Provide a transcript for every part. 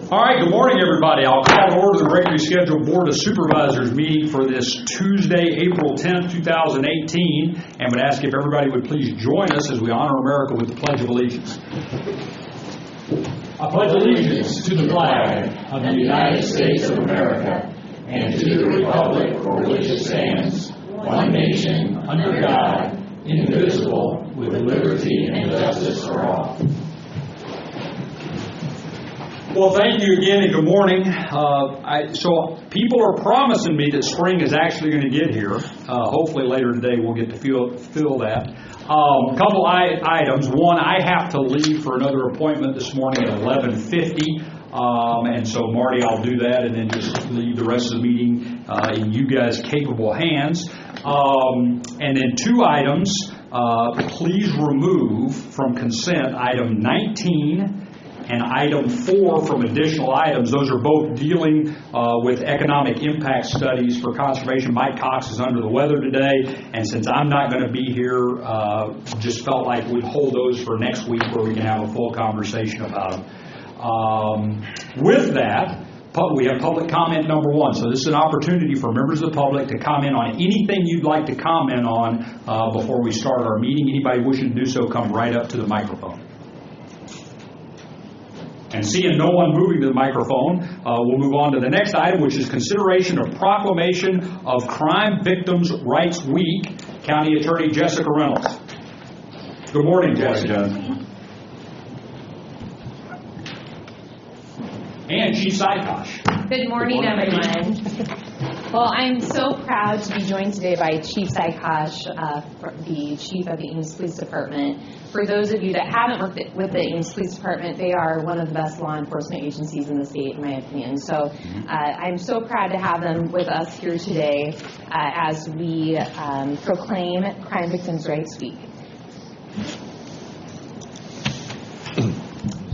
All right, good morning, everybody. I'll call to order the regularly scheduled Board of Supervisors meeting for this Tuesday, April 10th, 2018, and would ask if everybody would please join us as we honor America with the Pledge of Allegiance. I pledge allegiance to the flag of the United States of America and to the republic for which it stands, one nation, under God, indivisible, with liberty and justice for all. Well, thank you again and good morning. So people are promising me that spring is actually going to get here. Hopefully later today we'll get to feel that. A couple items. One, I have to leave for another appointment this morning at 11:50. And so, Marty, I'll do that and then just leave the rest of the meeting in you guys' capable hands. And then two items. Please remove from consent item 19 and item 4 from additional items. Those are both dealing with economic impact studies for conservation. Mike Cox is under the weather today, and since I'm not going to be here, just felt like we'd hold those for next week where we can have a full conversation about them. With that, we have public comment number 1. So this is an opportunity for members of the public to comment on anything you'd like to comment on before we start our meeting. Anybody wishing to do so, come right up to the microphone. And seeing no one moving to the microphone, we'll move on to the next item, which is consideration of proclamation of Crime Victims' Rights Week. County Attorney Jessica Reynolds. Good morning, Jessica. And Chief Sykosh. Good morning, everyone. Well, I'm so proud to be joined today by Chief Sykosh, the Chief of the Ames Police Department. For those of you that haven't worked with the Ames Police Department, they are one of the best law enforcement agencies in the state, in my opinion. So I'm so proud to have them with us here today as we proclaim Crime Victims' Rights Week.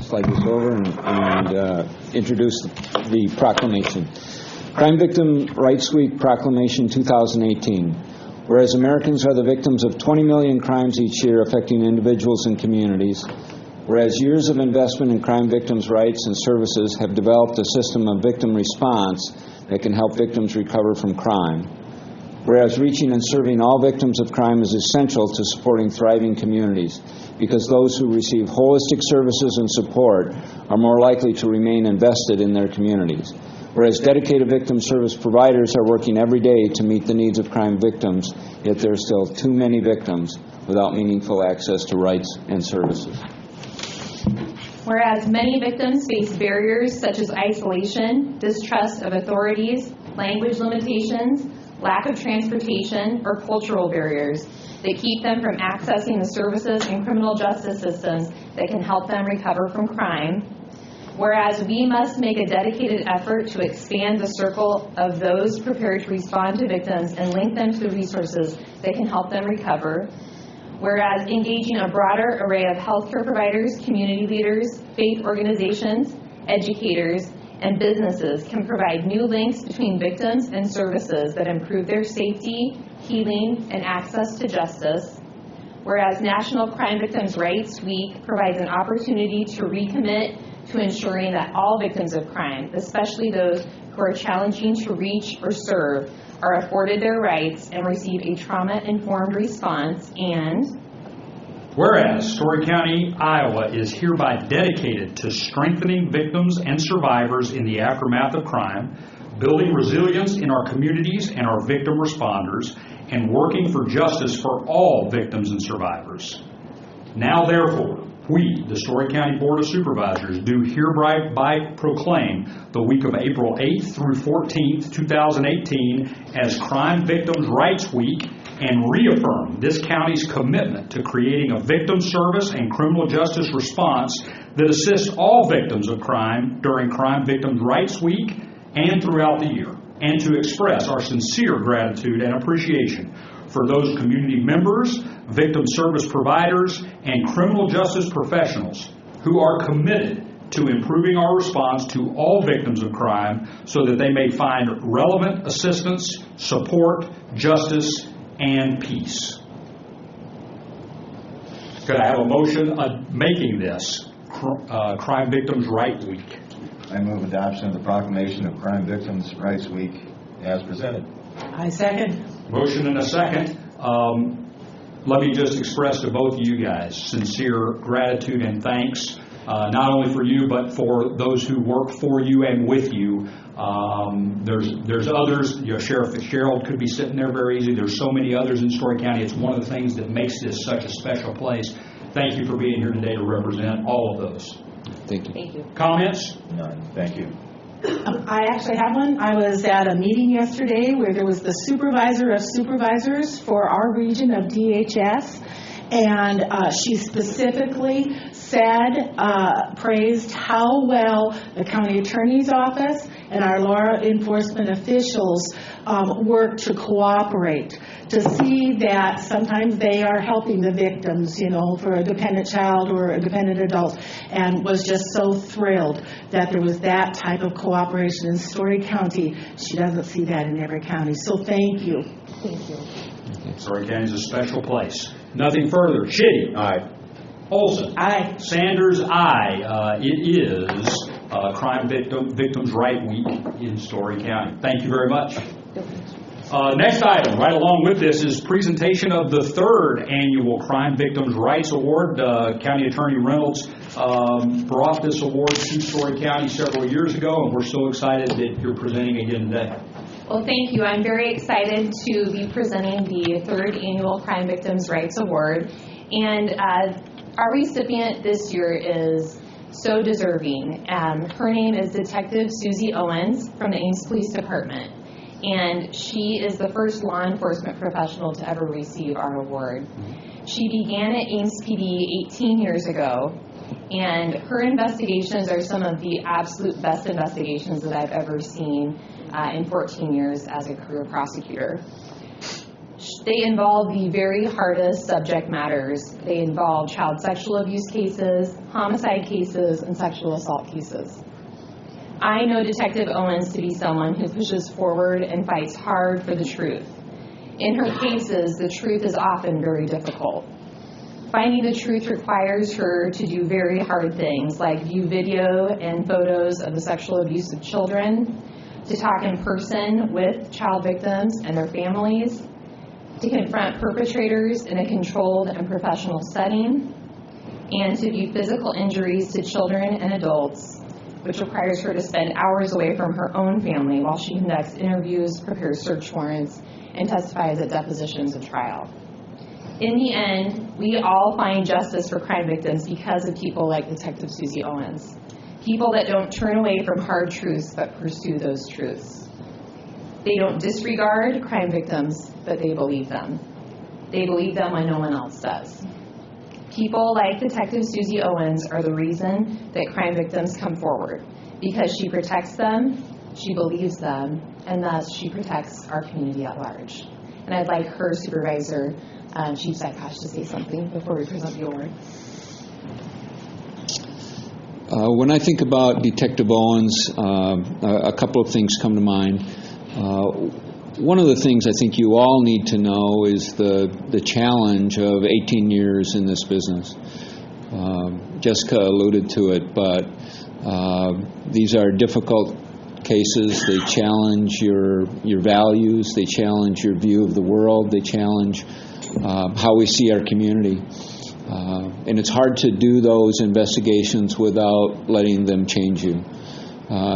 Slide this over and introduce the proclamation. Crime Victim Rights Week Proclamation 2018. Whereas Americans are the victims of 20 million crimes each year affecting individuals and communities, whereas years of investment in crime victims' rights and services have developed a system of victim response that can help victims recover from crime, whereas reaching and serving all victims of crime is essential to supporting thriving communities, because those who receive holistic services and support are more likely to remain invested in their communities. Whereas dedicated victim service providers are working every day to meet the needs of crime victims, yet there are still too many victims without meaningful access to rights and services. Whereas many victims face barriers such as isolation, distrust of authorities, language limitations, lack of transportation, or cultural barriers that keep them from accessing the services and criminal justice systems that can help them recover from crime. Whereas we must make a dedicated effort to expand the circle of those prepared to respond to victims and link them to the resources that can help them recover. Whereas engaging a broader array of healthcare providers, community leaders, faith organizations, educators, and businesses can provide new links between victims and services that improve their safety, healing, and access to justice. Whereas National Crime Victims' Rights Week provides an opportunity to recommit to ensuring that all victims of crime, especially those who are challenging to reach or serve, are afforded their rights and receive a trauma-informed response. And whereas Story County, Iowa is hereby dedicated to strengthening victims and survivors in the aftermath of crime, building resilience in our communities and our victim responders, and working for justice for all victims and survivors. Now, therefore, we, the Story County Board of Supervisors, do hereby proclaim the week of April 8th through 14th, 2018 as Crime Victims' Rights Week and reaffirm this county's commitment to creating a victim service and criminal justice response that assists all victims of crime during Crime Victims' Rights Week and throughout the year, and to express our sincere gratitude and appreciation for those community members, victim service providers, and criminal justice professionals who are committed to improving our response to all victims of crime so that they may find relevant assistance, support, justice, and peace. Could I have a motion making this Crime Victims' Rights Week? I move adoption of the proclamation of Crime Victims' Rights Week as presented. I second. Motion and a second. Let me just express to both of you guys sincere gratitude and thanks, not only for you, but for those who work for you and with you. There's others. Sheriff Fitzgerald could be sitting there very easy. There's so many others in Story County. It's one of the things that makes this such a special place. Thank you for being here today to represent all of those. Thank you. Thank you. Comments? None. Thank you. I actually have one. I was at a meeting yesterday where there was the supervisor of supervisors for our region of DHS, and she specifically said, praised how well the county attorney's office and our law enforcement officials work to cooperate, to see that sometimes they are helping the victims, for a dependent child or a dependent adult, and was just so thrilled that there was that type of cooperation in Story County. She doesn't see that in every county. So thank you. Thank you. Story County is a special place. Nothing further. Shitty. Aye. Olson. Aye. Sanders, aye. It is Crime Victims' Right Week in Story County. Thank you very much. Next item, right along with this, is presentation of the third annual Crime Victims' Rights Award. County Attorney Reynolds brought this award to Story County several years ago, and we're so excited that you're presenting again today. Well, thank you. I'm very excited to be presenting the third annual Crime Victims' Rights Award. And our recipient this year is so deserving. Her name is Detective Susie Owens from the Ames Police Department. And she is the first law enforcement professional to ever receive our award. She began at Ames PD 18 years ago, and her investigations are some of the absolute best investigations that I've ever seen in 14 years as a career prosecutor. They involve the very hardest subject matters. They involve child sexual abuse cases, homicide cases, and sexual assault cases. I know Detective Owens to be someone who pushes forward and fights hard for the truth. In her cases, the truth is often very difficult. Finding the truth requires her to do very hard things, like view video and photos of the sexual abuse of children, to talk in person with child victims and their families, to confront perpetrators in a controlled and professional setting, and to view physical injuries to children and adults, which requires her to spend hours away from her own family while she conducts interviews, prepares search warrants, and testifies at depositions and trial. In the end, we all find justice for crime victims because of people like Detective Susie Owens, people that don't turn away from hard truths but pursue those truths. They don't disregard crime victims, but they believe them. They believe them when no one else does. People like Detective Susie Owens are the reason that crime victims come forward, because she protects them, she believes them, and thus she protects our community at large. And I'd like her supervisor, Chief Sykosh, to say something before we present the award. When I think about Detective Owens, a couple of things come to mind. One of the things I think you all need to know is the challenge of 18 years in this business. Jessica alluded to it, but these are difficult cases. They challenge your values. They challenge your view of the world. They challenge how we see our community. And it's hard to do those investigations without letting them change you.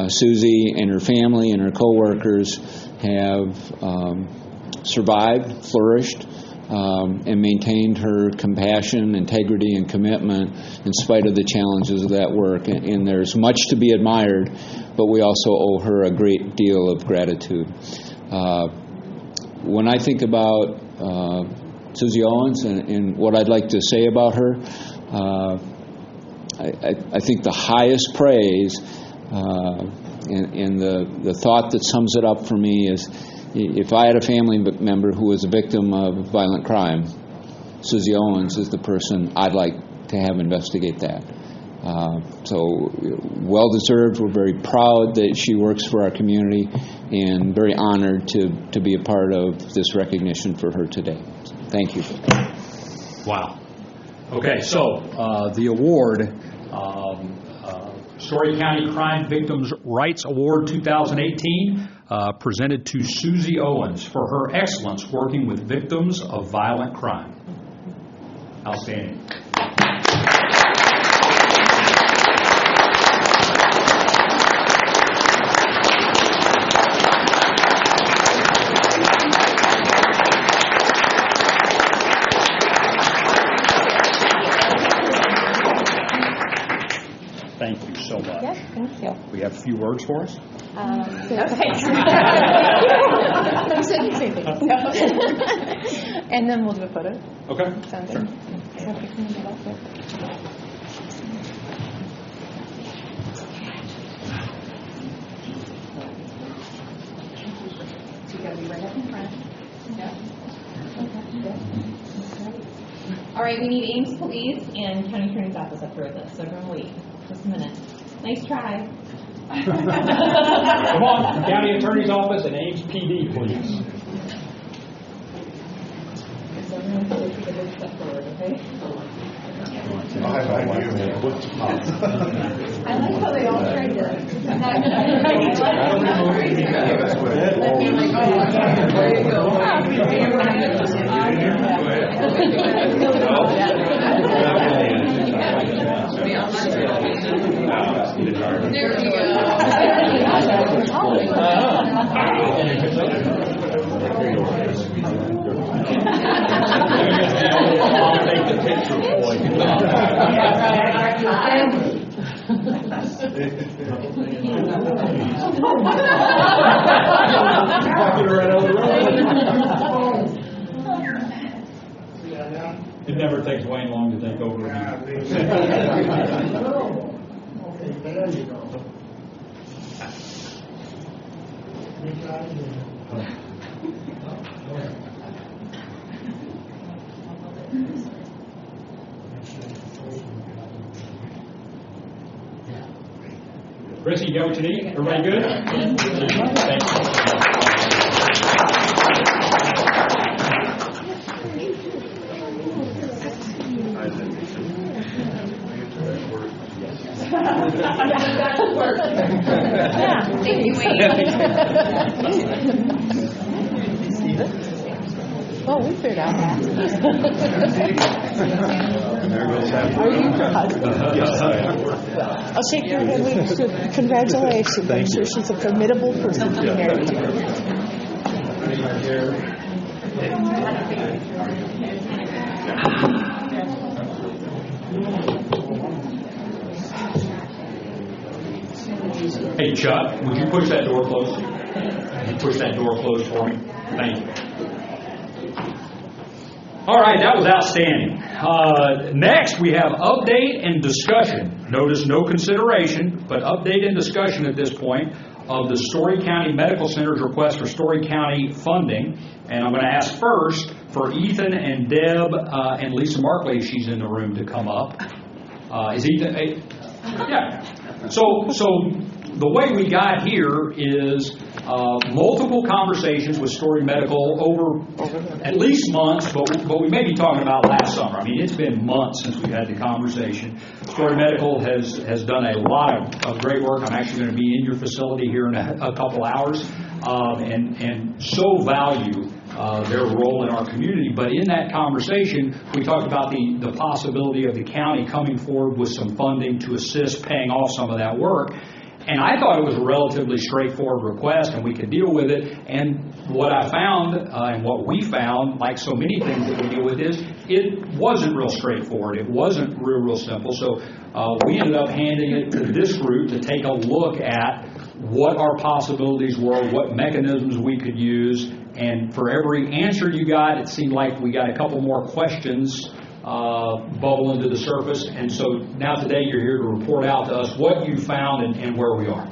Susie and her family and her coworkers have survived, flourished, and maintained her compassion, integrity, and commitment in spite of the challenges of that work. And there's much to be admired, but we also owe her a great deal of gratitude. When I think about Susie Owens and what I'd like to say about her, I think the highest praise and the thought that sums it up for me is, if I had a family member who was a victim of violent crime, Susie Owens is the person I'd like to have investigate that. So well-deserved. We're very proud that she works for our community and very honored to be a part of this recognition for her today. Thank you. Wow. Okay, so the award Story County Crime Victims' Rights Award 2018 presented to Susie Owens for her excellence working with victims of violent crime. Outstanding. Thank you so much. Yes, thank you. We have a few words for us. Okay. And then we'll do a photo. Okay. Sounds Sure. good. Okay, can you do that quick? So you got to be right up in front. Yeah. All right, we need Ames Police and County Attorney's Office up here with us, so everyone wait just a minute. Nice try. Come on, County Attorney's Office and Ames PD, please. So everyone take a big step forward, okay? I like how they all tried to. There we go. I'll take the picture for you. It never takes Wayne long to take over again. There you go. Chrissy, you got what you need? Everybody good? Thank Thank you, Wayne. Oh, we figured out that. Are you her I'll shake your hand. Congratulations. I'm sure she's a formidable person to be married to. Hey, Chuck, would you push that door closed? Would you push that door closed for me? Thank you. All right, that was outstanding. Next, we have update and discussion. Notice no consideration, but update and discussion at this point of the Story County Medical Center's request for Story County funding. And I'm going to ask first for Ethan and Deb and Lisa Markley, if she's in the room, to come up. Is Ethan? Yeah. So the way we got here is multiple conversations with Story Medical over at least months, but we may be talking about last summer. I mean, it's been months since we've had the conversation. Story Medical has done a lot of great work. I'm actually going to be in your facility here in a couple hours, and so value their role in our community. But in that conversation, we talked about the possibility of the county coming forward with some funding to assist paying off some of that work. And I thought it was a relatively straightforward request, and we could deal with it. And what I found, and what we found, like so many things that we deal with, is it wasn't real straightforward. It wasn't real simple. So we ended up handing it to this group to take a look at what our possibilities were, what mechanisms we could use. And for every answer you got, it seemed like we got a couple more questions bubble into the surface. And so now today you're here to report out to us what you found and where we are.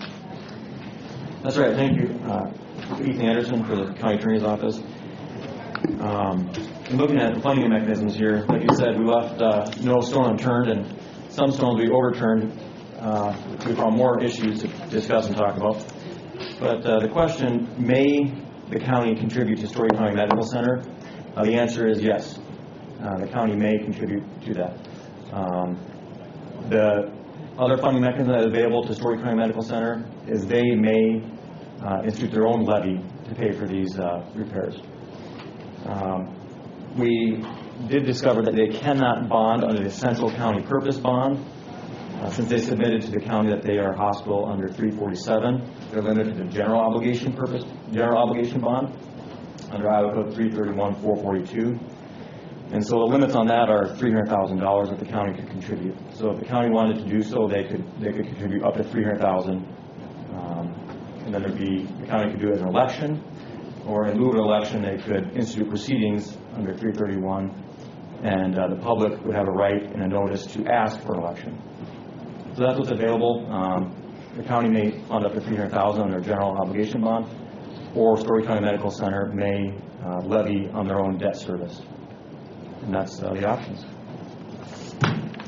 That's right. Thank you. Ethan Anderson for the County Attorney's Office. In looking at the funding mechanisms here, like you said, we left no stone unturned, and some stones we overturned. We found more issues to discuss and talk about. But the question, may the county contribute to Story County Medical Center? The answer is yes. The county may contribute to that. The Other funding mechanism that is available to Story County Medical Center is they may institute their own levy to pay for these repairs. We did discover that they cannot bond under the Central County Purpose Bond. Since they submitted to the county that they are a hospital under 347, they're limited to general obligation bond under Iowa Code 331-442. And so the limits on that are $300,000 that the county could contribute. So if the county wanted to do so, they could contribute up to $300,000. And then the county could do it as an election, or in lieu of an election, they could institute proceedings under 331, and the public would have a right and a notice to ask for an election. So that's what's available. The county may fund up to $300,000 on their general obligation bond, or Story County Medical Center may levy on their own debt service. And that's the options.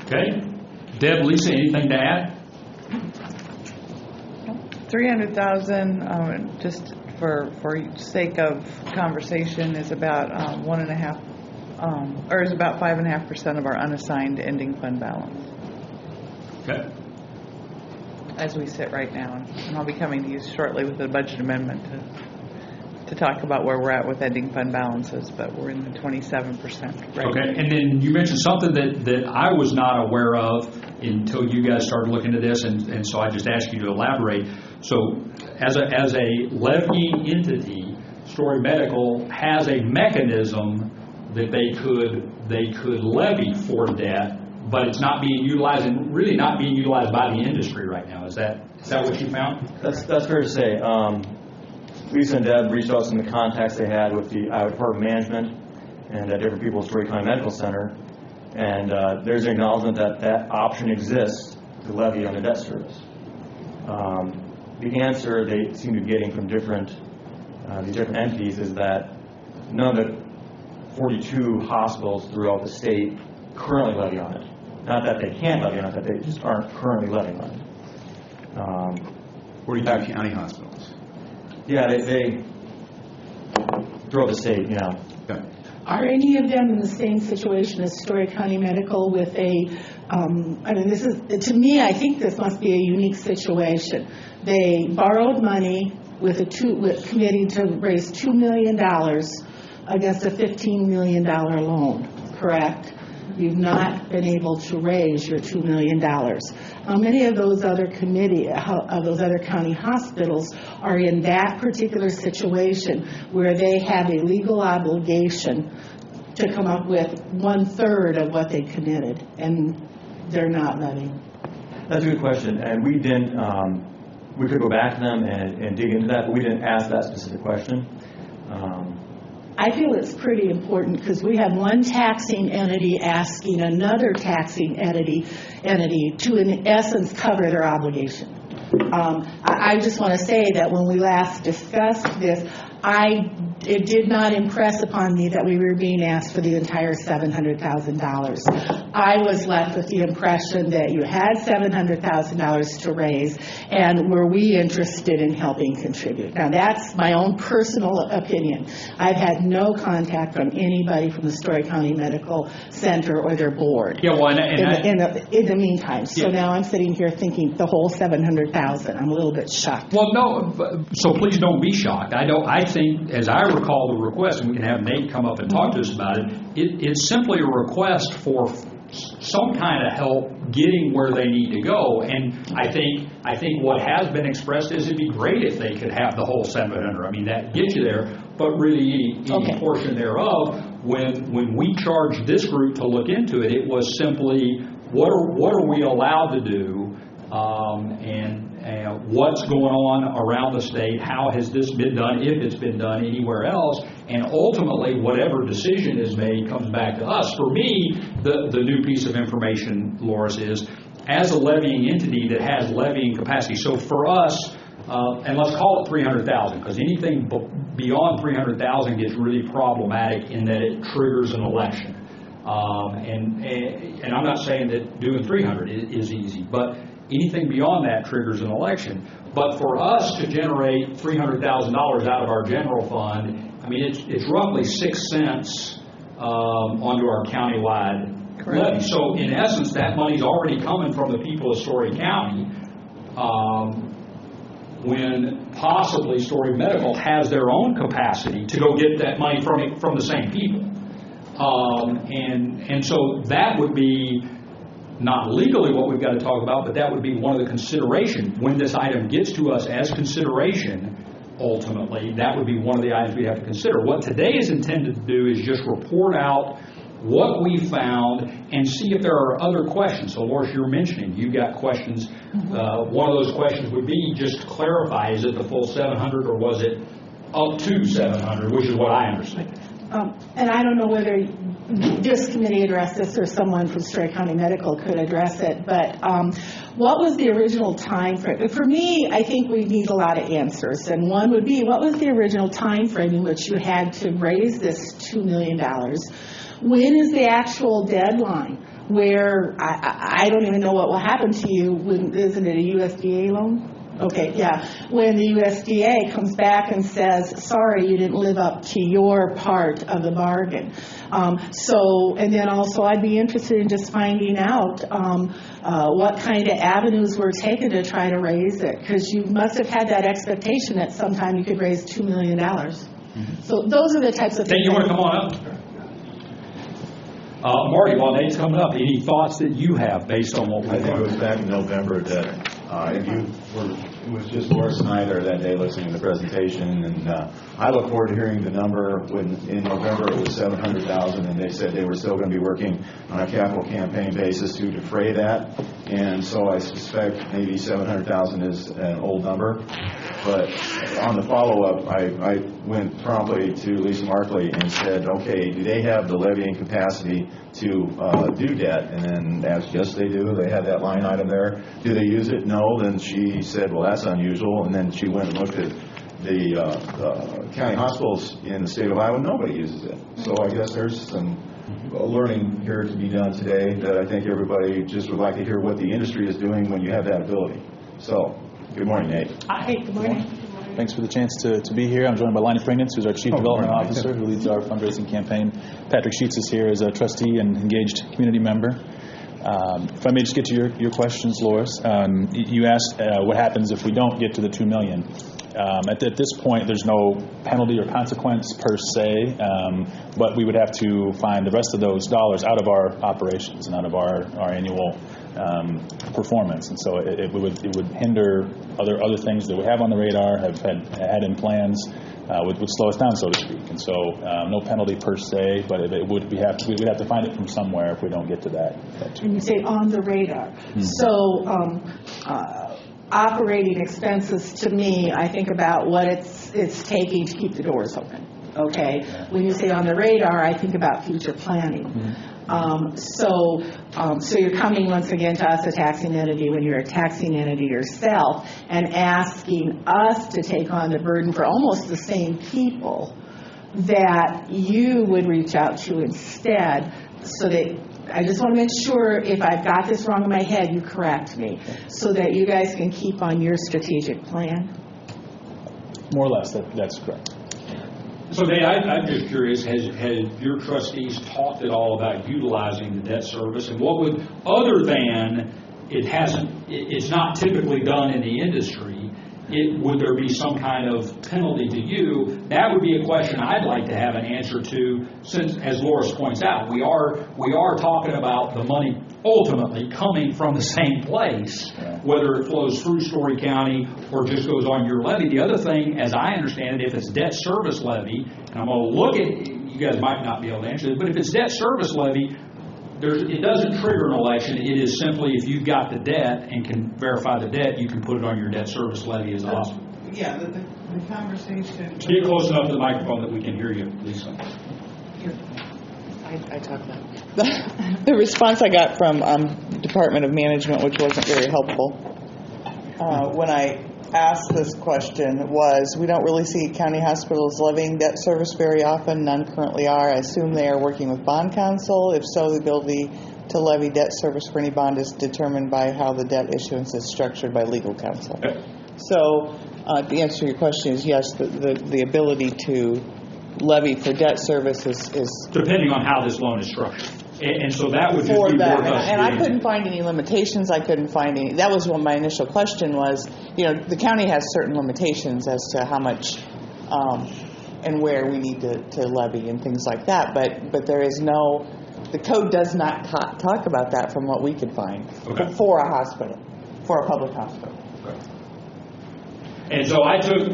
Okay. Deb, Lisa, anything to add? $300,000, just for sake of conversation, is about 5.5% of our unassigned ending fund balance. Okay. As we sit right now, and I'll be coming to you shortly with a budget amendment to talk about where we're at with ending fund balances, but we're in the 27% right. Okay, and then you mentioned something that I was not aware of until you guys started looking at this, and so I just asked you to elaborate. So as a levying entity, Story Medical has a mechanism that they could levy for debt, but it's not being utilized, and really not being utilized by the industry right now. Is that what you found? That's fair to say. Lisa and Deb reached out to some of the contacts they had with the Iowa Department of Management and different people at Story County Medical Center, and there's an acknowledgement that option exists to levy on the debt service. The answer they seem to be getting from these different entities is that none of the 42 hospitals throughout the state currently levy on it. Not that they can't levy on it, that they just aren't currently levying on it. 42 county hospitals. Yeah, they throughout the state, yeah. Okay. Are any of them in the same situation as Story County Medical with this is, to me, I think this must be a unique situation. They borrowed money with committing to raise $2 million against a $15 million loan, correct? You've not been able to raise your $2 million. How many of those other county hospitals are in that particular situation where they have a legal obligation to come up with 1/3 of what they committed, and they're not levying? That's a good question, and we didn't. We could go back to them and dig into that, but we didn't ask that specific question. I feel it's pretty important because we have one taxing entity asking another taxing entity to, in essence, cover their obligation. I just want to say that when we last discussed this, it did not impress upon me that we were being asked for the entire $700,000. I was left with the impression that you had $700,000 to raise, and were we interested in helping contribute? Now, that's my own personal opinion. I've had no contact from anybody from the Story County Medical Center or their board. Yeah, well, in the meantime. So now I'm sitting here thinking the whole $700,000. I'm a little bit shocked. Well, no, so please don't be shocked. I think, as I recall the request, and we can have Nate come up and talk to us about it, it's simply a request for some kind of help getting where they need to go. And I think what has been expressed is it'd be great if they could have the whole 700. I mean, that gets you there, but really any portion thereof, when we charged this group to look into it, it was simply what are we allowed to do, and what's going on around the state, how has this been done, if it's been done anywhere else, and ultimately whatever decision is made comes back to us. For me, the new piece of information, Loris, is as a levying entity that has levying capacity. So for us, and let's call it $300,000, because anything beyond $300,000 gets really problematic in that it triggers an election. And I'm not saying that doing 300 is easy, but anything beyond that triggers an election. But for us to generate $300,000 out of our general fund, I mean, it's roughly 6 cents onto our countywide levy. So in essence, that money's already coming from the people of Story County, when possibly Story Medical has their own capacity to go get that money from the same people. And so that would be not legally what we've got to talk about, but that would be one of the consideration when this item gets to us as consideration. Ultimately, that would be one of the items we have to consider. What today is intended to do is just report out what we found and see if there are other questions. So, Loris, you're mentioning you've got questions. One of those questions would be just to clarify: is it the full 700 or was it up to 700? Which is what I understand. And I don't know whether this committee addressed this or someone from Story County Medical could address it, but what was the original time frame? For me, I think we need a lot of answers, and one would be, what was the original time frame in which you had to raise this $2 million? When is the actual deadline? Where I don't even know what will happen to you. Isn't it a USDA loan? Okay, yeah. When the USDA comes back and says, sorry, you didn't live up to your part of the bargain. And then also I'd be interested in just finding out what kind of avenues were taken to try to raise it, because you must have had that expectation that sometime you could raise $2 million. So those are the types of things. You want to come on up? Marty, while Nate's coming up, any thoughts that you have based on what we I think it was back in November that it was just Loris and I there that day listening to the presentation, and I look forward to hearing the number. When in November it was $700,000, and they said they were still going to be working on a capital campaign basis to defray that, and so I suspect maybe $700,000 is an old number. But on the follow-up, I went promptly to Lisa Markley and said, okay, do they have the levying capacity to do debt? And then asked, yes, they do. They have that line item there. Do they use it? No. Then she said, well, that's unusual. And then she went and looked at the county hospitals in the state of Iowa. Nobody uses it. So I guess there's some learning here to be done today that I think everybody just would like to hear what the industry is doing when you have that ability. So, good morning, Nate. Hi, good morning. Thanks for the chance to be here. I'm joined by Lonnie Pringnitz, who's our Chief Development Officer, who leads our fundraising campaign. Patrick Sheets is here as a trustee and engaged community member. If I may just get to your questions, Loris. You asked what happens if we don't get to the $2 million. At this point, there's no penalty or consequence per se, but we would have to find the rest of those dollars out of our operations and out of our annual performance, and so it would hinder other things that we have on the radar, have had in plans, would slow us down, so to speak. And so no penalty per se, but we'd have to find it from somewhere if we don't get to that. And you say on the radar. So operating expenses, to me, I think about what it's taking to keep the doors open. Okay. When you say on the radar, I think about future planning. So you're coming once again to us, a taxing entity, when you're a taxing entity yourself, and asking us to take on the burden for almost the same people that you would reach out to instead. So that I just want to make sure, if I've got this wrong in my head, you correct me, so that you guys can keep on your strategic plan. More or less, that's correct. So, Nate, I'm just curious, has your trustees talked at all about utilizing the debt service? And what would, other than it's not typically done in the industry, would there be some kind of penalty to you? That would be a question I'd like to have an answer to, since, as Loris points out, we are talking about the money ultimately coming from the same place, whether it flows through Story County or just goes on your levy. The other thing, as I understand it, if it's debt service levy, and I'm going to look at, you guys might not be able to answer this, but if it's debt service levy, it doesn't trigger an election. It is simply, if you've got the debt and can verify the debt, you can put it on your debt service levy as awesome. Yeah, the conversation. Get close enough to the microphone that we can hear you, Lisa. I talk loud. The response I got from Department of Management, which wasn't very helpful, when I asked this question was, we don't really see county hospitals levying debt service very often. None currently are. I assume they are working with bond counsel. If so, the ability to levy debt service for any bond is determined by how the debt issuance is structured by legal counsel. Okay. So the answer to your question is yes, the ability to levy for debt service is depending on how this loan is structured. And so that would just For be that, worth us and I getting couldn't to. find any limitations, I couldn't find any, that was what my initial question was, the county has certain limitations as to how much and where we need to levy and things like that, but there is no, the code does not talk about that from what we could find. Okay. For a hospital, for a public hospital. And so I took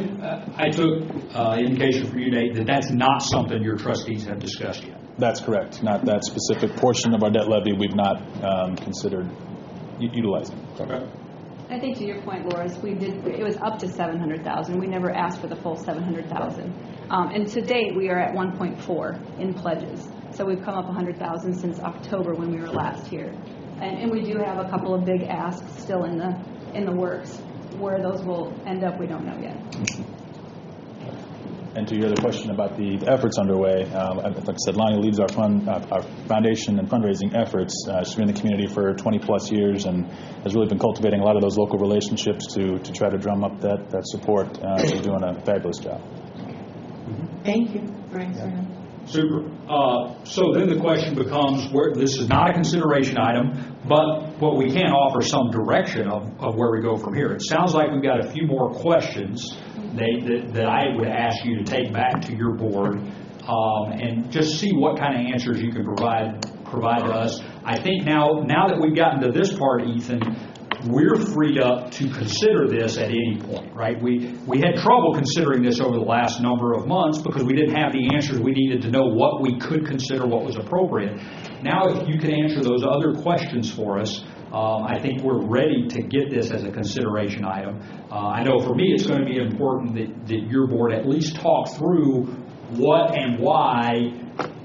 indication from you, Nate, that that's not something your trustees have discussed yet. That's correct. Not that specific portion of our debt levy we've not considered utilizing. Okay. I think to your point, Loris, it was up to $700,000. We never asked for the full $700,000. And to date, we are at 1.4 in pledges. So we've come up $100,000 since October when we were last here. And we do have a couple of big asks still in the works. Where those will end up, we don't know yet. And to your other question about the efforts underway, like I said, Lonnie leads our foundation and fundraising efforts. She's been in the community for 20-plus years and has really been cultivating a lot of those local relationships to try to drum up that support. She's doing a fabulous job. Thank you. Super. So then the question becomes, this is not a consideration item, but what we can offer some direction of where we go from here. It sounds like we've got a few more questions, Nate, that I would ask you to take back to your board and just see what kind of answers you can provide to us. I think now that we've gotten to this part, Ethan, we're freed up to consider this at any point, right? We had trouble considering this over the last number of months because we didn't have the answers we needed to know what we could consider, what was appropriate. Now, if you can answer those other questions for us, I think we're ready to get this as a consideration item. I know for me it's going to be important that your board at least talk through what and why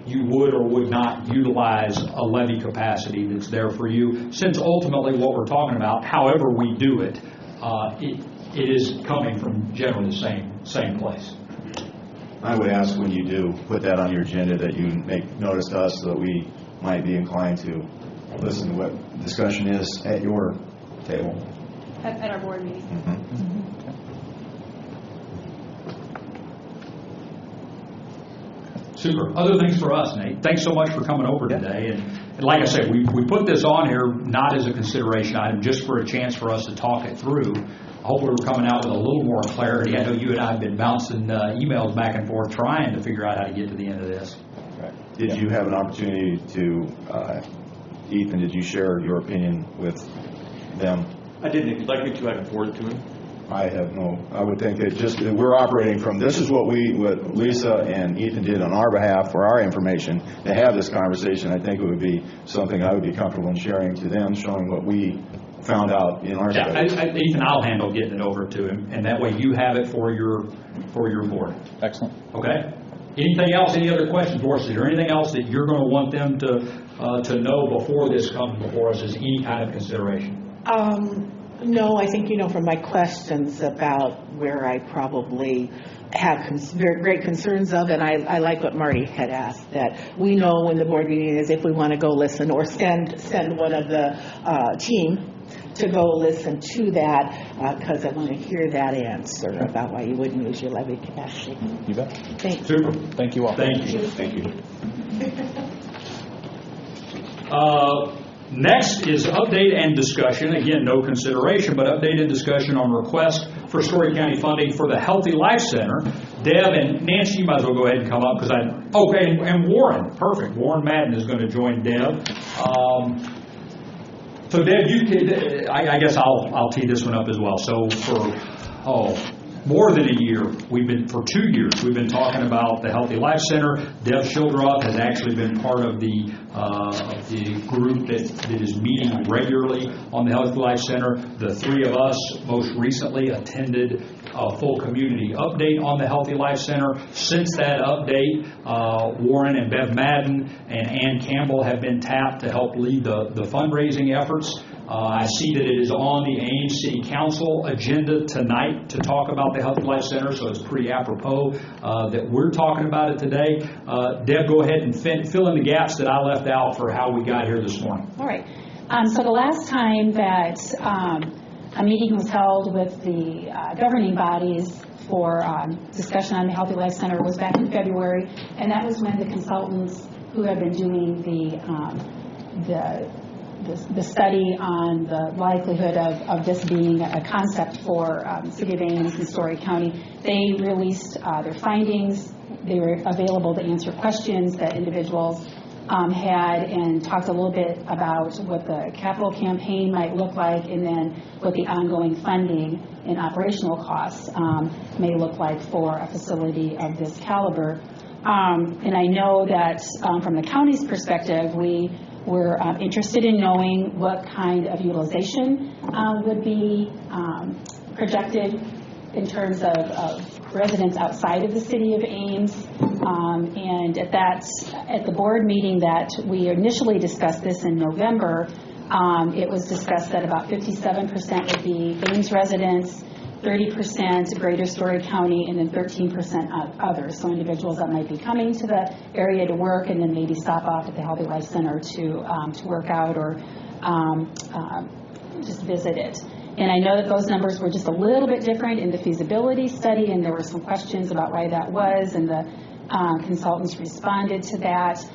you would or would not utilize a levy capacity that's there for you, since ultimately what we're talking about, however we do it, it is coming from generally the same place. I would ask when you do put that on your agenda that you make notice to us so that we might be inclined to listen to what discussion is at your table. At our board meeting. Mm-hmm. Super. Other things for us, Nate. Thanks so much for coming over today. And like I said, we put this on here not as a consideration item, just for a chance for us to talk it through. Hopefully we're coming out with a little more clarity. I know you and I have been bouncing emails back and forth trying to figure out how to get to the end of this. Right. Did you have an opportunity to, Ethan, did you share your opinion with them? I didn't. If you'd like me to, I can forward it to him. I would think that we're operating from, this is what Lisa and Ethan did on our behalf for our information to have this conversation. I think it would be something I would be comfortable in sharing to them, showing what we found out in our study. Ethan, I'll handle getting it over to him, and that way you have it for your board. Excellent. Okay? Anything else, any other questions, Doris? Is there anything else that you're going to want them to know before this comes before us as any kind of consideration? No, I think, from my questions about where I probably have very great concerns of, and I like what Marty had asked, that we know when the board meeting is if we want to go listen or send one of the team to go listen to that, because I want to hear that answer about why you wouldn't use your levy capacity. You bet. Thanks. Super. Thank you all. Thank you. Thank you. Next is update and discussion. Again, no consideration, but update and discussion on request for Story County funding for the Healthy Life Center. Deb and Nancy, you might as well go ahead and come up because and Warren. Perfect. Warren Madden is going to join Deb. So Deb, you could, I guess I'll tee this one up as well. So for more than a year, for 2 years, we've been talking about the Healthy Life Center. Deb Schildroth has actually been part of the group that is meeting regularly on the Healthy Life Center. The three of us most recently attended a full community update on the Healthy Life Center. Since that update, Warren and Bev Madden and Ann Campbell have been tapped to help lead the fundraising efforts. I see that it is on the Ames City Council agenda tonight to talk about the Healthy Life Center, so it's pretty apropos that we're talking about it today. Deb, go ahead and fill in the gaps that I left out for how we got here this morning. All right. So the last time that a meeting was held with the governing bodies for discussion on the Healthy Life Center was back in February, and that was when the consultants who have been doing the study on the likelihood of this being a concept for City of Ames and Story County. They released their findings. They were available to answer questions that individuals had, and talked a little bit about what the capital campaign might look like, and then what the ongoing funding and operational costs may look like for a facility of this caliber. And I know that from the county's perspective, we were interested in knowing what kind of utilization would be projected in terms of residents outside of the city of Ames. And at the board meeting that we initially discussed this in November, it was discussed that about 57% would be Ames residents, 30% Greater Story County, and then 13% others. So individuals that might be coming to the area to work and then maybe stop off at the Healthy Life Center to work out or just visit it. And I know that those numbers were just a little bit different in the feasibility study, and there were some questions about why that was, and the consultants responded to that.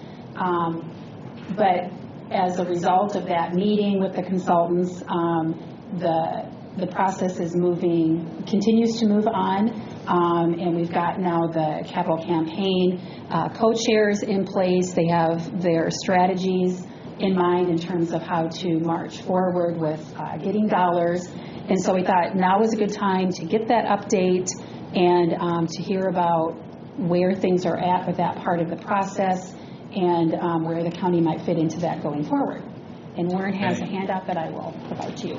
But as a result of that meeting with the consultants, the process is continues to move on, and we've got now the capital campaign co-chairs in place. They have their strategies in mind in terms of how to march forward with getting dollars. And so we thought now was a good time to get that update and to hear about where things are at with that part of the process, and where the county might fit into that going forward. And Warren has a handout that I will provide to you.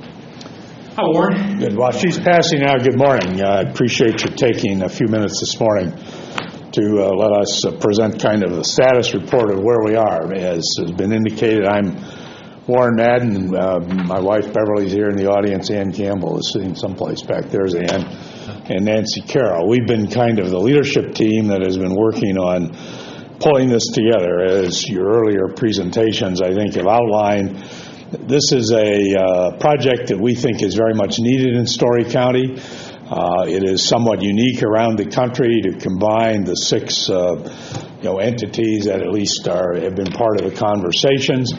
Hi, Warren. Good. While she's passing out, good morning. I appreciate you taking a few minutes this morning to let us present kind of the status report of where we are. As has been indicated, I'm Warren Madden. My wife Beverly's here in the audience. Ann Campbell is sitting someplace back there. There's Ann. And Nancy Carroll. We've been kind of the leadership team that has been working on pulling this together. As your earlier presentations, I think, have outlined, this is a project that we think is very much needed in Story County. It is somewhat unique around the country to combine the 6 entities that at least have been part of the conversations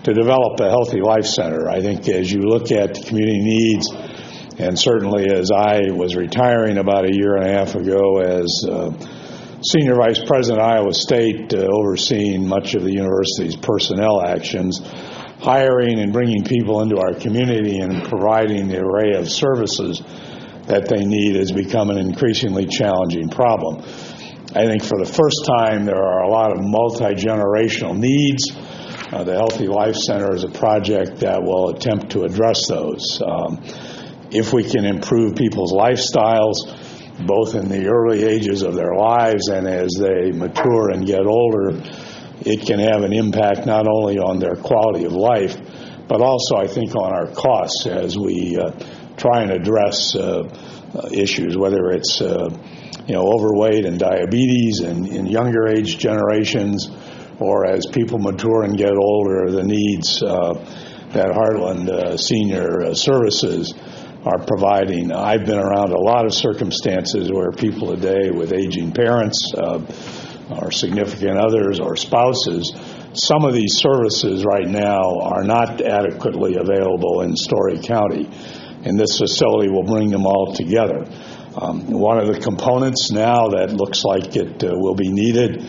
to develop a Healthy Life Center. I think as you look at the community needs, and certainly as I was retiring about a year and a half ago as Senior Vice President of Iowa State, overseeing much of the university's personnel actions, hiring and bringing people into our community and providing the array of services that they need has become an increasingly challenging problem. I think for the first time there are a lot of multi-generational needs. The Healthy Life Center is a project that will attempt to address those. If we can improve people's lifestyles, both in the early ages of their lives and as they mature and get older, it can have an impact not only on their quality of life, but also, I think, on our costs as we try and address issues, whether it's overweight and diabetes in younger age generations, or as people mature and get older, the needs that Heartland Senior Services are providing. I've been around a lot of circumstances where people today with aging parents, or significant others or spouses, some of these services right now are not adequately available in Story County, and this facility will bring them all together. One of the components now that looks like it will be needed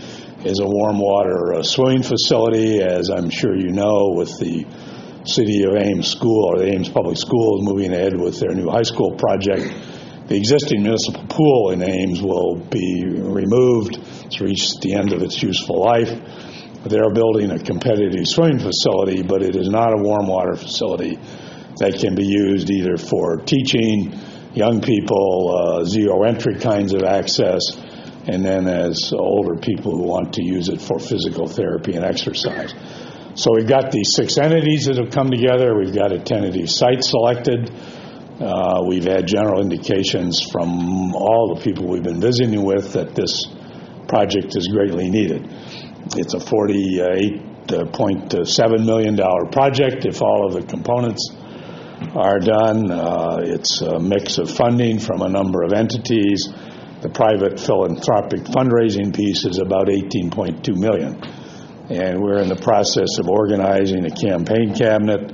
is a warm water swimming facility. As I'm sure you know, with the City of Ames School, or the Ames Public Schools, moving ahead with their new high school project, the existing municipal pool in Ames will be removed. It's reached the end of its useful life. They're building a competitive swimming facility, but it is not a warm water facility that can be used either for teaching young people, zero entry kinds of access, and then as older people who want to use it for physical therapy and exercise. So we've got these 6 entities that have come together. We've got a tentative site selected. We've had general indications from all the people we've been visiting with that this project is greatly needed. It's a $48.7 million project if all of the components are done. It's a mix of funding from a number of entities. The private philanthropic fundraising piece is about $18.2 million. and we're in the process of organizing a campaign cabinet.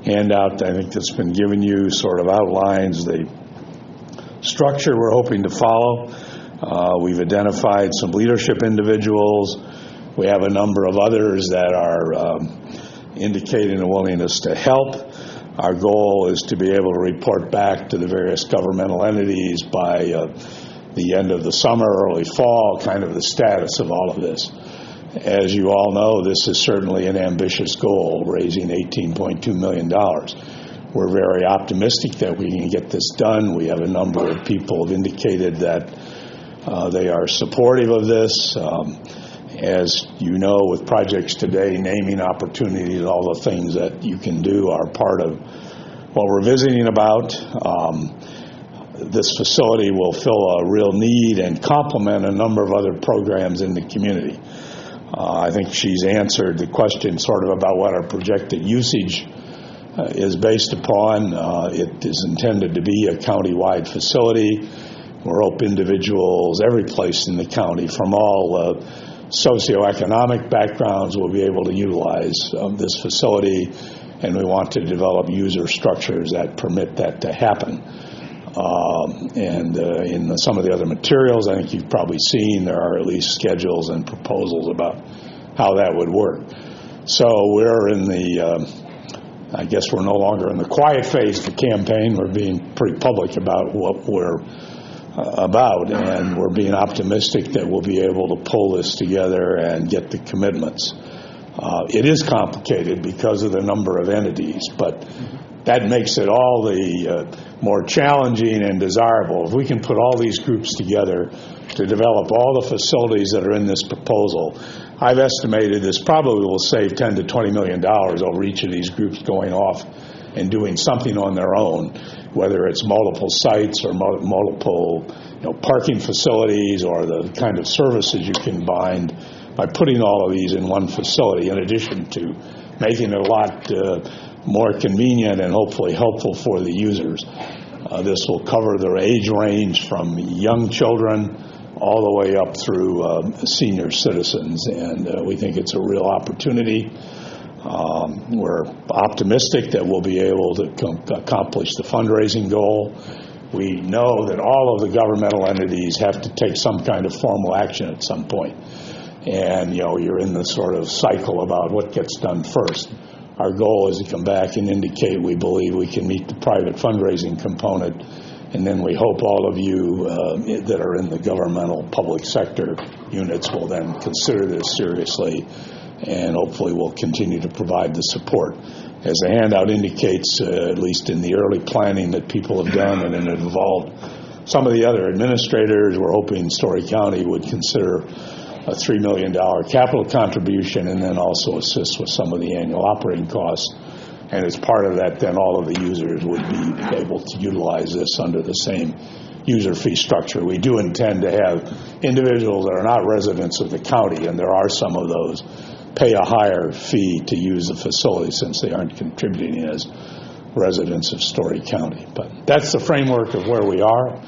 Handout, I think, that's been given you sort of outlines the structure we're hoping to follow. We've identified some leadership individuals. We have a number of others that are indicating a willingness to help. Our goal is to be able to report back to the various governmental entities by the end of the summer, early fall, kind of the status of all of this. As you all know, this is certainly an ambitious goal, raising $18.2 million. We're very optimistic that we can get this done. We have a number of people have indicated that they are supportive of this. As you know, with projects today, naming opportunities, all the things that you can do are part of what we're visiting about. This facility will fill a real need and complement a number of other programs in the community. I think she's answered the question sort of about what our projected usage is based upon. It is intended to be a county-wide facility. We're open individuals every place in the county from all socioeconomic backgrounds will be able to utilize this facility, and we want to develop user structures that permit that to happen. In some of the other materials, I think you've probably seen, there are at least schedules and proposals about how that would work. So we're in the, I guess we're no longer in the quiet phase of the campaign. We're being pretty public about what we're about, and we're being optimistic that we'll be able to pull this together and get the commitments. It is complicated because of the number of entities, but that makes it all the more challenging and desirable. If we can put all these groups together to develop all the facilities that are in this proposal, I've estimated this probably will save $10 to $20 million over each of these groups going off and doing something on their own, whether it's multiple sites or multiple parking facilities or the kind of services you can bind by putting all of these in one facility, in addition to making it a lot more convenient and hopefully helpful for the users. This will cover their age range from young children all the way up through senior citizens, and we think it's a real opportunity. We're optimistic that we'll be able to accomplish the fundraising goal. We know that all of the governmental entities have to take some kind of formal action at some point. And, you're in the sort of cycle about what gets done first. Our goal is to come back and indicate we believe we can meet the private fundraising component, and then we hope all of you that are in the governmental public sector units will then consider this seriously, and hopefully will continue to provide the support. As the handout indicates, at least in the early planning that people have done, and it involved some of the other administrators, we're hoping Story County would consider a $3 million capital contribution and then also assist with some of the annual operating costs. And as part of that, then all of the users would be able to utilize this under the same user fee structure. We do intend to have individuals that are not residents of the county, and there are some of those, pay a higher fee to use the facility since they aren't contributing as residents of Story County. But that's the framework of where we are.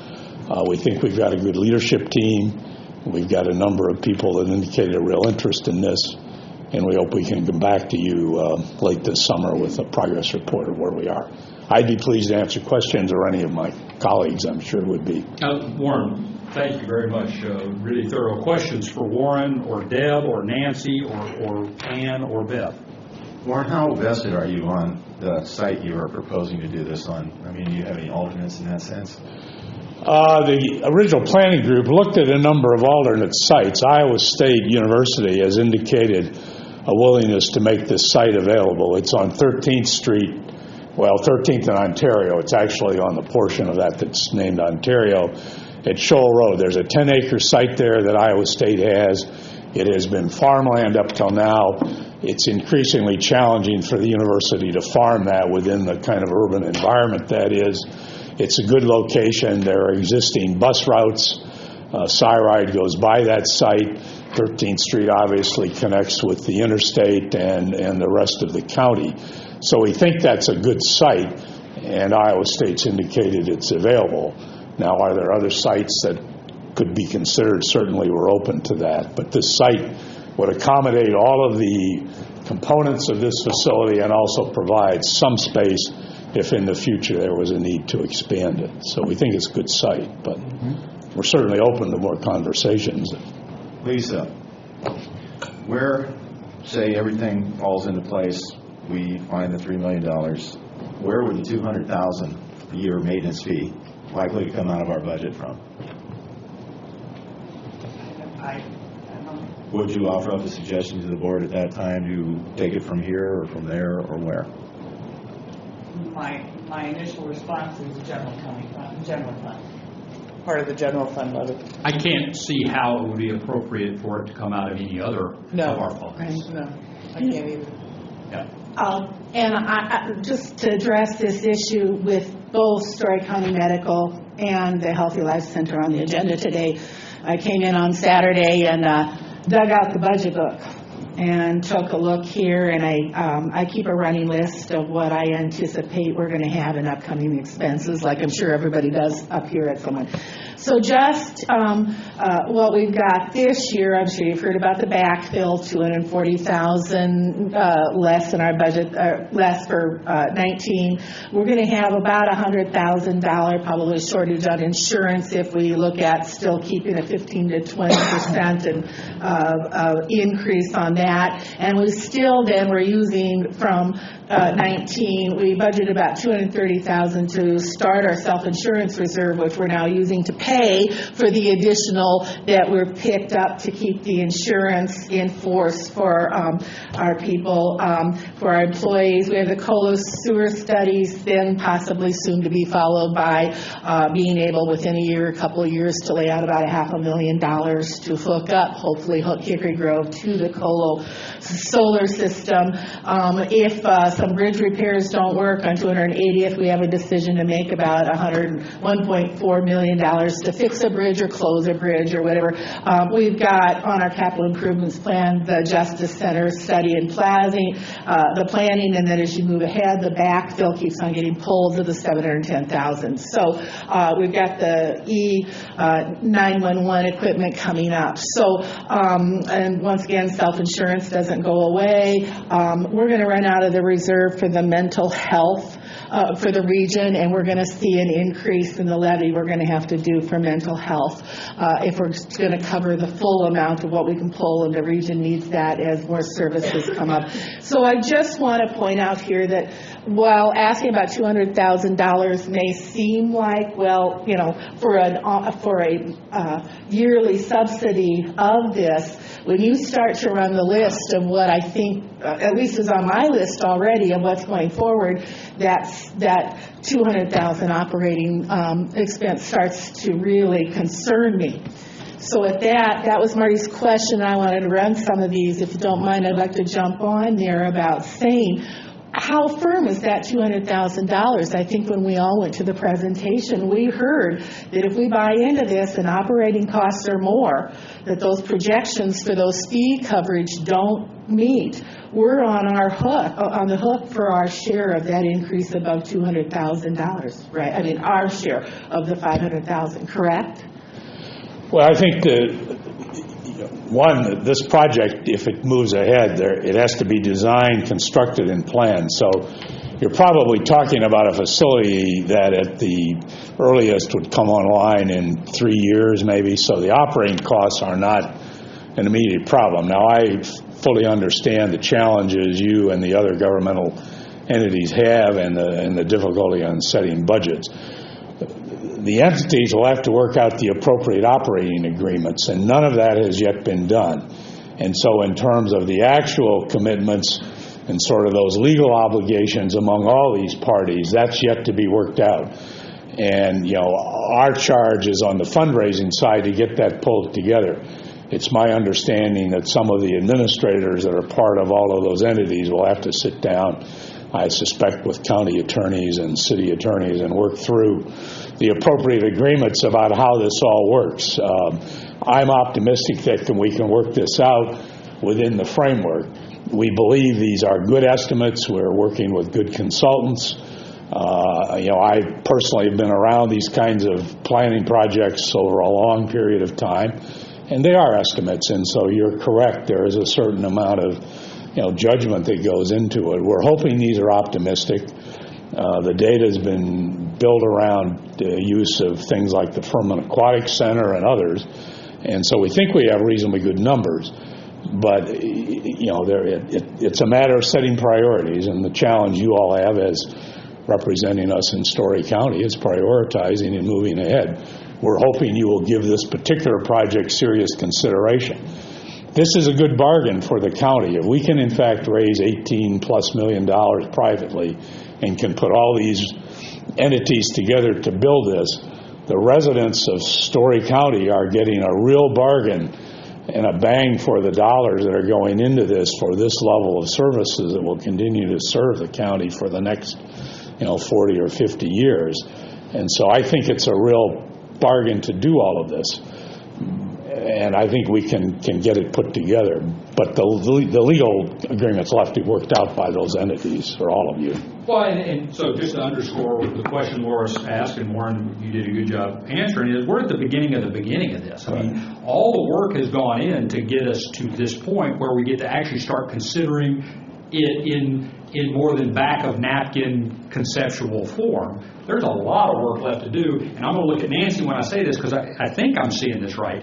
We think we've got a good leadership team. We've got a number of people that indicated a real interest in this, and we hope we can come back to you late this summer with a progress report of where we are. I'd be pleased to answer questions, or any of my colleagues, I'm sure, would be. Warren, thank you very much. Really thorough questions for Warren or Deb or Nancy or Ann or Beth. Warren, how vested are you on the site you are proposing to do this on? I mean, do you have any alternates in that sense? The original planning group looked at a number of alternate sites. Iowa State University has indicated a willingness to make this site available. It's on 13th Street, 13th and Ontario. It's actually on the portion of that that's named Ontario at Shoal Road. There's a 10-acre site there that Iowa State has. It has been farmland up till now. It's increasingly challenging for the university to farm that within the kind of urban environment that is. It's a good location. There are existing bus routes. SciRide goes by that site. 13th Street obviously connects with the interstate and the rest of the county. So we think that's a good site, and Iowa State's indicated it's available. Now, are there other sites that could be considered? Certainly we're open to that. But this site would accommodate all of the components of this facility and also provide some space if in the future there was a need to expand it. So we think it's a good site, but we're certainly open to more conversations. Lisa, where, say everything falls into place, we find the $3 million, where would the $200,000 a year maintenance fee likely to come out of our budget from? Would you offer up a suggestion to the board at that time to take it from here or from there or where? My initial response is general fund, part of the general fund levy. I can't see how it would be appropriate for it to come out of any other of our funds. No, I can't either. Yeah. And I, just to address this issue with both Story County Medical and the Healthy Life Center on the agenda today, I came in on Saturday and dug out the budget book and took a look here, and I keep a running list of what I anticipate we're going to have in upcoming expenses, like I'm sure everybody does up here at someone. So just what we've got this year, I'm sure you've heard about the backfill, $240,000 less in our budget, less for 19. We're going to have about $100,000 probably shortage on insurance if we look at still keeping a 15 to 20% and increase on that. And we still then we're using from 19, we budgeted about $230,000 to start our self-insurance reserve, which we're now using to pay for the additional that we're picked up to keep the insurance in force for our people, for our employees. We have the COLA sewer studies, then possibly soon to be followed by being able within a year, a couple of years, to lay out about $500,000 to hook up, hopefully hook Hickory Grove to the COLA solar system. If some bridge repairs don't work on 280th, we have a decision to make about $1.4 million to fix a bridge or close a bridge or whatever. We've got on our capital improvements plan the Justice Center study and planning, and then as you move ahead, the backfill keeps on getting pulled to the $710,000. So we've got the E911 equipment coming up. So and once again, self-insurance doesn't go away. We're going to run out of the reserve for the mental health for the region, and we're going to see an increase in the levy we're going to have to do for mental health if we're going to cover the full amount of what we can pull, and the region needs that as more services come up. So I just want to point out here that while asking about $200,000 may seem like, well, you know, for a yearly subsidy of this, when you start to run the list of what I think, at least is on my list already, of what's going forward, that $200,000 operating expense starts to really concern me. So with that was Marty's question. I wanted to run some of these. If you don't mind, I'd like to jump on there about saying, how firm is that $200,000? I think when we all went to the presentation, we heard that if we buy into this and operating costs are more, that those projections for those fee coverage don't meet. We're on the hook for our share of that increase above $200,000, right? I mean, our share of the $500,000, correct? Well, I think this project, if it moves ahead, it has to be designed, constructed, and planned. So you're probably talking about a facility that at the earliest would come online in 3 years maybe, so the operating costs are not an immediate problem. Now, I fully understand the challenges you and the other governmental entities have and the difficulty on setting budgets. The entities will have to work out the appropriate operating agreements, and none of that has yet been done. And so in terms of the actual commitments and sort of those legal obligations among all these parties, that's yet to be worked out. And, you know, our charge is on the fundraising side to get that pulled together. It's my understanding that some of the administrators that are part of all of those entities will have to sit down, I suspect, with county attorneys and city attorneys and work through the appropriate agreements about how this all works. I'm optimistic that we can work this out within the framework. We believe these are good estimates. We're working with good consultants. You know, I personally have been around these kinds of planning projects over a long period of time, And they are estimates, and so you're correct. There is a certain amount of judgment that goes into it. We're hoping these are optimistic. The data has been built around the use of things like the Furman Aquatic Center and others, and so we think we have reasonably good numbers. But it's a matter of setting priorities, and the challenge you all have as representing us in Story County is prioritizing and moving ahead. We're hoping you will give this particular project serious consideration. This is a good bargain for the county. If we can in fact raise $18+ million privately and can put all these entities together to build this, the residents of Story County are getting a real bargain and a bang for the dollars that are going into this for this level of services that will continue to serve the county for the next 40 or 50 years. And so I think it's a real bargain to do all of this. And I think we can get it put together. But the legal agreement's left to be worked out by those entities, for all of you. Well, and so just to underscore the question Laura asked, and Warren, you did a good job answering, is we're at the beginning of this. I mean, all the work has gone in to get us to this point where we get to actually start considering it in more than back of napkin conceptual form. There's a lot of work left to do, and I'm going to look at Nancy when I say this because I think I'm seeing this right.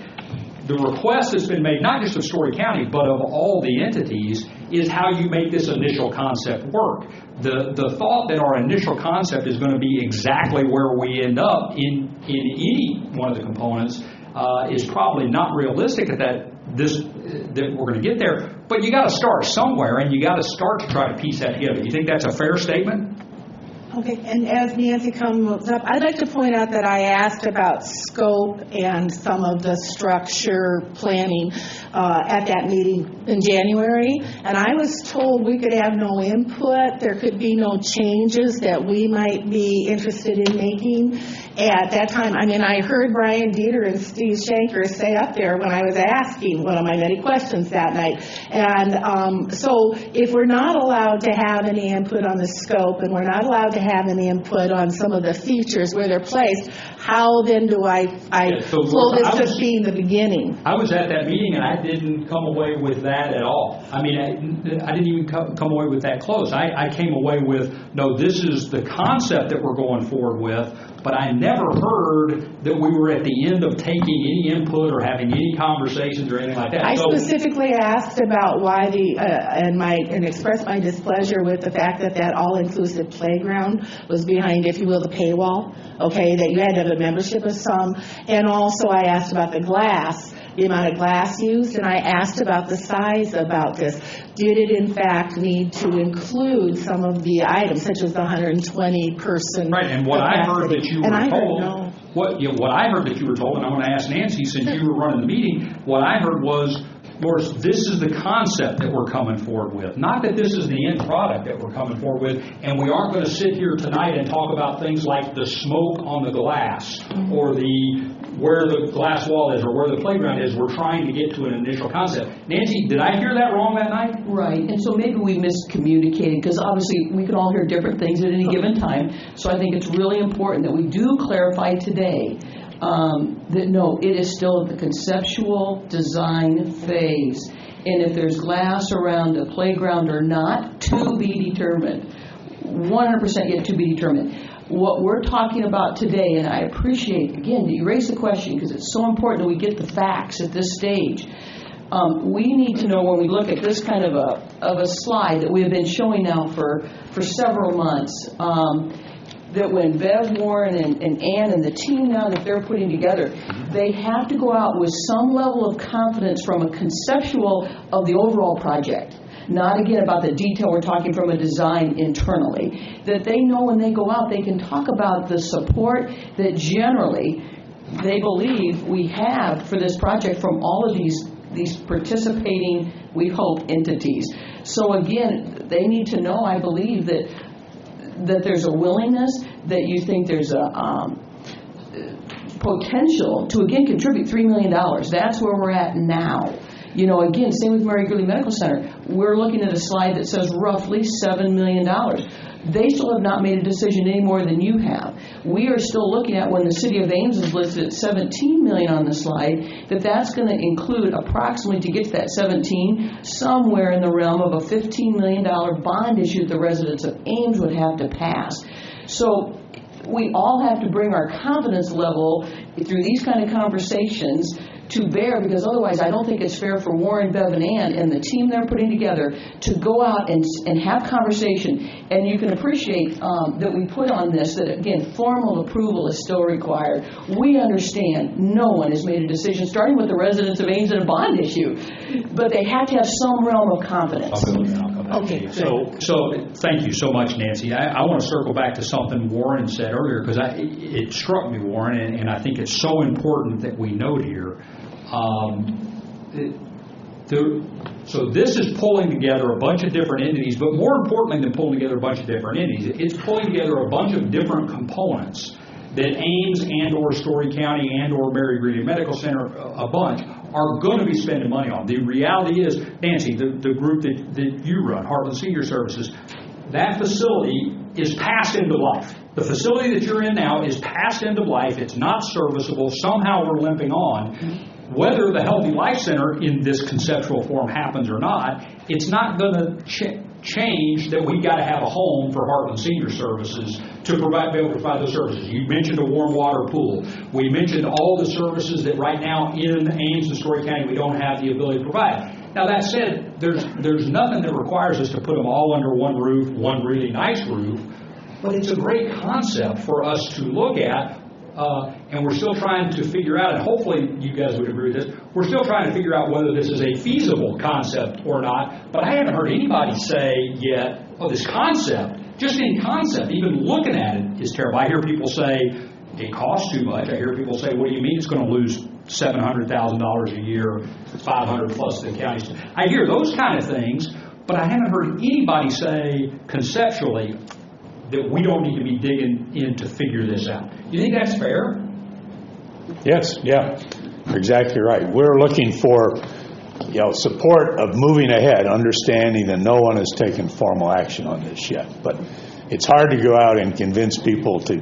The request that's been made, not just of Story County, but of all the entities, is how you make this initial concept work. The thought that our initial concept is going to be exactly where we end up in any one of the components is probably not realistic that we're going to get there. But you got to start somewhere, and you got to start to try to piece that together. You think that's a fair statement? Okay, and as Nancy comes up, I'd like to point out that I asked about scope and some of the structure planning at that meeting in January, and I was told we could have no input, there could be no changes that we might be interested in making at that time. I mean, I heard Brian Dieter and Steve Shanker say up there when I was asking one of my many questions that night, and so if we're not allowed to have any input on the scope and we're not allowed to have any input on some of the features where they're placed, how then do I pull this to being the beginning? I was at that meeting and I didn't come away with that at all. I mean, I didn't even come away with that close. I came away with, no, this is the concept that we're going forward with, but I never heard that we were at the end of taking any input or having any conversations or anything like that. I specifically asked about why and expressed my displeasure with the fact that all-inclusive playground was behind, if you will, the paywall, okay, that you had to have a membership of some, and also I asked about the glass, the amount of glass used, and I asked about the size about this. Did it in fact need to include some of the items, such as the 120-person right, and what capacity? I heard that you were told, what I heard that you were told, and I'm going to ask Nancy since you were running the meeting, what I heard was, Morris, this is the concept that we're coming forward with. Not that this is the end product that we're coming forward with, and we aren't going to sit here tonight and talk about things like the smoke on the glass or where the glass wall is or where the playground is. We're trying to get to an initial concept. Nancy, did I hear that wrong that night? Right, and so maybe we miscommunicated because obviously we can all hear different things at any given time. So I think it's really important that we do clarify today that no, it is still the conceptual design phase. And if there's glass around the playground or not, to be determined. 100% yet to be determined. What we're talking about today, and I appreciate, again, that you raise the question because it's so important that we get the facts at this stage. We need to know when we look at this kind of a slide that we have been showing now for several months, that when Bev, Warren, and Ann and the team now that they're putting together, they have to go out with some level of confidence from a conceptual of the overall project. Not again about the detail, we're talking from a design internally. That they know when they go out, they can talk about the support that generally they believe we have for this project from all of these participating, we hope, entities. So again, they need to know, I believe, that there's a willingness, that you think there's a potential to, again, contribute $3 million. That's where we're at now. You know, again, same with Mary Gurley Medical Center. We're looking at a slide that says roughly $7 million. They still have not made a decision any more than you have. We are still looking at, when the city of Ames is listed at $17 million on the slide, that's going to include approximately, to get to that 17, somewhere in the realm of a $15 million bond issue that the residents of Ames would have to pass. So we all have to bring our confidence level through these kind of conversations to bear, because otherwise I don't think it's fair for Warren, Bev, and Ann and the team they're putting together to go out and have conversation. And you can appreciate that we put on this that, again, formal approval is still required. We understand no one has made a decision, starting with the residents of Ames, in a bond issue, but they have to have some realm of confidence. Okay. So thank you so much, Nancy. I want to circle back to something Warren said earlier, because it struck me, Warren, and I think it's so important that we note here. So this is pulling together a bunch of different entities, but more importantly than pulling together a bunch of different entities, it's pulling together a bunch of different components that Ames and or Story County and or Mary Greeley Medical Center, a bunch, are going to be spending money on. The reality is, Nancy, the group that you run, Heartland Senior Services, that facility is past end of life. The facility that you're in now is past end of life. It's not serviceable. Somehow we're limping on. Whether the Healthy Life Center in this conceptual form happens or not, it's not going to change that we've got to have a home for Heartland Senior Services to be able to provide those services. You mentioned a warm water pool. We mentioned all the services that right now in Ames and Story County we don't have the ability to provide. Now that said, there's nothing that requires us to put them all under one roof, one really nice roof, but it's a great concept for us to look at. And we're still trying to figure out, and hopefully you guys would agree with this, we're still trying to figure out whether this is a feasible concept or not. But I haven't heard anybody say yet, oh, this concept, just in concept, even looking at it is terrible. I hear people say it costs too much. I hear people say, what do you mean it's going to lose $700,000 a year, $500 plus the county? I hear those kind of things, but I haven't heard anybody say conceptually that we don't need to be digging in to figure this out. You think that's fair? Yes, yeah, you're exactly right. We're looking for, support of moving ahead, understanding that no one has taken formal action on this yet. But it's hard to go out and convince people to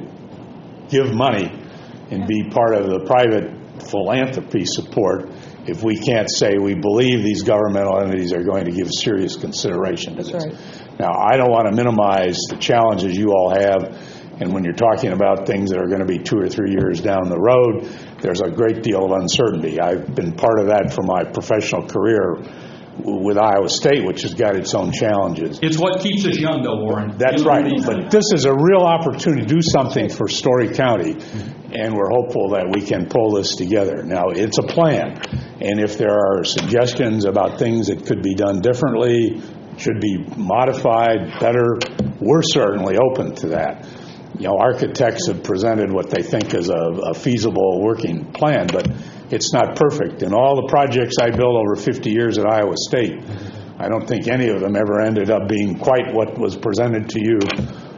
give money and be part of the private philanthropy support if we can't say we believe these governmental entities are going to give serious consideration to this. That's right. Now, I don't want to minimize the challenges you all have, and when you're talking about things that are going to be 2 or 3 years down the road, there's a great deal of uncertainty. I've been part of that for my professional career with Iowa State, which has got its own challenges. It's what keeps us young, though, Warren. That's right. But this is a real opportunity to do something for Story County, and we're hopeful that we can pull this together. Now, it's a plan, and if there are suggestions about things that could be done differently, should be modified, better, we're certainly open to that. Architects have presented what they think is a feasible working plan, but it's not perfect. And all the projects I built over 50 years at Iowa State, I don't think any of them ever ended up being quite what was presented to you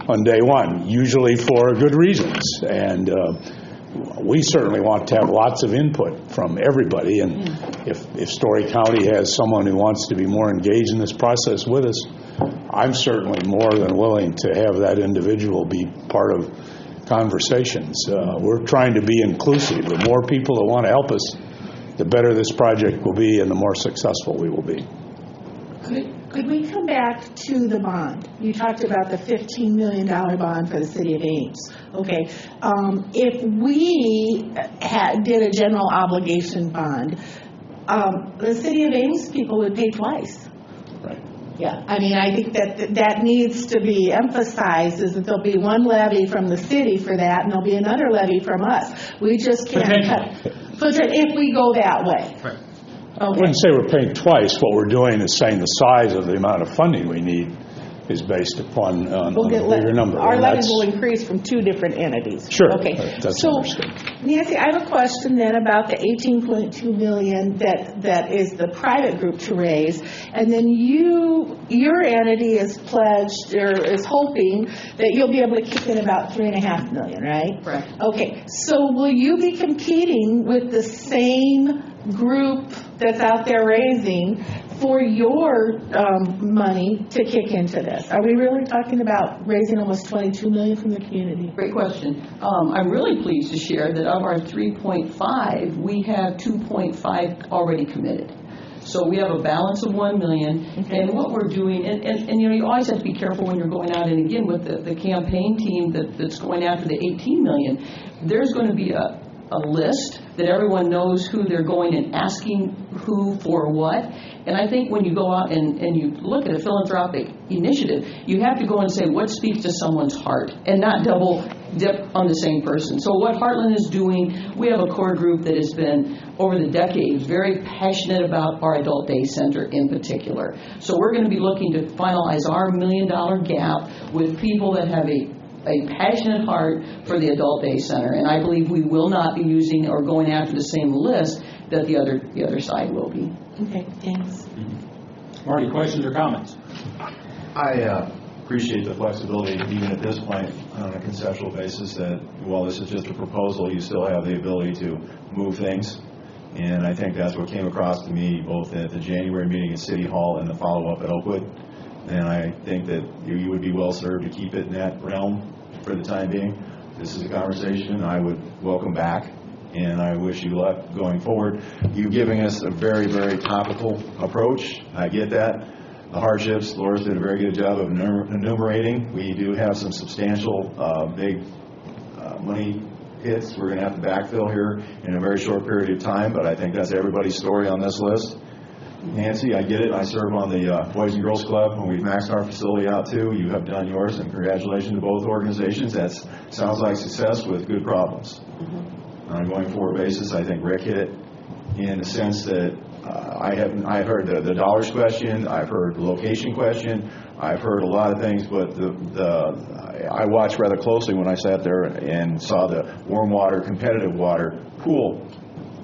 on day one, usually for good reasons. And we certainly want to have lots of input from everybody. And if Story County has someone who wants to be more engaged in this process with us, I'm certainly more than willing to have that individual be part of conversations. We're trying to be inclusive. The more people that want to help us, the better this project will be and the more successful we will be. Could we come back to the bond? You talked about the $15 million bond for the city of Ames. Okay. If we did a general obligation bond, the city of Ames people would pay twice. Right. Yeah, I mean, I think that needs to be emphasized, is that there'll be one levy from the city for that, and there'll be another levy from us. We just can't cut if we go that way. Right. Okay. I wouldn't say we're paying twice. What we're doing is saying the size of the amount of funding we need is based upon a bigger number. Our levy will increase from 2 different entities. Sure. Okay. That's understood. Nancy, I have a question then about the $18.2 million that is the private group to raise, and then your entity is pledged or is hoping that you'll be able to kick in about $3.5 million, right? Right. Okay. So will you be competing with the same group that's out there raising for your money to kick into this? Are we really talking about raising almost $22 million from the community? Great question. I'm really pleased to share that of our 3.5, we have 2.5 already committed. So we have a balance of $1 million, and what we're doing, and you know, you always have to be careful when you're going out, and again, with the campaign team that's going after the $18 million, there's going to be a list that everyone knows who they're going and asking who for what. And I think when you go out and you look at a philanthropic initiative, you have to go and say what speaks to someone's heart and not double dip on the same person. So what Heartland is doing, we have a core group that has been, over the decades, very passionate about our adult day center in particular. So we're going to be looking to finalize our $1 million gap with people that have a passionate heart for the adult day center, and I believe we will not be using or going after the same list that the other side will be. Okay, thanks. Marty, questions or comments? I appreciate the flexibility, even at this point, on a conceptual basis, that while this is just a proposal, you still have the ability to move things. And I think that's what came across to me both at the January meeting at City Hall and the follow-up at Oakwood. And I think that you would be well served to keep it in that realm for the time being. This is a conversation I would welcome back, and I wish you luck going forward. You giving us a very, very topical approach. I get that. The hardships, Laura's did a very good job of enumerating. We do have some substantial big money hits we're going to have to backfill here in a very short period of time, but I think that's everybody's story on this list. Nancy, I get it. I serve on the Boys and Girls Club, and we've maxed our facility out too. You have done yours, and congratulations to both organizations. That sounds like success with good problems. On a going forward basis, I think Rick hit it in the sense that I've heard the dollars question, I've heard the location question, I've heard a lot of things, but I watched rather closely when I sat there and saw the warm water, competitive water pool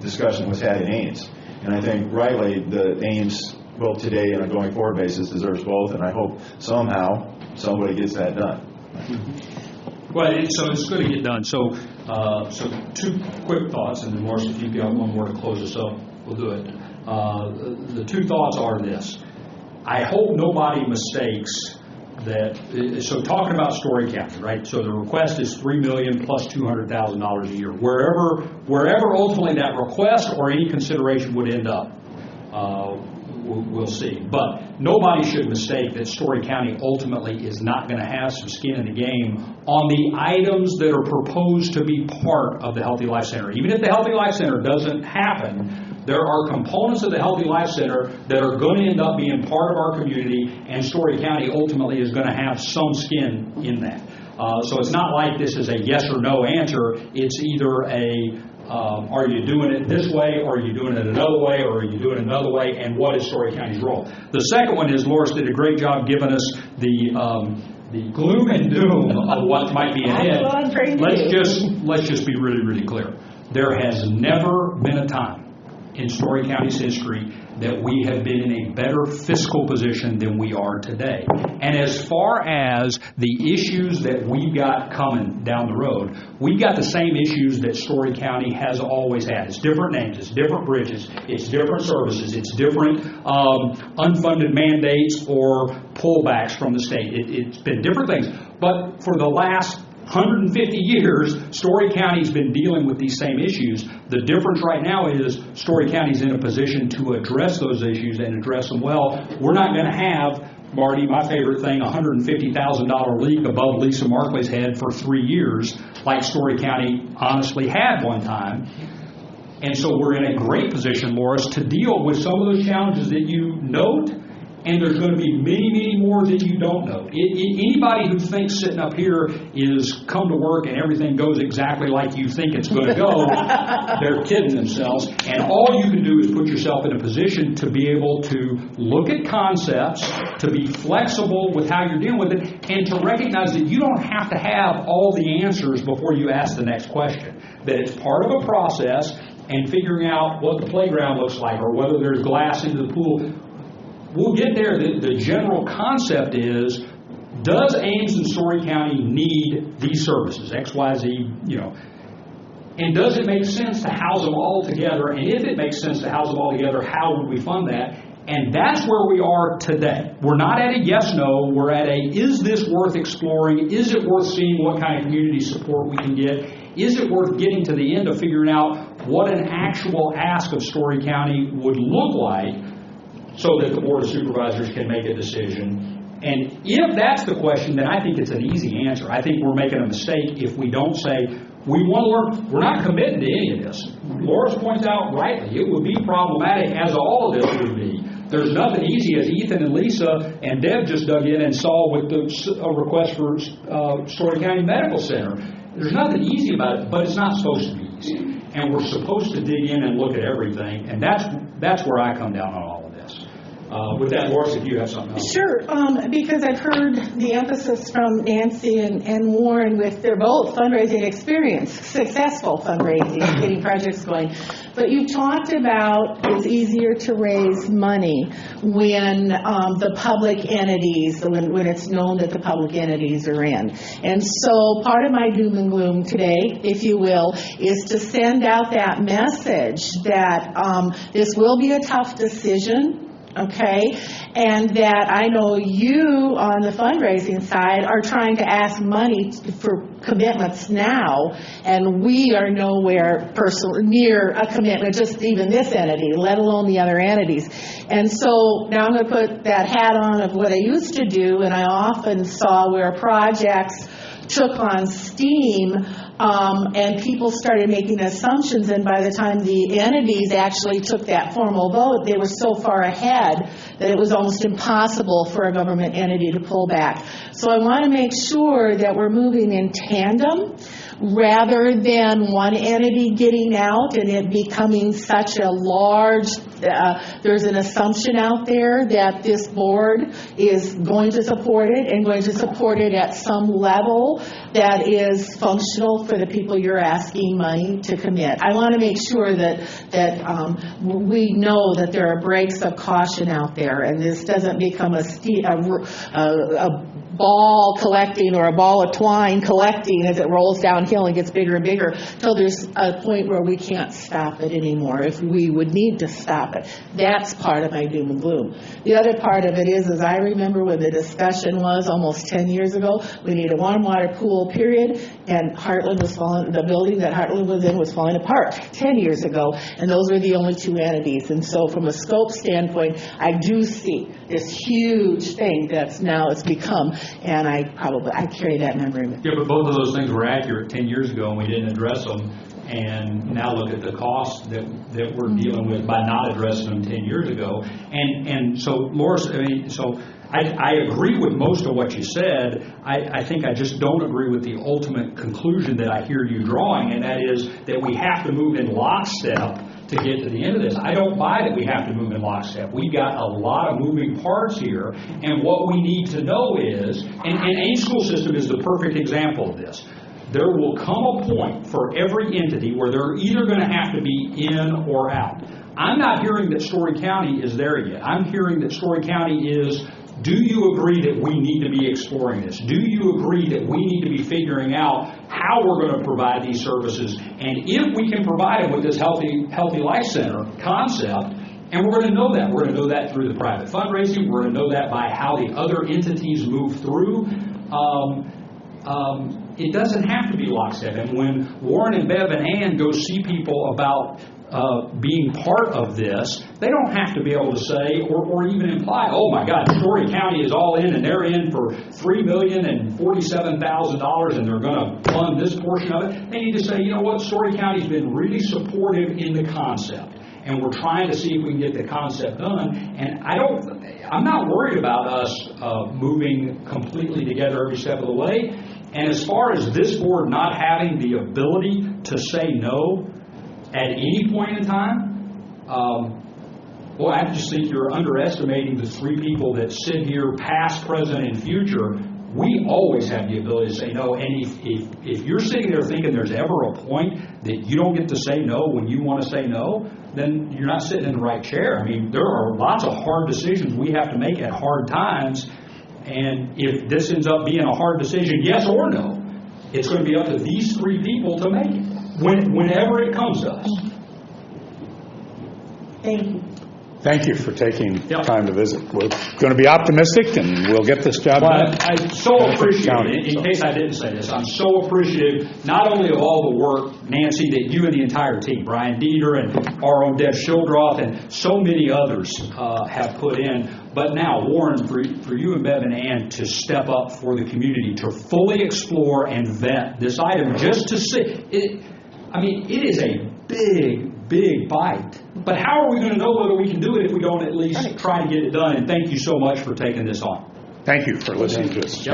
discussion was had in Ames. And I think rightly the Ames, both today and on a going forward basis, deserves both, and I hope somehow somebody gets that done. Well, so it's going to get done. So two quick thoughts, and then Morris, if you've got one more to close us up, we'll do it. The two thoughts are this. I hope nobody mistakes that, so talking about Story County, right? So the request is $3 million plus $200,000 a year. Wherever ultimately that request or any consideration would end up, we'll see. But nobody should mistake that Story County ultimately is not going to have some skin in the game on the items that are proposed to be part of the Healthy Life Center. Even if the Healthy Life Center doesn't happen, there are components of the Healthy Life Center that are going to end up being part of our community, and Story County ultimately is going to have some skin in that. So it's not like this is a yes or no answer. It's either are you doing it this way, or are you doing it another way, or are you doing it another way, and what is Story County's role? The second one is Loris did a great job giving us the gloom and doom of what might be ahead. Let's just be really, really clear. There has never been a time in Story County's history that we have been in a better fiscal position than we are today. And as far as the issues that we've got coming down the road, we've got the same issues that Story County has always had. It's different names, it's different bridges, it's different services, it's different unfunded mandates or pullbacks from the state. It's been different things. But for the last 150 years, Story County's been dealing with these same issues. The difference right now is Story County's in a position to address those issues and address them well. We're not going to have, Marty, my favorite thing, a $150,000 leak above Lisa Markley's head for 3 years, like Story County honestly had one time. And so we're in a great position, Loris, to deal with some of those challenges that you note. And there's going to be many, many more that you don't know. Anybody who thinks sitting up here is come to work and everything goes exactly like you think it's going to go, they're kidding themselves. And all you can do is put yourself in a position to be able to look at concepts, to be flexible with how you're dealing with it, and to recognize that you don't have to have all the answers before you ask the next question. That it's part of a process, and figuring out what the playground looks like or whether there's glass into the pool. We'll get there. The general concept is, does Ames and Story County need these services, X, Y, Z, and does it make sense to house them all together? And if it makes sense to house them all together, how would we fund that? And that's where we are today. We're not at a yes/no. We're at a, is this worth exploring? Is it worth seeing what kind of community support we can get? Is it worth getting to the end of figuring out what an actual ask of Story County would look like so that the Board of Supervisors can make a decision? And if that's the question, then I think it's an easy answer. I think we're making a mistake if we don't say, we want to learn. We're not committed to any of this. Loris points out rightly, it would be problematic, as all of this would be. There's nothing easy, as Ethan and Lisa and Deb just dug in and saw with the request for Story County Medical Center. There's nothing easy about it, but it's not supposed to be easy. And we're supposed to dig in and look at everything, and that's where I come down on all of this. With that, Loris, if you have something else. Sure, because I've heard the emphasis from Nancy and Warren with their both fundraising experience, successful fundraising, getting projects going. But you've talked about it's easier to raise money when the public entities, when it's known that the public entities are in. And so part of my doom and gloom today, if you will, is to send out that message that this will be a tough decision. Okay, and that I know you on the fundraising side are trying to ask money for commitments now, and we are nowhere near a commitment, just even this entity, let alone the other entities. And so now I'm going to put that hat on of what I used to do, and I often saw where projects took on steam, and people started making assumptions, and by the time the entities actually took that formal vote, they were so far ahead that it was almost impossible for a government entity to pull back. So I want to make sure that we're moving in tandem rather than one entity getting out and it becoming such a large, there's an assumption out there that this board is going to support it and going to support it at some level that is functional for the people you're asking money to commit. I want to make sure that we know that there are breaks of caution out there, and this doesn't become a ball collecting or a ball of twine collecting as it rolls downhill and gets bigger and bigger till there's a point where we can't stop it anymore if we would need to stop it. That's part of my doom and gloom. The other part of it is I remember when the discussion was almost 10 years ago, we need a warm water pool, period, and the building that Heartland was in was falling apart 10 years ago, and those were the only two entities. And so from a scope standpoint, I do see this huge thing that's now it's become, and I carry that memory. Yeah, but both of those things were accurate 10 years ago, and we didn't address them. And now look at the costs that we're dealing with by not addressing them 10 years ago. And so, Loris, I agree with most of what you said. I think I just don't agree with the ultimate conclusion that I hear you drawing, and that is that we have to move in lockstep to get to the end of this. I don't buy that we have to move in lockstep. We've got a lot of moving parts here, and what we need to know is, and Ames School System is the perfect example of this, there will come a point for every entity where they're either going to have to be in or out. I'm not hearing that Story County is there yet. I'm hearing that Story County is, do you agree that we need to be exploring this? Do you agree that we need to be figuring out how we're going to provide these services? And if we can provide it with this Healthy Life Center concept, and we're going to know that. We're going to know that through the private fundraising. We're going to know that by how the other entities move through. It doesn't have to be lockstep. And when Warren and Bev and Ann go see people about being part of this, they don't have to be able to say or even imply, oh my God, Story County is all in and they're in for $3,047,000 and they're going to fund this portion of it. They need to say, you know what, Story County's been really supportive in the concept, and we're trying to see if we can get the concept done. And I'm not worried about us moving completely together every step of the way. And as far as this board not having the ability to say no at any point in time, I just think you're underestimating the three people that sit here, past, present, and future. We always have the ability to say no. And if you're sitting there thinking there's ever a point that you don't get to say no when you want to say no, then you're not sitting in the right chair. I mean, there are lots of hard decisions we have to make at hard times. And if this ends up being a hard decision, yes or no, it's going to be up to these three people to make it, whenever it comes to us. Thank you. Thank you for taking time to visit. We're going to be optimistic, and we'll get this job done. I so appreciate, in case I didn't say this, I'm so appreciative not only of all the work, Nancy, that you and the entire team, Brian Dieter and our own Deb Shildroth and so many others have put in, but now, Warren, for you and Bev and Ann to step up for the community to fully explore and vet this item just to see. It is a big bite. But how are we going to know whether we can do it if we don't at least try to get it done? And thank you so much for taking this on. Thank you for listening to us.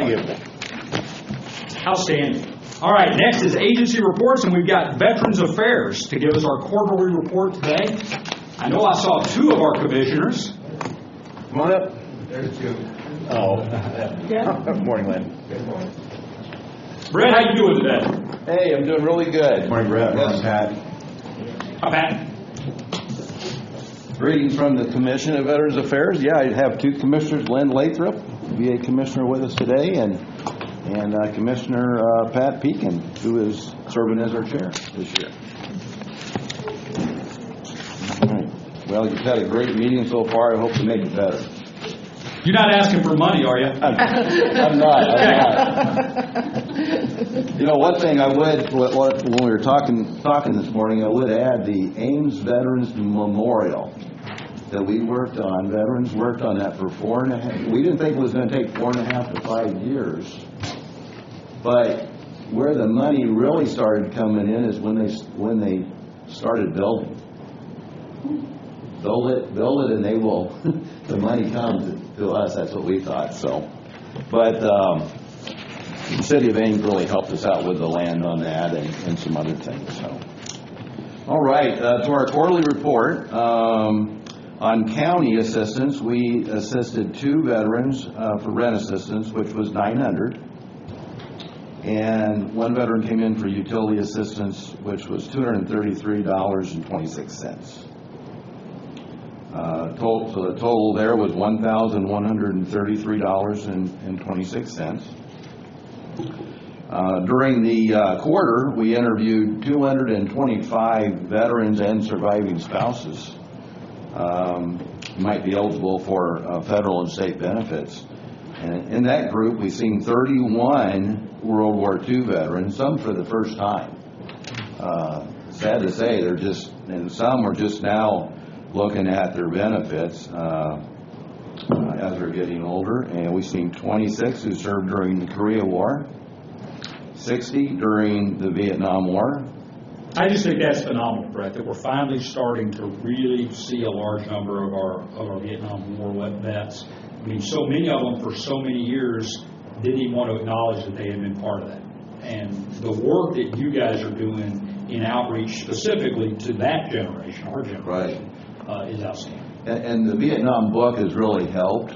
Outstanding. All right, next is agency reports, and we've got Veterans Affairs to give us our quarterly report today. I know I saw two of our commissioners. Come on up. There's two. Oh. Good morning, Lynn. Good morning. Brett, how you doing today? Hey, I'm doing really good. Good morning, Brett. Yes. Pat. Hi, Pat. Greetings from the Commission of Veterans Affairs. Yeah, I have two commissioners, Lynn Lathrop, VA commissioner with us today, and Commissioner Pat Pekin, who is serving as our chair this year. All right. Well, you've had a great meeting so far. I hope to make it better. You're not asking for money, are you? I'm not. You know, one thing I would, when we were talking this morning, I would add the Ames Veterans Memorial that we worked on. Veterans worked on that for 4.5. We didn't think it was going to take 4.5 to 5 years. But where the money really started coming in is when they started building. Build it, and they will. The money comes to us. That's what we thought. So, but the city of Ames really helped us out with the land on that and some other things. So, all right, to our quarterly report on county assistance, we assisted 2 veterans for rent assistance, which was $900, and 1 veteran came in for utility assistance, which was $233.26. So the total there was $1,133.26. During the quarter, we interviewed 225 veterans and surviving spouses might be eligible for federal and state benefits. And in that group, we've seen 31 World War II veterans, some for the first time. Sad to say, and some are just now looking at their benefits as they're getting older. And we've seen 26 who served during the Korea War, 60 during the Vietnam War. I just think that's phenomenal, Brett, that we're finally starting to really see a large number of our Vietnam War vets. I mean, so many of them for so many years didn't even want to acknowledge that they had been part of that. And the work that you guys are doing in outreach specifically to that generation, our generation, is outstanding. And the Vietnam book has really helped.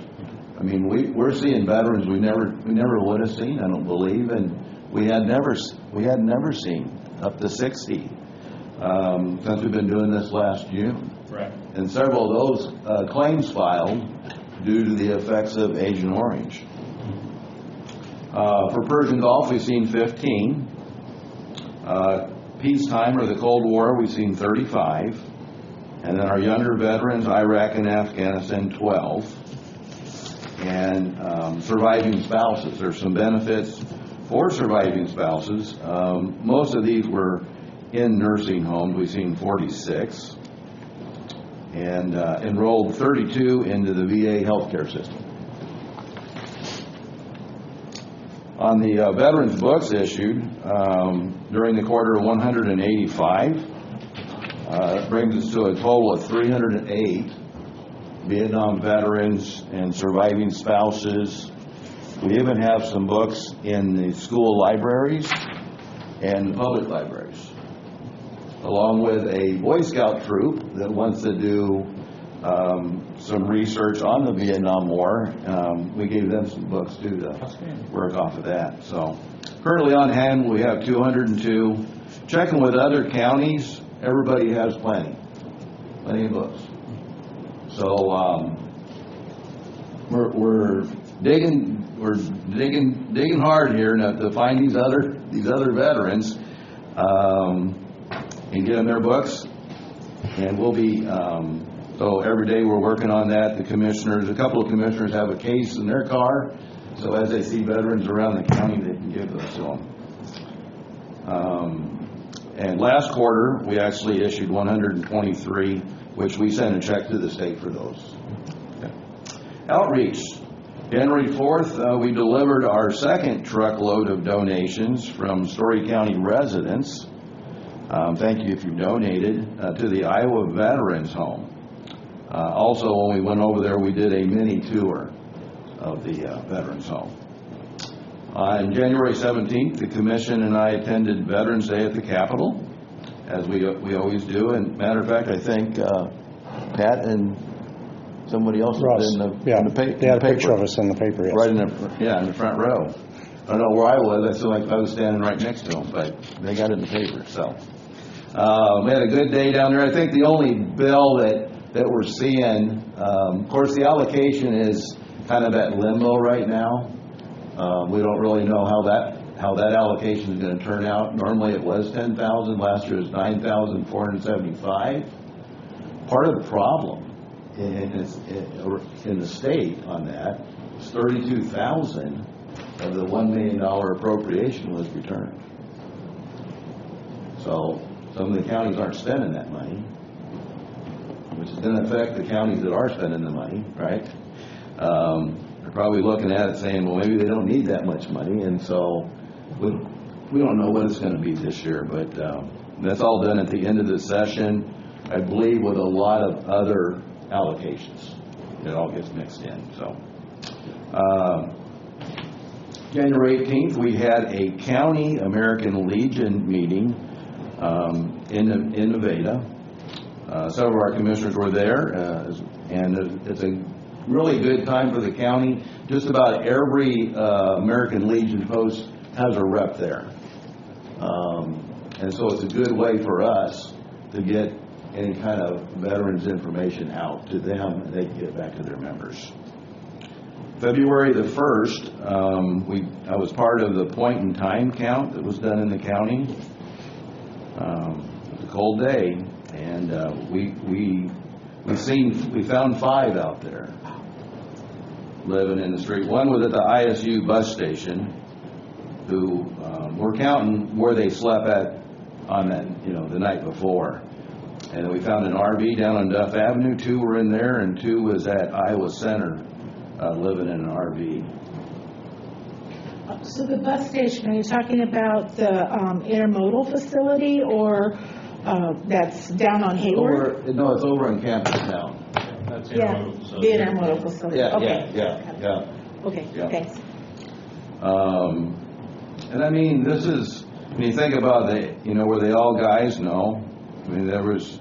I mean, we're seeing veterans we never would have seen, I don't believe, and we had never seen up to 60 since we've been doing this last June. Right. And several of those claims filed due to the effects of Agent Orange. For Persian Gulf, we've seen 15. Peacetime or the Cold War, we've seen 35. And then our younger veterans, Iraq and Afghanistan, 12. And surviving spouses, there's some benefits for surviving spouses. Most of these were in nursing homes. We've seen 46. And enrolled 32 into the VA healthcare system. On the veterans books issued during the quarter, 185. Brings us to a total of 308 Vietnam veterans and surviving spouses. We even have some books in the school libraries and public libraries, along with a Boy Scout troop that wants to do some research on the Vietnam War. We gave them some books too to work off of that. So currently on hand we have 202. Checking with other counties, everybody has plenty of books. So we're digging hard here to find these other veterans and get them their books, and we'll be So every day we're working on that. The commissioners, a couple of commissioners have a case in their car, so as they see veterans around the county, they can give those to them. And last quarter, we actually issued 123, which we sent a check to the state for those. Okay. Outreach. January 4th, we delivered our second truckload of donations from Story County residents. Thank you if you donated to the Iowa Veterans Home. Also, when we went over there, we did a mini tour of the Veterans Home. On January 17th, the Commission and I attended Veterans Day at the Capitol, as we always do. And matter of fact, I think Pat and somebody else was in the paper. They had a picture of us in the paper, yes. Right in the front row. I don't know where I was. I feel like I was standing right next to them, but they got it in the paper. So we had a good day down there. I think the only bill that we're seeing, of course, the allocation is kind of at limbo right now. We don't really know how that allocation is going to turn out. Normally it was 10,000. Last year it was 9,475. Part of the problem in the state on that is 32,000 of the $1 million appropriation was returned. So some of the counties aren't spending that money, which is going to affect the counties that are spending the money, right? They're probably looking at it saying, well, maybe they don't need that much money, and so we don't know what it's going to be this year, but that's all done at the end of the session, I believe, with a lot of other allocations. It all gets mixed in. So January 18th, we had a County American Legion meeting in Nevada. Several of our commissioners were there, and it's a really good time for the county. Just about every American Legion post has a rep there. And so it's a good way for us to get any kind of veterans information out to them, and they can get it back to their members. February the 1st, I was part of the point in time count that was done in the county. It was a cold day, and we found 5 out there living in the street. One was at the ISU bus station, who were counting where they slept at on that, the night before. And then we found an RV down on Duff Avenue. 2 were in there, and 2 was at Iowa Center, living in an RV. So the bus station, are you talking about the intermodal facility, or that's down on Hayward? No, it's over on campus now. That's the intermodal facility. Yeah, okay. yeah. Okay, thanks. And I mean, this is, when you think about were they all guys? No. I mean, there was,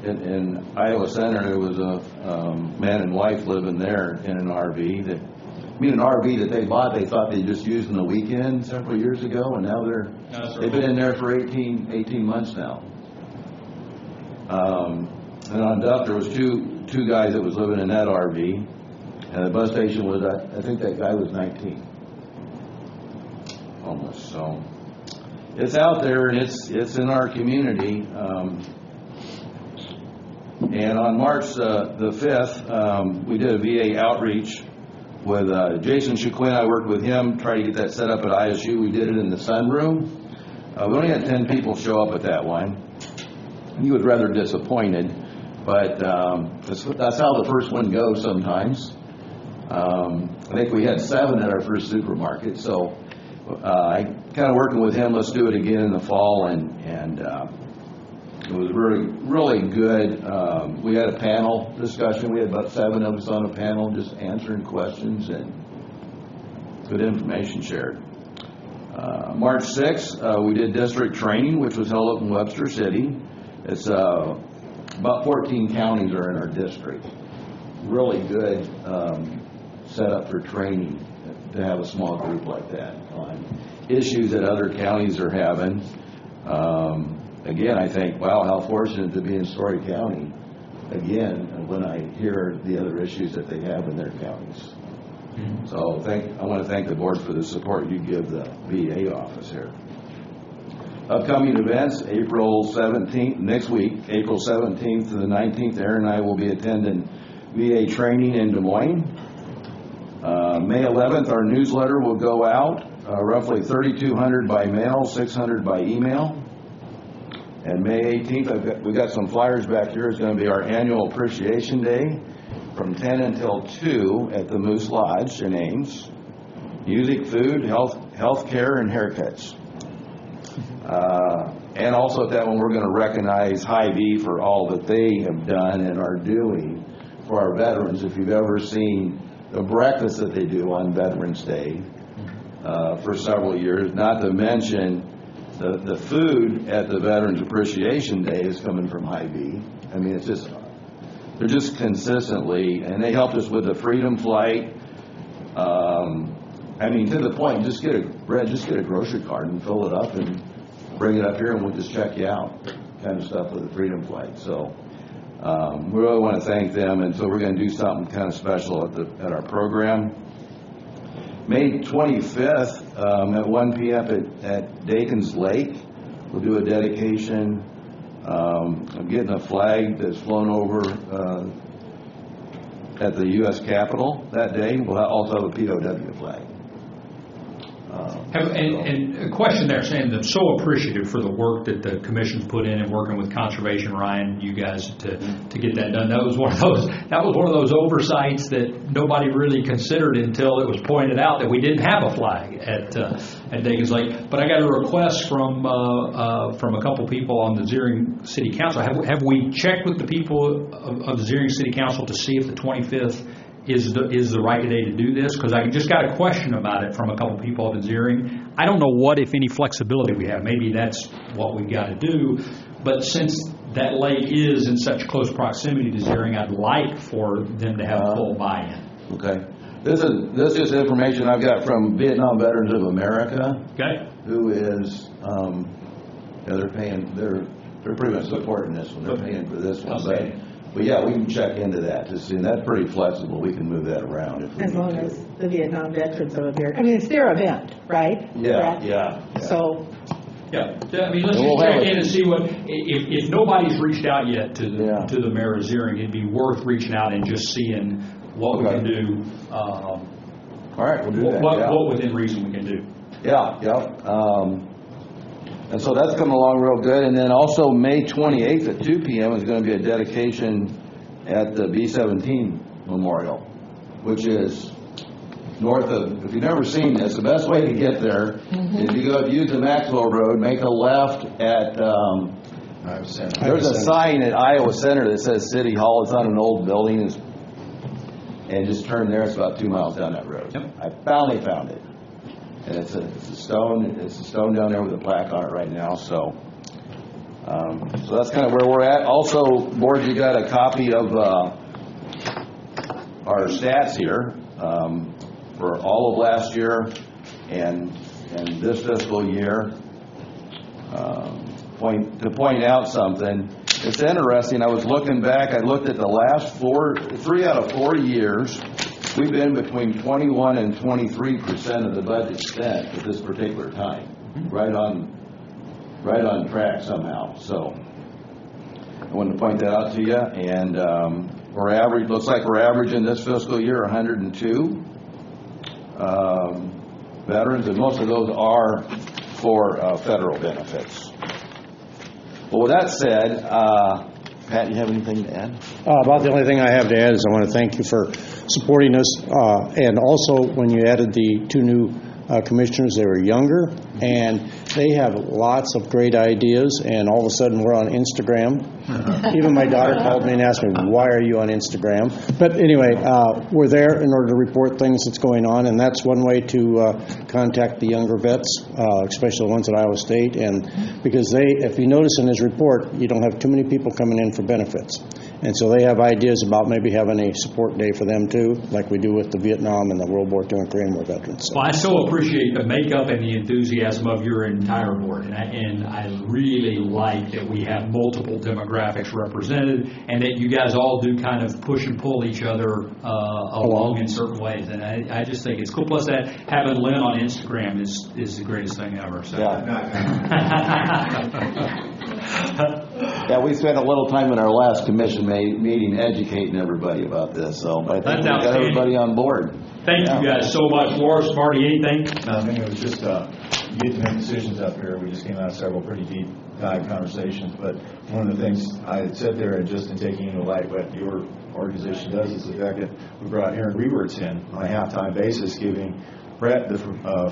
in Iowa Center, there was a man and wife living there in an RV an RV that they bought, they thought they just used in the weekend several years ago, and now they've been in there for 18 months now. And on Duff, there was two guys that was living in that RV, and the bus station was, I think that guy was 19. Almost. So it's out there, and it's in our community. And on March the 5th, we did a VA outreach with Jason Chiquin. I worked with him, tried to get that set up at ISU. We did it in the sunroom. We only had 10 people show up at that one. He was rather disappointed, but that's how the first one goes sometimes. I think we had 7 at our first supermarket, so I kind of working with him, let's do it again in the fall, and it was really good. We had a panel discussion. We had about 7 of us on a panel just answering questions, and good information shared. March 6th, we did district training, which was held up in Webster City. It's about 14 counties are in our district. Really good setup for training to have a small group like that on issues that other counties are having. Again, I think, wow, how fortunate to be in Story County, again, when I hear the other issues that they have in their counties. So I want to thank the board for the support you give the VA office here. Upcoming events, April 17th, next week, April 17th to the 19th, Aaron and I will be attending VA training in Des Moines. May 11th, our newsletter will go out, roughly 3,200 by mail, 600 by email. And May 18th, we got some flyers back here. It's going to be our annual Appreciation Day from 10 until 2 at the Moose Lodge in Ames. Music, food, health care, and haircuts. And also at that one, we're going to recognize Hy-Vee for all that they have done and are doing for our veterans. If you've ever seen the breakfast that they do on Veterans Day for several years, not to mention the food at the Veterans Appreciation Day is coming from Hy-Vee. I mean, it's just, they're just consistently, and they helped us with the Freedom Flight. I mean, to the point, just get a grocery card and fill it up and bring it up here and we'll just check you out, kind of stuff with the Freedom Flight. So we really want to thank them, and so we're going to do something kind of special at our program. May 25th at 1 p.m. at Dakins Lake, we'll do a dedication. I'm getting a flag that's flown over at the U.S. Capitol that day. We'll also have a POW flag. And a question there, saying that I'm so appreciative for the work that the commission's put in and working with Conservation, Ryan, you guys to get that done. That was one of those oversights that nobody really considered until it was pointed out that we didn't have a flag at Dakins Lake. But I got a request from a couple people on the Zering City Council. Have we checked with the people of the Zering City Council to see if the 25th is the right day to do this? Because I just got a question about it from a couple people up in Zering. I don't know what, if any, flexibility we have. Maybe that's what we've got to do. But since that lake is in such close proximity to Zering, I'd like for them to have full buy-in. Okay. This is information I've got from Vietnam Veterans of America. Okay. Who is, they're pretty much supporting this one. They're paying for this one. Okay. But yeah, we can check into that to see, and that's pretty flexible. We can move that around if we As need long to. as the Vietnam Veterans of America, I mean, it's their event, right? Yeah, Correct? yeah. So, Yeah, I mean, let's And we'll just check have in and see what, if nobody's reached out yet to the mayor of Zering, it'd be worth reaching out and just seeing what we can do. All right, we'll do that. What within reason we can do. Yeah. And so that's coming along real good. And then also May 28th at 2 p.m. is going to be a dedication at the B-17 Memorial, which is north of, if you've never seen this, the best way to get there is you use the Maxwell Road, make a left at, there's a sign at Iowa Center that says City Hall. It's on an old building, and just turn there. It's about 2 miles down that road. Yep. I finally found it. And it's a stone down there with a plaque on it right now. So that's kind of where we're at. Also, board, you got a copy of our stats here for all of last year and this fiscal year. To point out something, it's interesting. I was looking back. I looked at the last 3 out of 4 years. We've been between 21 and 23% of the budget spent at this particular time, right on track somehow. So I wanted to point that out to you. And looks like we're averaging this fiscal year 102 veterans, and most of those are for federal benefits. Well, with that said, Pat, you have anything to add? About the only thing I have to add is I want to thank you for supporting us. And also, when you added the 2 new commissioners, they were younger, and they have lots of great ideas, and all of a sudden we're on Instagram. Even my daughter called me and asked me, why are you on Instagram? But anyway, we're there in order to report things that's going on, and that's one way to contact the younger vets, especially the ones at Iowa State, and because if you notice in his report, you don't have too many people coming in for benefits. And so they have ideas about maybe having a support day for them too, like we do with the Vietnam and the World War II and Korean War veterans. So. Well, I so appreciate the makeup and the enthusiasm of your entire board, and I really like that we have multiple demographics represented, and that you guys all do kind of push and pull each other along in certain ways, and I just think it's cool. Plus, that having Lynn on Instagram is the greatest thing ever. So. Yeah, we spent a little time in our last commission meeting educating everybody about this, so I think we got everybody on board. Thank you guys so much. Morris, Marty, anything? Nothing. It was just, you get to make decisions up here. We just came out of several pretty deep dive conversations, but one of the things I had said there, and just in taking into light what your organization does, is the fact that we brought Aaron Rewerts in on a half-time basis, giving Brett the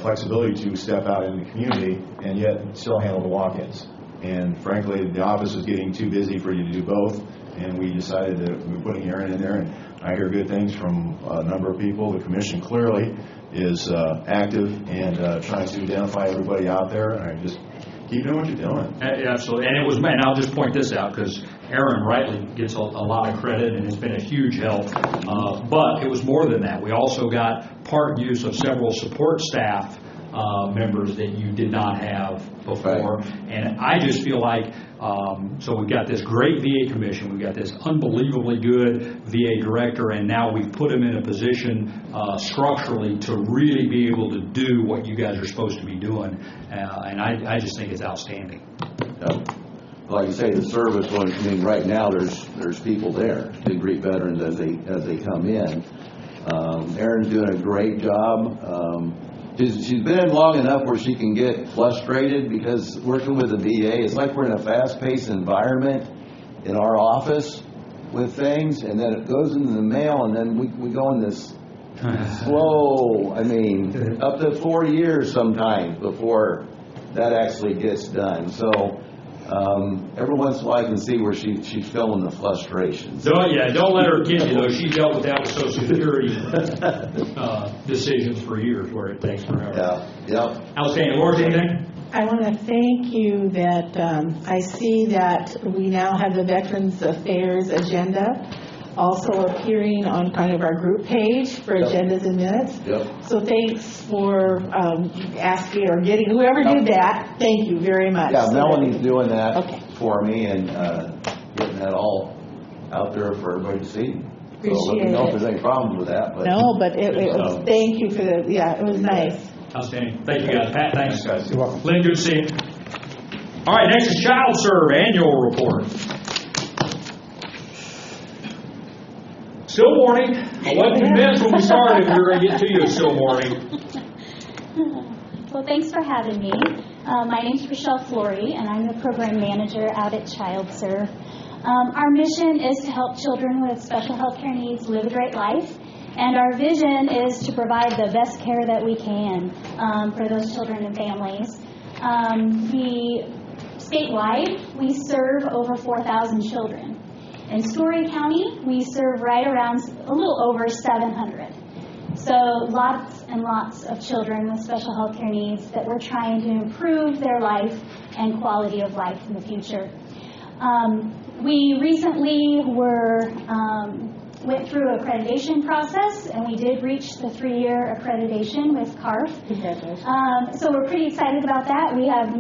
flexibility to step out in the community and yet still handle the walk-ins. And frankly, the office was getting too busy for you to do both, and we decided that we were putting Aaron in there, and I hear good things from a number of people. The commission clearly is active and trying to identify everybody out there. And just keep doing what you're doing. Absolutely. And I'll just point this out because Aaron rightly gets a lot of credit and has been a huge help. But it was more than that. We also got part use of several support staff members that you did not have before. Right. And I just feel like, so we've got this great VA commission, we've got this unbelievably good VA director, and now we've put him in a position structurally to really be able to do what you guys are supposed to be doing. And I just think it's outstanding. Yeah. Like you say, the service, I mean, right now there's people there to greet veterans as they come in. Erin's doing a great job. She's been in long enough where she can get frustrated because working with the VA, it's like we're in a fast-paced environment in our office with things, and then it goes into the mail, and then we go in this slow, I mean, up to 4 years sometimes before that actually gets done. So every once in a while I can see where she's feeling the frustrations. Don't let her kid you, though. She dealt with that with Social Security decisions for years where it takes forever. Yeah. Outstanding. Laura, anything? I want to thank you that I see that we now have the Veterans Affairs agenda also appearing on kind of our group page for agendas and minutes. Yep. So thanks for asking or getting, whoever did that, thank you very much. Yeah, Melanie's doing that for me and getting that all out there for everybody to see. So let me know if there's any problems with that. But, no, but it was, thank you for the, it was nice. Outstanding. Thank you, guys. Pat, thanks. Guys. You're welcome. Lynn, good to see you. All right, next is Child Serve Annual Report. Still morning. I wasn't convinced when we started we were going to get to you still morning. Well, thanks for having me. My name is Rochelle Flory, and I'm the program manager out at Child Serve. Our mission is to help children with special health care needs live a great life, and our vision is to provide the best care that we can for those children and families. Statewide, we serve over 4,000 children. In Story County, we serve right around a little over 700. So lots and lots of children with special health care needs that we're trying to improve their life and quality of life in the future. We recently went through accreditation process, and we did reach the 3-year accreditation with CARF. So we're pretty excited about that. We have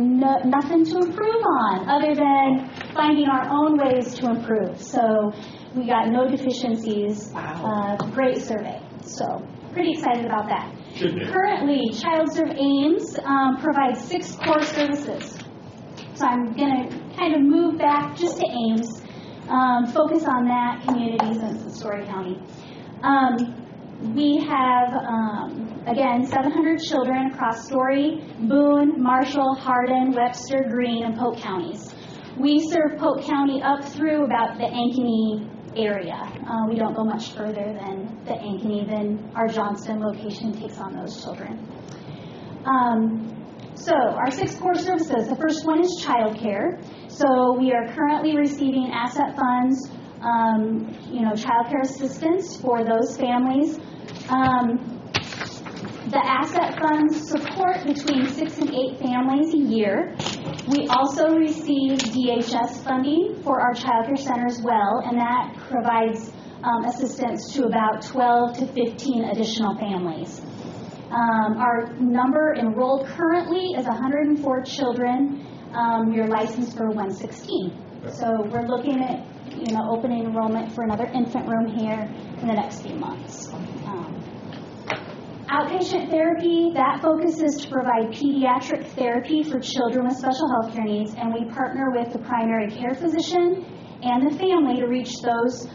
nothing to improve on other than finding our own ways to improve. So we got no deficiencies. Wow. Great survey. So pretty excited about that. Currently, Child Serve Ames provides 6 core services. So I'm going to kind of move back just to Ames. Focus on that community since it's Story County. We have, again, 700 children across Story, Boone, Marshall, Hardin, Webster, Greene, and Polk counties. We serve Polk County up through about the Ankeny area. We don't go much further than the Ankeny, then our Johnston location takes on those children. So our 6 core services, the first one is child care. So we are currently receiving asset funds, child care assistance for those families. The asset funds support between 6 and 8 families a year. We also receive DHS funding for our child care center as well, and that provides assistance to about 12 to 15 additional families. Our number enrolled currently is 104 children. We are licensed for 116. So we're looking at, opening enrollment for another infant room here in the next few months. Outpatient therapy, that focuses to provide pediatric therapy for children with special health care needs, and we partner with the primary care physician and the family to reach those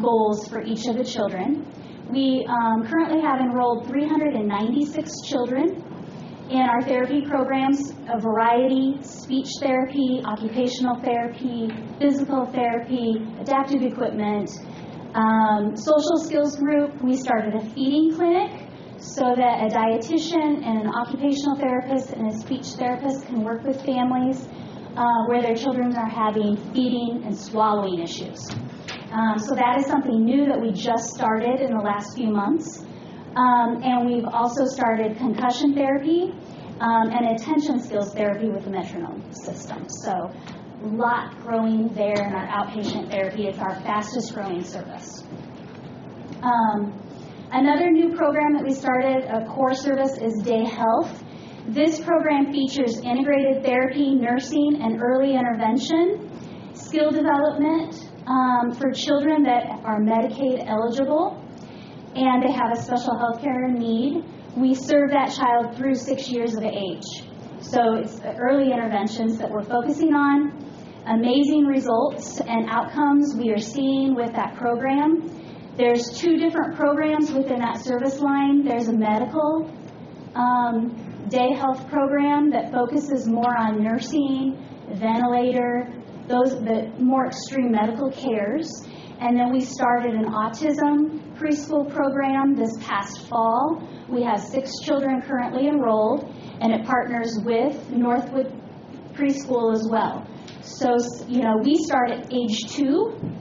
goals for each of the children. We currently have enrolled 396 children in our therapy programs, a variety: speech therapy, occupational therapy, physical therapy, adaptive equipment, social skills group. We started a feeding clinic so that a dietitian and an occupational therapist and a speech therapist can work with families where their children are having feeding and swallowing issues. So that is something new that we just started in the last few months. And we've also started concussion therapy and attention skills therapy with the metronome system. So a lot growing there in our outpatient therapy. It's our fastest growing service. Another new program that we started, a core service, is Day Health. This program features integrated therapy, nursing, and early intervention, skill development for children that are Medicaid eligible, and they have a special health care need. We serve that child through 6 years of age. So it's the early interventions that we're focusing on. Amazing results and outcomes we are seeing with that program. There's 2 different programs within that service line. There's a medical day health program that focuses more on nursing, ventilator, the more extreme medical cares. And then we started an autism preschool program this past fall. We have 6 children currently enrolled, and it partners with Northwood Preschool as well. So, we start at age 2.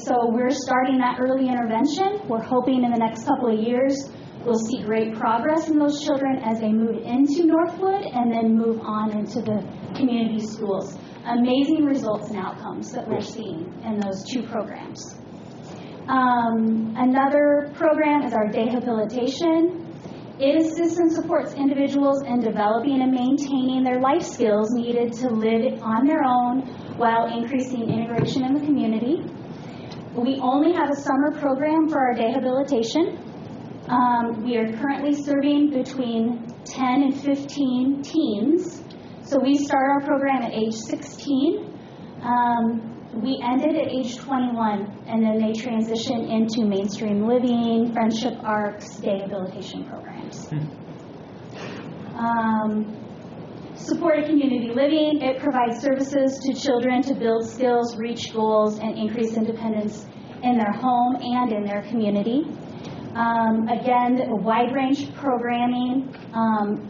So we're starting that early intervention. We're hoping in the next couple of years we'll see great progress in those children as they move into Northwood and then move on into the community schools. Amazing results and outcomes that we're seeing in those 2 programs. Another program is our Dehabilitation. It assists and supports individuals in developing and maintaining their life skills needed to live on their own while increasing integration in the community. We only have a summer program for our Dehabilitation. We are currently serving between 10 and 15 teens. So we start our program at age 16. We ended at age 21, and then they transition into mainstream living, friendship arcs, Dehabilitation programs. Supported community living, it provides services to children to build skills, reach goals, and increase independence in their home and in their community. Again, a wide range programming,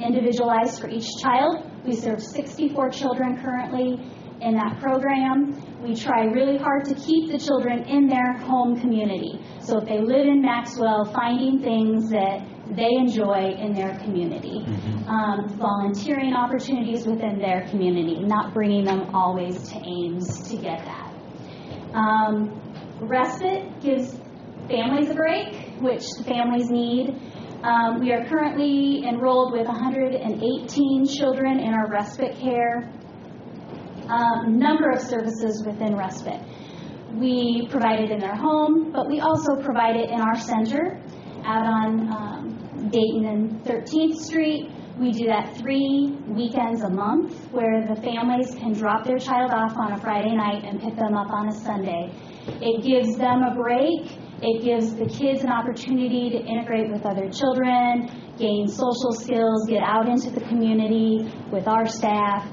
individualized for each child. We serve 64 children currently in that program. We try really hard to keep the children in their home community. So if they live in Maxwell, finding things that they enjoy in their community. Volunteering opportunities within their community, not bringing them always to Ames to get that. Respite gives families a break, which the families need. We are currently enrolled with 118 children in our respite care. Number of services within respite. We provide it in their home, but we also provide it in our center out on Dayton and 13th Street. We do that 3 weekends a month where the families can drop their child off on a Friday night and pick them up on a Sunday. It gives them a break. It gives the kids an opportunity to integrate with other children, gain social skills, get out into the community with our staff,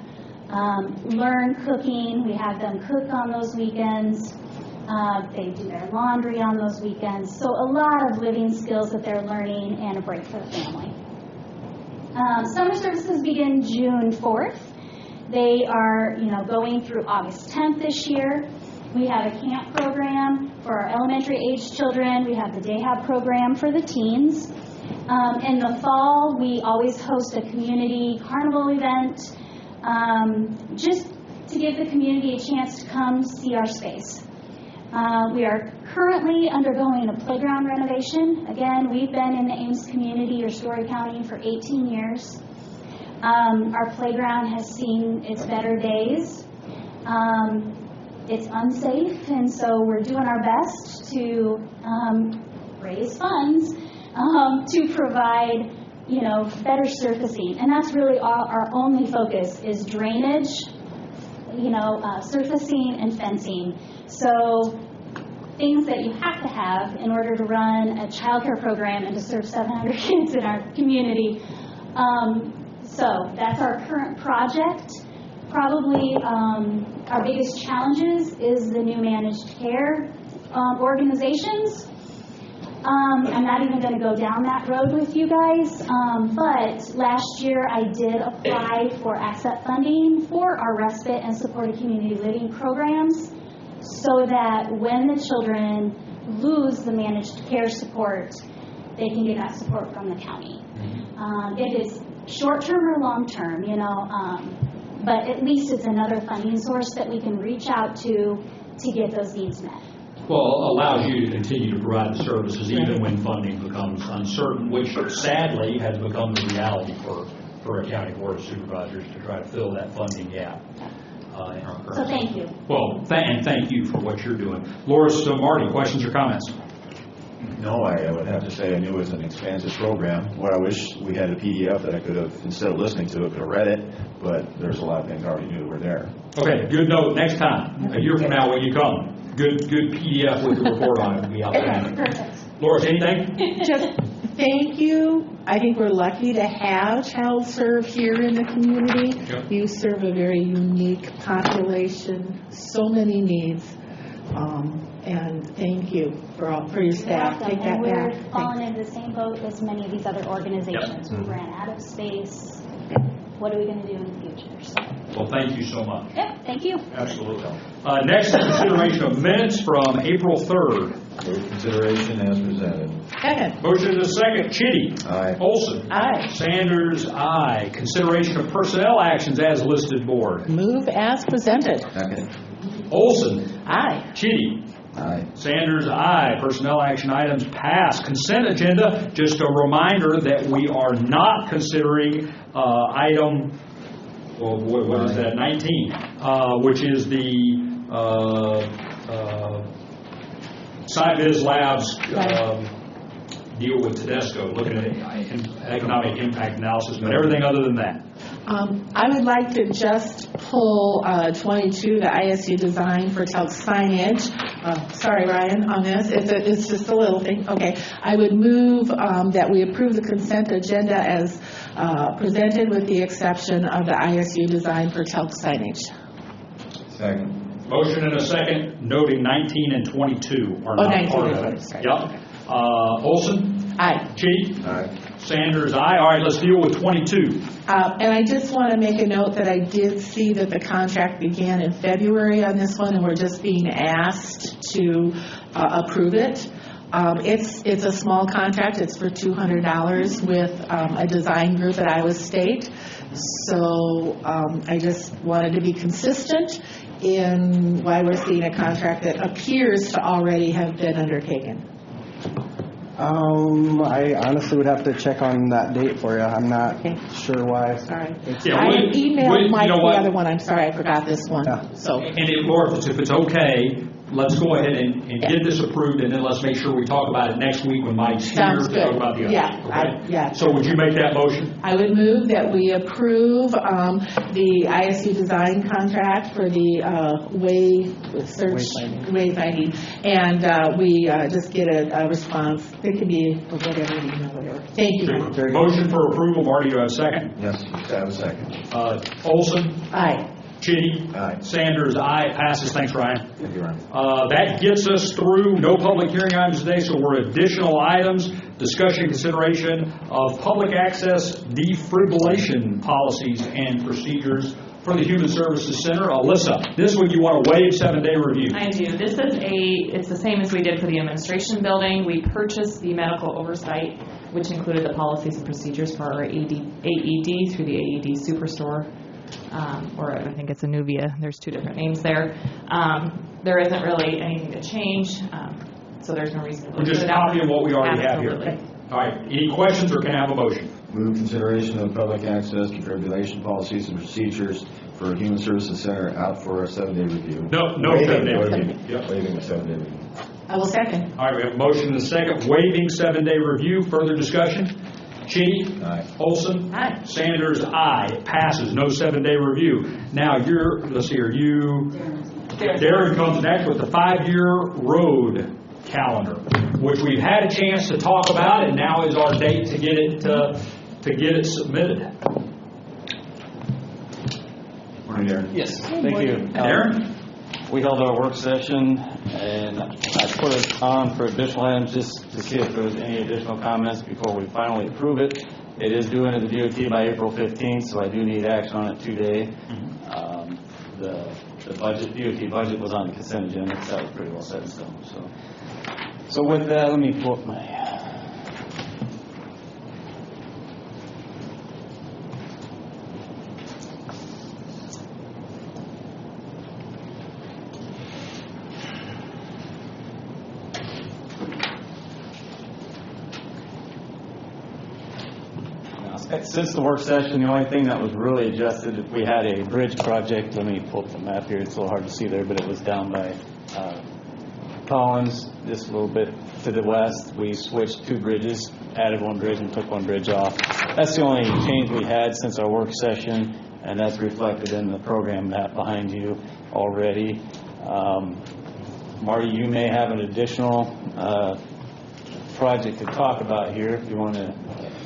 learn cooking. We have them cook on those weekends. They do their laundry on those weekends. So a lot of living skills that they're learning and a break for the family. Summer services begin June 4th. They are, going through August 10th this year. We have a camp program for our elementary age children. We have the day hab program for the teens. In the fall, we always host a community carnival event just to give the community a chance to come see our space. We are currently undergoing a playground renovation. Again, we've been in the Ames community or Story County for 18 years. Our playground has seen its better days. It's unsafe, and so we're doing our best to raise funds to provide, better surfacing. And that's really our only focus is drainage, surfacing and fencing. So things that you have to have in order to run a child care program and to serve 700 kids in our community. So that's our current project. Probably our biggest challenges is the new managed care organizations. I'm not even going to go down that road with you guys, but last year I did apply for asset funding for our respite and supported community living programs so that when the children lose the managed care support, they can get that support from the county. It is short-term or long-term, but at least it's another funding source that we can reach out to get those needs met. Well, allows you to continue to provide the services even when funding becomes uncertain, which sadly has become the reality for a county board of supervisors to try to fill that funding gap in our current. So thank you. Well, and thank you for what you're doing. Loris, Marty, questions or comments? No, I would have to say I knew it was an expansive program. What I wish we had a PDF that I could have, instead of listening to it, could have read it, but there's a lot of things I already knew were there. Okay, good note. Next time, a year from now when you come, good PDF with the report on it will be out there. Perfect. Loris, anything? Just thank you. I think we're lucky to have Child Serve here in the community. Yep. You serve a very unique population, so many needs. And thank you for your staff. Take that and back. we're falling into the same boat as many of these other organizations. We ran out of space. What are we going to do in the future? So. Well, thank you so much. Yep, thank you. Absolutely. Next, consideration of minutes from April 3rd. Move consideration as presented. Second. Motion is second. Chitty. Aye. Olson. Aye. Sanders, aye. Consideration of personnel actions as listed board. Move as presented. Second. Olson. Aye. Chitty. Aye. Sanders, aye. Personnel action items passed. Consent agenda, just a reminder that we are not considering item, well, what is that, 19, which is the SciViz Labs deal with Tedesco, looking at economic impact analysis, but everything other than that. I would like to just pull 22, the ISU design for Telk signage. Sorry, Ryan, on this. It's just a little thing. Okay. I would move that we approve the consent agenda as presented with the exception of the ISU design for Telk signage. Second. Motion and a second, noting 19 and 22 are not 19 part and of 20, it. sorry. Yep. Olson? Aye. Chitty? Aye. Sanders, aye. All right, let's deal with 22. And I just want to make a note that I did see that the contract began in February on this one, and we're just being asked to approve it. It's a small contract. It's for $200 with a design group at Iowa State. So I just wanted to be consistent in why we're seeing a contract that appears to already have been undertaken. I honestly would have to check on that date for you. I'm not sure why. Sorry. Yeah, I emailed Mike the what? other one. I'm sorry, I forgot this one. Yeah. So. And Laura, if it's okay, let's go ahead and get this approved, and then let's make sure we talk about it next week when Mike's here Sounds to good. talk about the other. Yeah, Okay? So would you make that motion? I would move that we approve the ISU design contract for the wayfinding, and we just get a response. It can be whatever, whatever. Thank you. Motion for approval. Marty, do I have a second? Yes, I have a second. Olson? Aye. Chitty? Aye. Sanders, aye. Passes. Thanks, Ryan. Thank you, Ryan. That gets us through no public hearing items today, so we're additional items, discussion and consideration of public access defibrillation policies and procedures for the Human Services Center. Alyssa, this one you want to waive 7-day review. I do. This is it's the same as we did for the administration building. We purchased the medical oversight, which included the policies and procedures for our AED through the AED Superstore or I think it's Anuvia. There's two different names there. There isn't really anything to change, so there's no reason to We're just copying what we already have here. Absolutely. All right, any questions, or can I have a motion? Move consideration of public access to regulation policies and procedures for Human Services Center out for a 7-day review. No Waiving 7-day waiving- review. Yep. Waiving the 7-day review. I will second. All right, we have a motion and a second, waiving 7-day review. Further discussion? Cheney? Aye. Olson? Aye. Sanders, aye. It passes, no 7-day review. Now, let's see here, Darren comes next with the 5-year road calendar, which we've had a chance to talk about, and now is our date to get it submitted. Morning, Darren. Yes, thank you. Darren? We held our work session, and I put it on for additional items just to see if there was any additional comments before we finally approve it. It is due into the DOT by April 15th, so I do need action on it today. The budget, DOT budget was on the consent agenda, so that was pretty well set in stone. So with that, let me pull up my... Since the work session, the only thing that was really adjusted, we had a bridge project. Let me pull up the map here. It's a little hard to see there, but it was down by Collins, just a little bit to the west. We switched 2 bridges, added 1 bridge and took 1 bridge off. That's the only change we had since our work session, and that's reflected in the program map behind you already. Marty, you may have an additional project to talk about here if you want to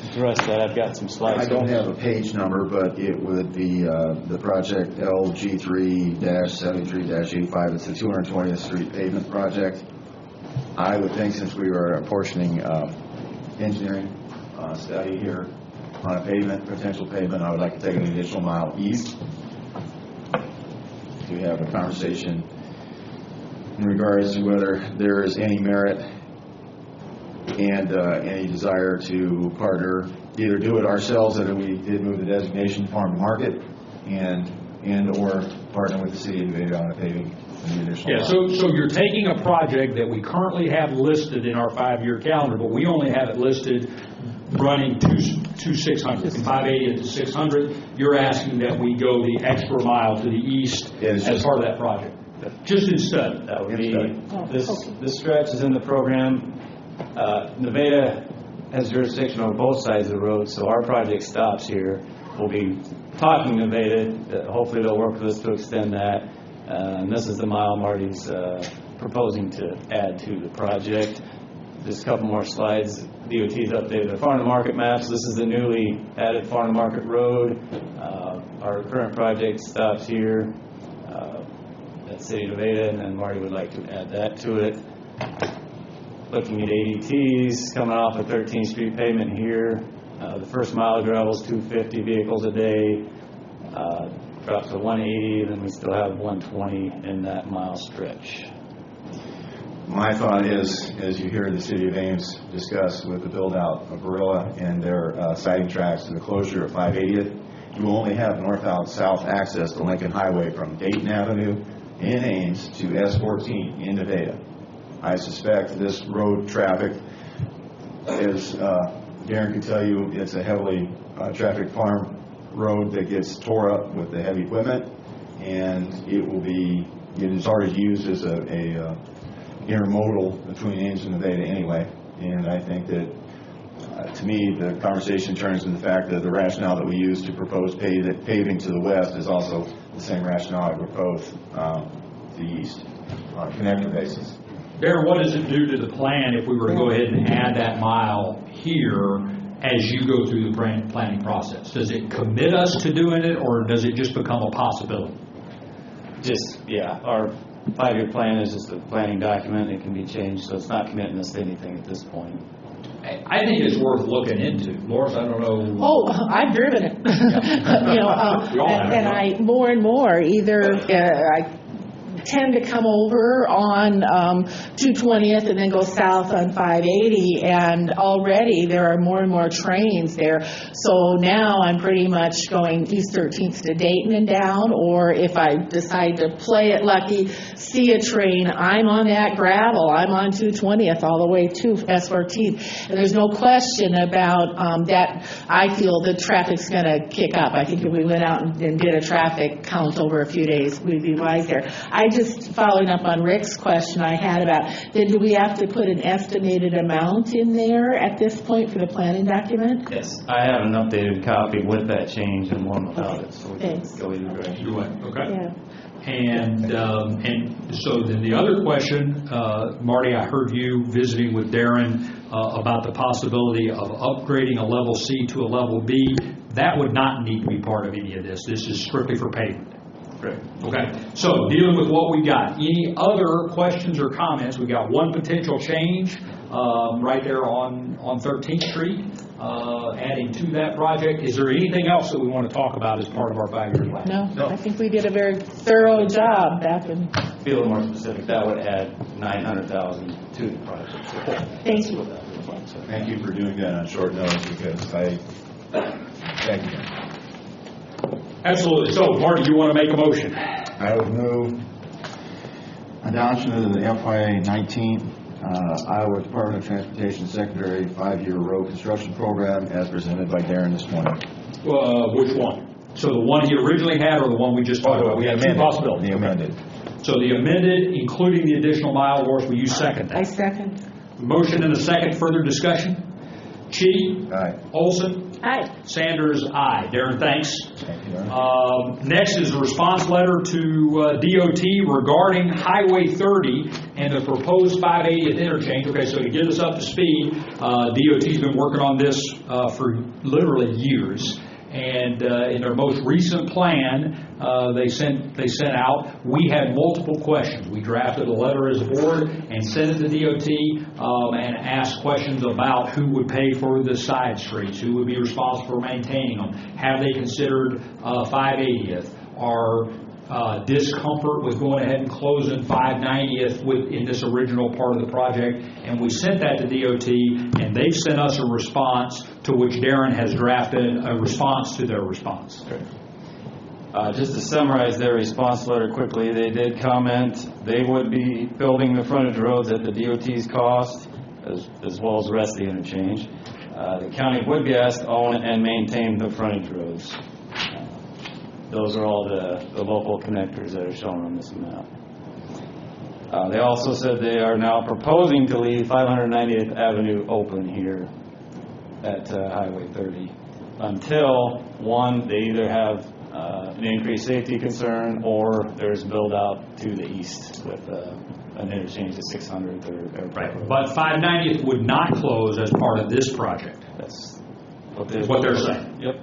address that. I've got some slides. I don't have a page number, but it would be the project LG3-73-85. It's the 220th Street pavement project. I would think, since we were apportioning engineering study here on a potential pavement, I would like to take an additional mile east to have a conversation in regards to whether there is any merit and any desire to partner, either do it ourselves, and we did move the designation farm to market, and or partner with the city of Nevada on a paving. Yeah, so you're taking a project that we currently have listed in our 5-year calendar, but we only have it listed running to 600, from 580 to 600. You're asking that we go the extra mile to the east as part of that project, just in study. That would be this stretch is in the program. Nevada has jurisdiction over both sides of the road, so our project stops here. We'll be talking to Nevada. Hopefully they'll work with us to extend that. And this is the mile Marty's proposing to add to the project. Just a couple more slides. DOT's updated the farm to market maps. This is the newly added farm to market road. Our current project stops here at City of Nevada, and then Marty would like to add that to it. Looking at ADTs coming off of 13th Street pavement here. The first mile of gravel is 250 vehicles a day. Drops to 180, then we still have 120 in that mile stretch. My thought is, as you hear the City of Ames discuss with the build-out of Barilla and their siding tracks to the closure of 580th, you will only have north-south access to Lincoln Highway from Dayton Avenue in Ames to S14 in Nevada. I suspect this road traffic is, Darren can tell you, it's a heavily traffic farm road that gets tore up with the heavy equipment, and it is already used as a intermodal between Ames and Nevada anyway. And I think that, to me, the conversation turns to the fact that the rationale that we use to propose paving to the west is also the same rationale I propose to the east on a connector basis. Darren, what does it do to the plan if we were to go ahead and add that mile here as you go through the planning process? Does it commit us to doing it, or does it just become a possibility? Our 5-year plan is just a planning document. It can be changed, so it's not committing us to anything at this point. I think it's worth looking into. Loris, I don't know. Oh, I've driven it. And I more and more either I tend to come over on 220th and then go south on 580, and already there are more and more trains there. So now I'm pretty much going East 13th to Dayton and down, or if I decide to play it lucky, see a train, I'm on that gravel. I'm on 220th all the way to S14th. And there's no question about that. I feel the traffic's going to kick up. I think if we went out and did a traffic count over a few days, we'd be wise there. I just, following up on Rick's question I had about, then do we have to put an estimated amount in there at this point for the planning document? Yes, I have an updated copy with that change and one without it, so we can Thanks. go either direction. Okay. Yeah. And so then the other question, Marty, I heard you visiting with Darren about the possibility of upgrading a level C to a level B. That would not need to be part of any of this. This is strictly for pavement. Correct. Okay. So dealing with what we got. Any other questions or comments? We got one potential change right there on 13th Street. Adding to that project. Is there anything else that we want to talk about as part of our 5-year plan? No, I think we did a very thorough job back in. To be a little more specific, that would add $900,000 to the project. So Thank you. Thank you for doing that on short notice, because thank you. Absolutely. So, Marty, you want to make a motion? I would move adoption of the FY19 Iowa Department of Transportation Secondary 5-year road construction program as presented by Darren this morning. Which one? So the one he originally had, or the one we just talked about? We have two possibilities. The amended. So the amended, including the additional mile, Loris, will you second that? I second. Motion and a second. Further discussion? Chee? Aye. Olson? Aye. Sanders, aye. Darren, thanks. Thank you. Next is a response letter to DOT regarding Highway 30 and the proposed 580th interchange. Okay, so to get us up to speed, DOT's been working on this for literally years. And in their most recent plan, they sent out, we had multiple questions. We drafted a letter as a board and sent it to DOT and asked questions about who would pay for the side streets, who would be responsible for maintaining them. Have they considered 580th? Our discomfort with going ahead and closing 590th in this original part of the project, and we sent that to DOT, and they've sent us a response to which Darren has drafted a response to their response. Just to summarize their response letter quickly, they did comment they would be building the frontage roads at the DOT's cost, as well as the rest of the interchange. The county would be asked to own and maintain the frontage roads. Those are all the local connectors that are shown on this map. They also said they are now proposing to leave 590th Avenue open here at Highway 30 until, one, they either have an increased safety concern or there's build out to the east with an interchange to 600th or right. But 590th would not close as part of this project. That's what they're saying. Yep.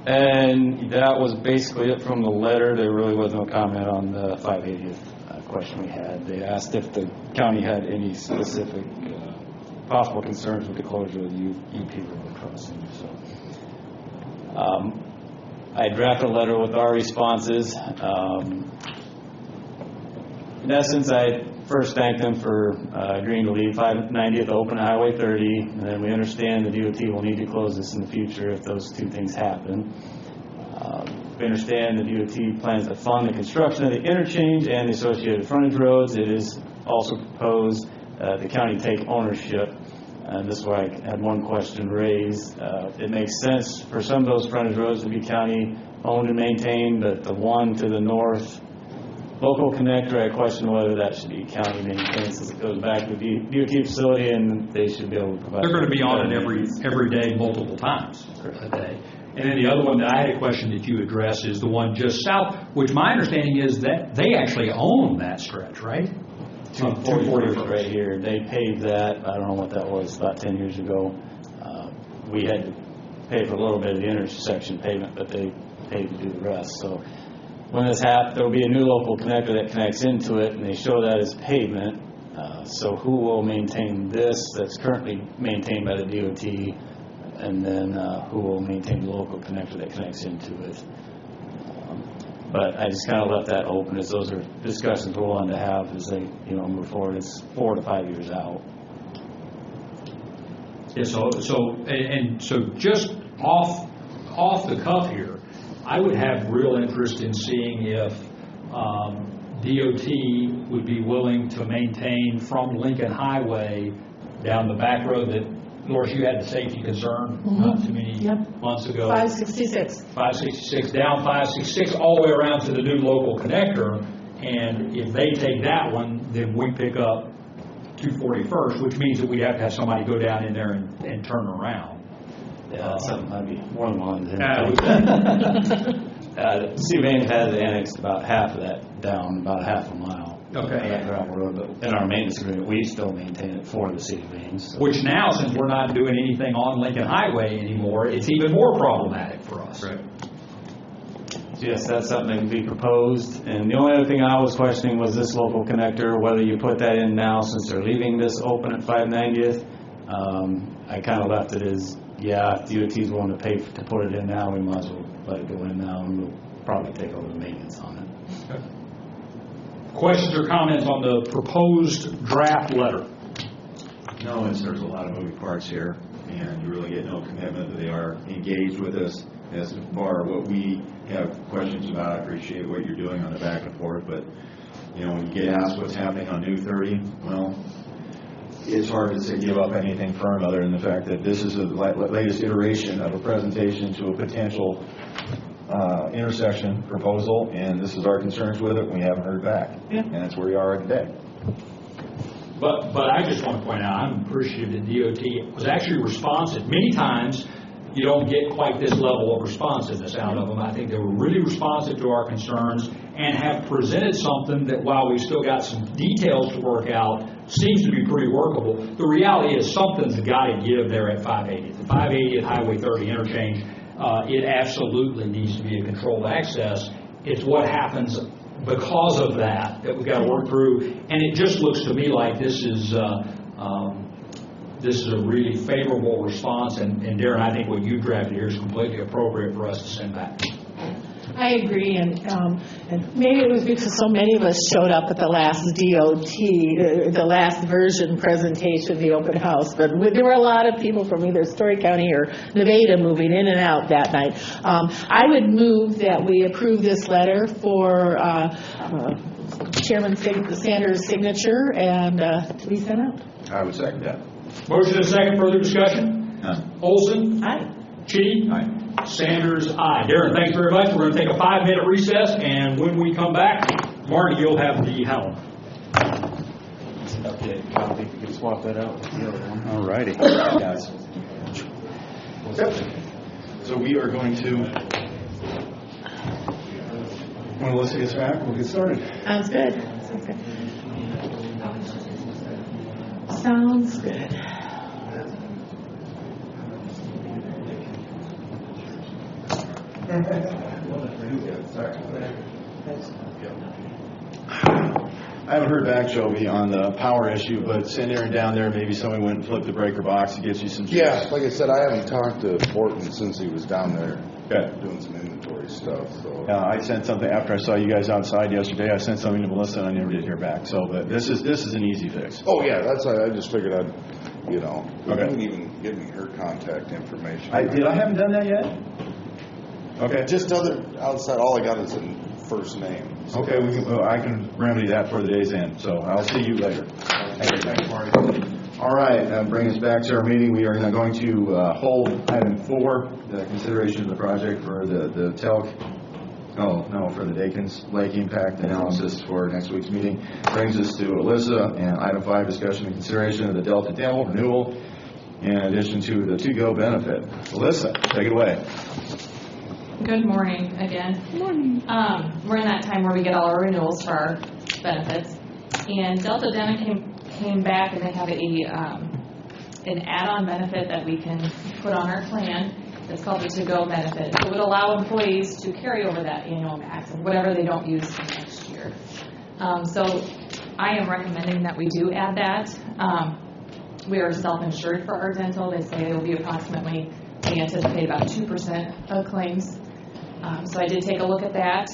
And that was basically it from the letter. There really was no comment on the 580th question we had. They asked if the county had any specific possible concerns with the closure of the UP River crossing. So, I drafted a letter with our responses. In essence, I first thanked them for agreeing to leave 590th open at Highway 30, and then we understand the DOT will need to close this in the future if those two things happen. We understand the DOT plans to fund the construction of the interchange and the associated frontage roads. It is also proposed the county take ownership, and this is where I had one question raised. It makes sense for some of those frontage roads to be county owned and maintained, but the one to the north local connector, I question whether that should be county maintained since it goes back to the DOT facility and they should be able to provide. They're going to be on it every day, multiple times a day. And then the other one that I had a question that you addressed is the one just south, which my understanding is that they actually own that stretch, right? 240 right here. They paved that, I don't know what that was, about 10 years ago. We had to pay for a little bit of the intersection pavement, but they paid to do the rest. So when this happens, there will be a new local connector that connects into it, and they show that as pavement. So who will maintain this that's currently maintained by the DOT, and then who will maintain the local connector that connects into it? But I just kind of left that open, as those are discussions we're willing to have as they, move forward. It's 4 to 5 years out. Yeah, so just off the cuff here, I would have real interest in seeing if DOT would be willing to maintain from Lincoln Highway down the back road that, Loris, you had the safety concern not too many months ago. 566. 566, down 566, all the way around to the new local connector. And if they take that one, then we pick up 241st, which means that we have to have somebody go down in there and turn around. Yeah, that's something I'd be more than willing to City Main has annexed about half of that down, about half a mile. Okay. That gravel road, but in our maintenance agreement, we still maintain it for the City Mains. So. Which now, since we're not doing anything on Lincoln Highway anymore, it's even more problematic for us. Right. So yes, that's something that can be proposed. And the only other thing I was questioning was this local connector, whether you put that in now since they're leaving this open at 590th. I kind of left it as, if DOT's willing to pay to put it in now, we might as well let it go in now, and we'll probably take over the maintenance on it. Okay. Questions or comments on the proposed draft letter? No, there's a lot of moving parts here, and you really get no commitment that they are engaged with us. As far as what we have questions about, I appreciate what you're doing on the back and forth, but when you get asked what's happening on New 30, well, it's hard to say give up anything firm other than the fact that this is the latest iteration of a presentation to a potential intersection proposal, and this is our concerns with it. We haven't heard back, and that's where we are today. But I just want to point out, I'm appreciative that DOT was actually responsive. Many times, you don't get quite this level of responsiveness out of them. I think they were really responsive to our concerns and have presented something that, while we've still got some details to work out, seems to be pretty workable. The reality is something's got to give there at 580th. The 580th Highway 30 interchange, it absolutely needs to be a controlled access. It's what happens because of that we've got to work through. And it just looks to me like this is a really favorable response. And Darren, I think what you drafted here is completely appropriate for us to send back. I agree, and maybe it was because so many of us showed up at the last DOT, the last version presentation, the open house, but there were a lot of people from either Story County or Nevada moving in and out that night. I would move that we approve this letter for Chairman Sanders' signature and to be sent out. I would second that. Motion and second. Further discussion? None. Olson? Aye. Chitty? Aye. Sanders, aye. Darren, thanks very much. We're going to take a 5-minute recess, and when we come back, Marty, you'll have the helm. Okay, copy. You can swap that out with the other one. All righty. So we are going to, when Melissa gets back, we'll get started. Sounds good. Sounds good. I haven't heard back, Joby, on the power issue, but send Aaron down there. Maybe somebody went and flipped the breaker box to get you some. Yeah, like I said, I haven't talked to Horton since he was down there doing some inventory stuff. So I sent something after I saw you guys outside yesterday. I sent something to Melissa, and I never did hear back. So, but this is an easy fix. Oh yeah, that's why I just figured I'd, you Okay. didn't even give me her contact information. I haven't done that yet. Okay. Just outside, all I got is a first name. So. Okay, I can remedy that for the day's end. So I'll see you later. Thanks, Marty. All right, bring us back to our meeting. We are now going to hold item 4, the consideration of the project for the for the Dakins Lake impact analysis for next week's meeting. Brings us to Alyssa, and item 5, discussion and consideration of the Delta Dental renewal in addition to the to-go benefit. Alyssa, take it away. Good morning again. Good morning. We're in that time where we get all our renewals for our benefits. And Delta Dental came back and they have an add-on benefit that we can put on our plan. It's called the to-go benefit. It would allow employees to carry over that annual max and whatever they don't use next year. So I am recommending that we do add that. We are self-insured for our dental. They say it will be approximately, we anticipate about 2% of claims. So I did take a look at that.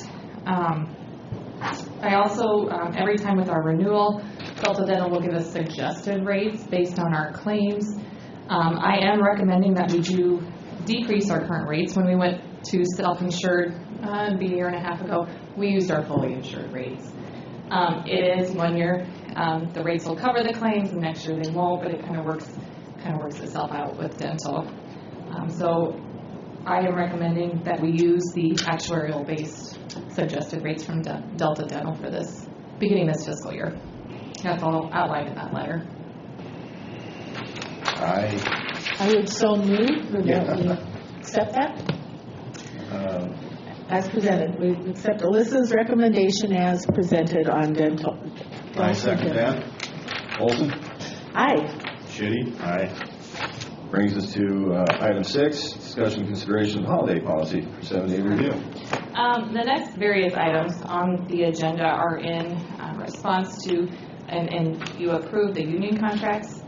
I also, every time with our renewal, Delta Dental will give us suggested rates based on our claims. I am recommending that we do decrease our current rates. When we went to self-insured a year and a half ago, we used our fully insured rates. It is 1 year, the rates will cover the claims, and next year they won't, but it kind of works itself out with dental. So I am recommending that we use the actuarial-based suggested rates from Delta Dental for this, beginning this fiscal year. That's all outlined in that letter. I would so move that we accept that as presented. We accept Alyssa's recommendation as presented on dental. I second that. Olson? Aye. Chitty? Aye. Brings us to item 6, discussion and consideration of holiday policy for 7-day review. The next various items on the agenda are in response to, and you approved the union contracts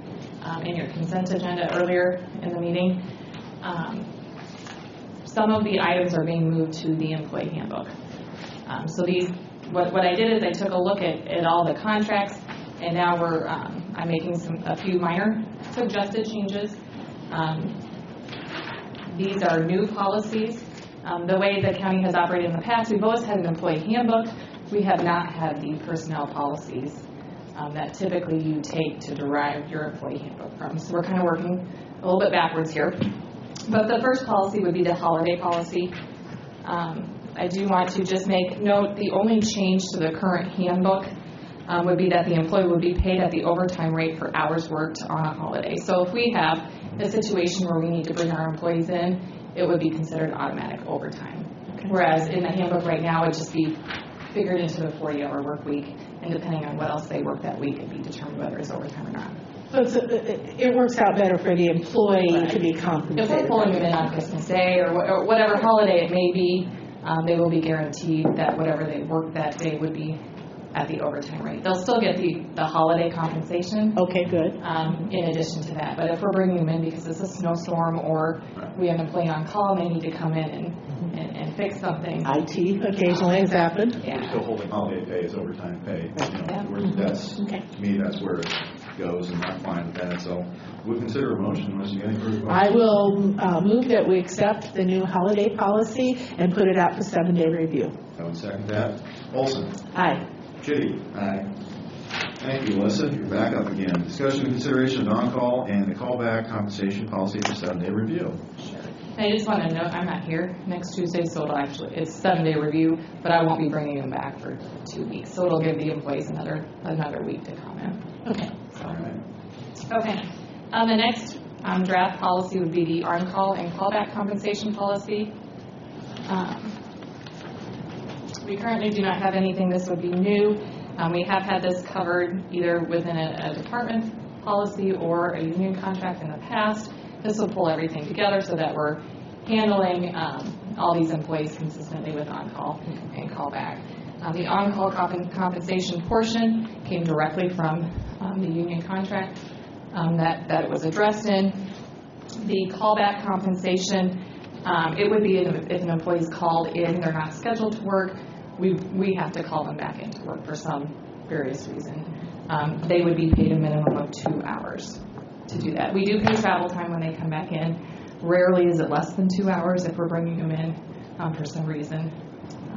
in your consent agenda earlier in the meeting. Some of the items are being moved to the employee handbook. So these, what I did is I took a look at all the contracts, and now I'm making a few minor suggested changes. These are new policies. The way the county has operated in the past, we've always had an employee handbook. We have not had the personnel policies that typically you take to derive your employee handbook from. So we're kind of working a little bit backwards here. But the first policy would be the holiday policy. I do want to just make note, the only change to the current handbook would be that the employee would be paid at the overtime rate for hours worked on a holiday. So if we have a situation where we need to bring our employees in, it would be considered automatic overtime. Okay. Whereas in the handbook right now, it would just be figured into the 40-hour work week, and depending on what else they work that week, it'd be determined whether it's overtime or not. So it works out better for the employee to be compensated. If we're pulling them in on Christmas Day or whatever holiday it may be, they will be guaranteed that whatever they work that day would be at the overtime rate. They'll still get the holiday compensation. Okay, good. In addition to that. But if we're bringing them in because it's a snowstorm or we have an employee on call and they need to come in and fix something. IT occasionally has happened. Yeah. We're still holding holiday pay as overtime pay. That's, to me, that's where it goes, and I'm fine with that. So we'll consider a motion unless you get any further questions. I will move that we accept the new holiday policy and put it out for 7-day review. I would second that. Olson? Aye. Chitty? Aye. Thank you, Melissa. You're back up again. Discussion and consideration of on-call and the callback compensation policy for 7-day review. Sure. I just want to note I'm not here next Tuesday, so it's 7-day review, but I won't be bringing them back for 2 weeks. So it'll give the employees another week to comment. Okay. All right. Okay. The next draft policy would be the on-call and callback compensation policy. We currently do not have anything. This would be new. We have had this covered either within a department policy or a union contract in the past. This will pull everything together so that we're handling all these employees consistently with on-call and callback. The on-call compensation portion came directly from the union contract that it was addressed in. The callback compensation, it would be if an employee is called in, they're not scheduled to work, we have to call them back into work for some various reason. They would be paid a minimum of 2 hours to do that. We do pay travel time when they come back in. Rarely is it less than 2 hours if we're bringing them in for some reason.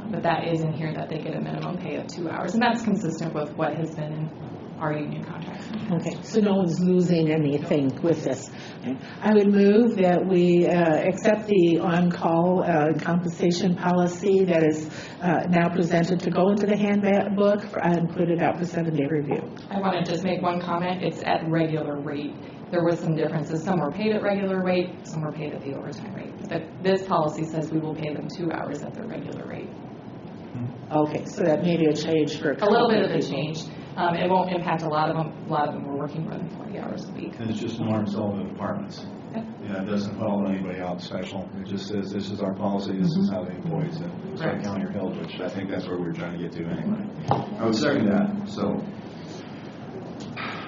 But that is in here that they get a minimum pay of 2 hours. And that's consistent with what has been in our union contracts. Okay, so no one's losing anything with this. I would move that we accept the on-call compensation policy that is now presented to go into the handbook and put it out for 7-day review. I want to just make one comment. It's at regular rate. There were some differences. Some were paid at regular rate, some were paid at the overtime rate. But this policy says we will pay them 2 hours at their regular rate. Okay, so that may be a change for a little bit of a change. It won't impact a lot of them. A lot of them are working more than 40 hours a week. And it's just norms all the departments. Yep. Yeah, it doesn't call anybody out special. It just says this is our policy, this is how the employees in Stark County are held, which I think that's where we were trying to get to anyway. I would second that. So,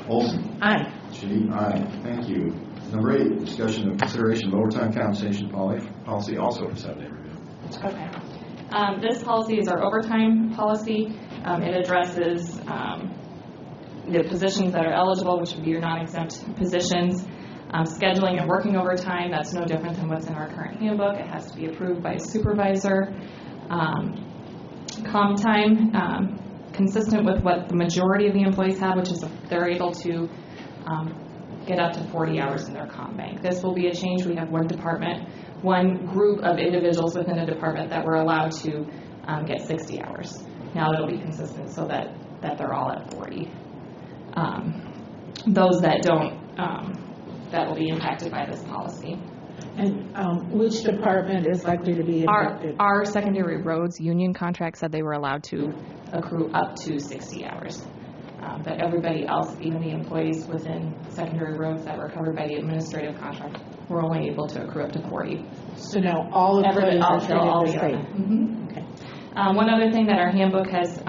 Olson? Aye. Chitty? Aye. Thank you. Number 8, discussion of consideration of overtime compensation policy also for 7-day review. Okay. This policy is our overtime policy. It addresses the positions that are eligible, which would be your non-exempt positions. Scheduling and working overtime, that's no different than what's in our current handbook. It has to be approved by a supervisor. Comp time, consistent with what the majority of the employees have, which is they're able to get up to 40 hours in their comp bank. This will be a change. We have one group of individuals within a department that were allowed to get 60 hours. Now it'll be consistent so that they're all at 40. Those that don't, that will be impacted by this policy. And which department is likely to be impacted? Our secondary roads union contract said they were allowed to accrue up to 60 hours. But everybody else, even the employees within secondary roads that were covered by the administrative contract, were only able to accrue up to 40. So now all employees are treated the same? Mm-hmm. Okay. One other thing that our handbook has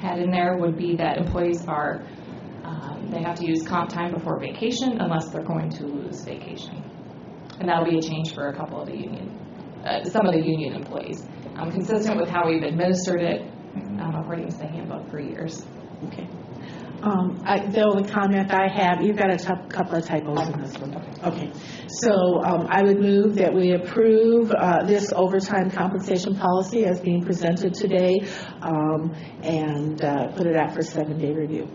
had in there would be that employees are, they have to use comp time before vacation unless they're going to lose vacation. And that'll be a change for a couple of the union, some of the union employees, consistent with how we've administered it according to the handbook for years. Okay. The only comment I have, you've got a couple of typos in this one. Okay. So I would move that we approve this overtime compensation policy as being presented today and put it out for 7-day review.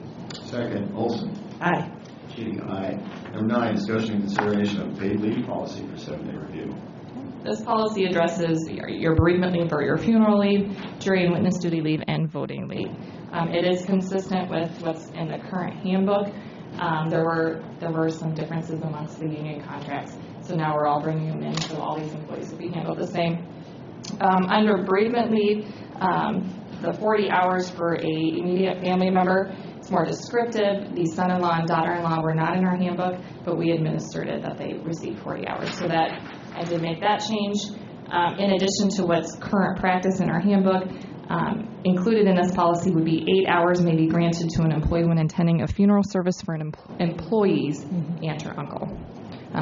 Second, Olson. Aye. Keating, aye. Number 9, discussion and consideration of paid leave policy for 7-day review. This policy addresses your bereavement leave or your funeral leave, jury and witness duty leave, and voting leave. It is consistent with what's in the current handbook. There were some differences amongst the union contracts, so now we're all bringing them in, so all these employees will be handled the same. Under bereavement leave, the 40 hours for a immediate family member, it's more descriptive. The son-in-law and daughter-in-law were not in our handbook, but we administered it that they received 40 hours, so that I did make that change. In addition to what's current practice in our handbook, included in this policy would be 8 hours may be granted to an employee when attending a funeral service for an employee's aunt or uncle.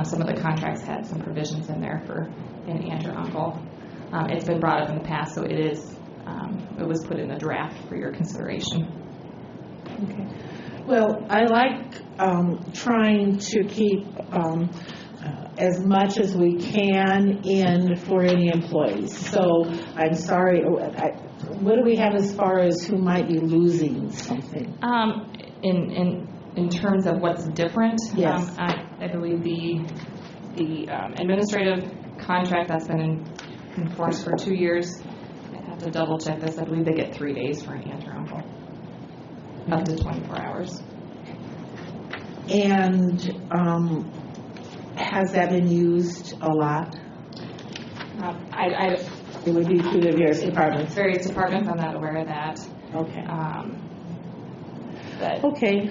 Some of the contracts had some provisions in there for an aunt or uncle. It's been brought up in the past, so it was put in a draft for your consideration. Okay. Well, I like trying to keep as much as we can in for any employees. So I'm sorry, what do we have as far as who might be losing something? In terms of what's different, yes. I believe the administrative contract that's been in force for 2 years, I have to double check this, I believe they get 3 days for an aunt or uncle, up to 24 hours. And has that been used a lot? It would be through the various departments. Various departments, I'm not aware of that. Okay.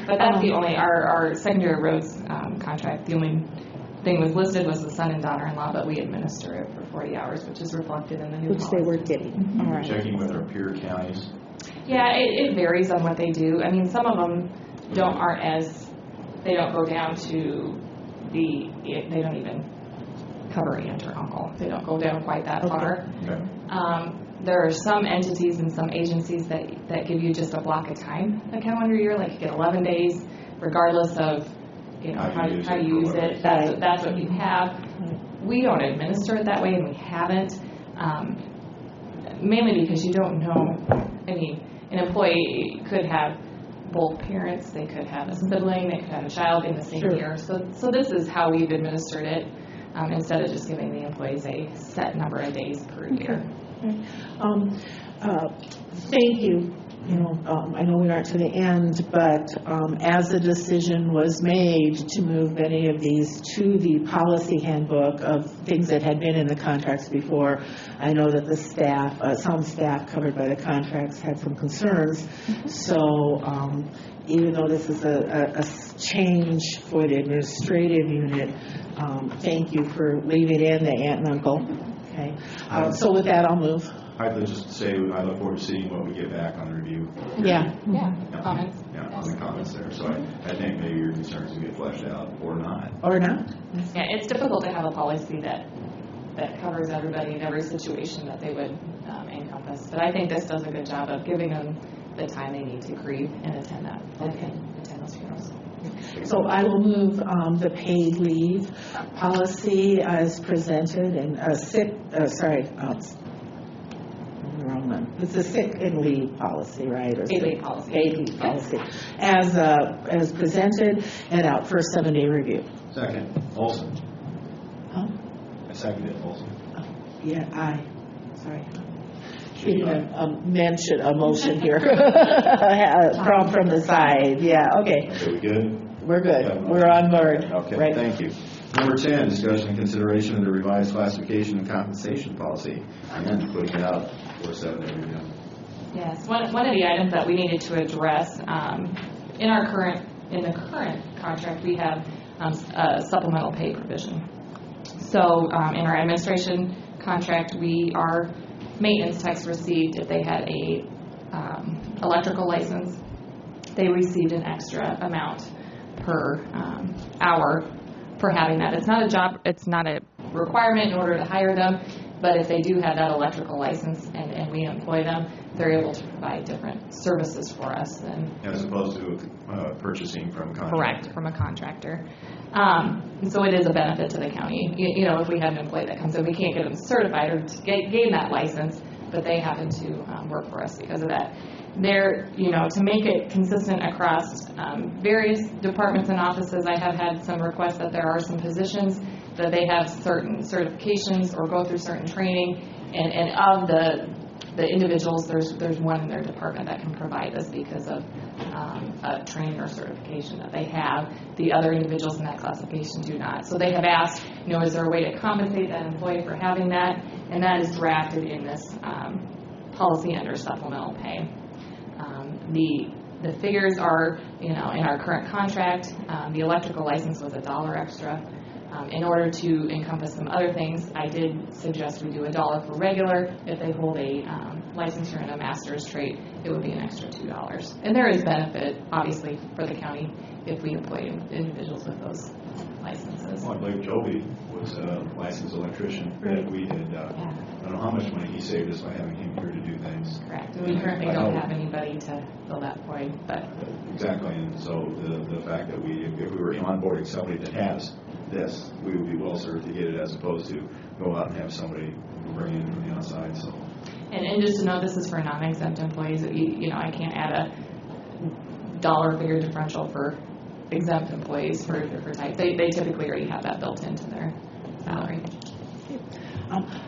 But that's the only, our secondary roads contract, the only thing was listed was the son and daughter-in-law, but we administer it for 40 hours, which is reflected in the new policy. Which they were getting. All right. Checking with our peer counties. Yeah, it varies on what they do. I mean, some of them they don't go down to they don't even cover aunt or uncle. They don't go down quite that far. Okay. There are some entities and some agencies that give you just a block of time a calendar year, like you get 11 days, regardless of how you use it. That's what you have. We don't administer it that way, and we haven't, mainly because you don't know. I mean, an employee could have both parents, they could have a sibling, they could have a child in the same year. So this is how we've administered it, instead of just giving the employees a set number of days per year. Thank you. I know we aren't to the end, but as the decision was made to move many of these to the policy handbook of things that had been in the contracts before, I know that the staff, some staff covered by the contracts had some concerns. So even though this is a change for the administrative unit, thank you for leaving in the aunt and uncle. Okay. So with that, I'll move. I'd just say I look forward to seeing what we get back on the review. Comments. Yeah, on the comments there. So I think maybe your concerns will get fleshed out or not. Or not. Yeah, it's difficult to have a policy that that covers everybody in every situation that they would encompass. But I think this does a good job of giving them the time they need to grieve and attend those funerals. So I will move the paid leave policy as presented and wrong one. It's a sick and leave policy, right? Or Paid leave policy. Paid leave policy as presented and out for a 7-day review. Second, Olson. Huh? I seconded Olson. Yeah, aye. Sorry. A motion here from the side. Yeah, okay. Okay, we good? We're good. We're on board. Okay, right. Thank you. Number 10, discussion and consideration of the revised classification and compensation policy, and putting it out for a 7-day review. Yes, one of the items that we needed to address in the current contract, we have a supplemental pay provision. So in our administration contract, our maintenance techs received, if they had a electrical license, they received an extra amount per hour for having that. It's not a requirement in order to hire them, but if they do have that electrical license and we employ them, they're able to provide different services for us than as opposed to purchasing from a contractor. Correct, from a contractor. And so it is a benefit to the county. If we have an employee that comes in, we can't get them certified or to gain that license, but they happen to work for us because of that. To make it consistent across various departments and offices, I have had some requests that there are some positions that they have certain certifications or go through certain training, and of the individuals, there's one in their department that can provide this because of a training or certification that they have. The other individuals in that classification do not. So they have asked, is there a way to compensate that employee for having that? And that is drafted in this policy under supplemental pay. The figures are, in our current contract, the electrical license was $1 extra. In order to encompass some other things, I did suggest we do $1 for regular. If they hold a licensure in a master's trade, it would be an extra $2. And there is benefit, obviously, for the county if we employ individuals with those licenses. Well, I believe Joby was a licensed electrician that we did. I don't know how much money he saved us by having him here to do things. Correct. And we currently don't have anybody to fill that void. But exactly. And so the fact that if we were onboarding somebody that has this, we would be well served to get it as opposed to go out and have somebody bring in from the outside. So. And just to know, this is for non-exempt employees. I can't add a dollar figure differential for exempt employees for type. They typically already have that built into their salary.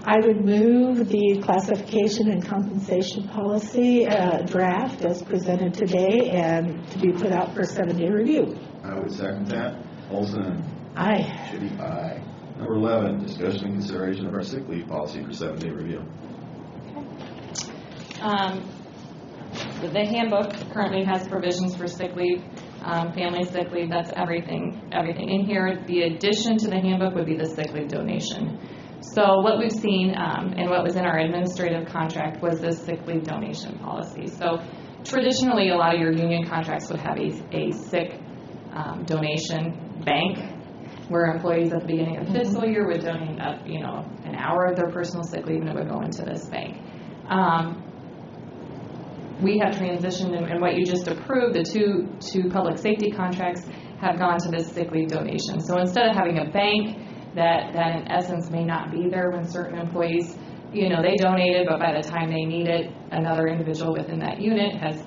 I would move the classification and compensation policy draft as presented today and to be put out for a 7-day review. I would second that. Olson. Aye. Chitty, aye. Number 11, discussion and consideration of our sick leave policy for 7-day review. The handbook currently has provisions for sick leave, family sick leave. That's everything in here. The addition to the handbook would be the sick leave donation. So what we've seen and what was in our administrative contract was this sick leave donation policy. So traditionally, a lot of your union contracts would have a sick donation bank where employees at the beginning of the fiscal year would donate up, an hour of their personal sick leave, and it would go into this bank. We have transitioned, and what you just approved, the two public safety contracts have gone to this sick leave donation. So instead of having a bank that in essence may not be there when certain employees, they donated, but by the time they need it, another individual within that unit has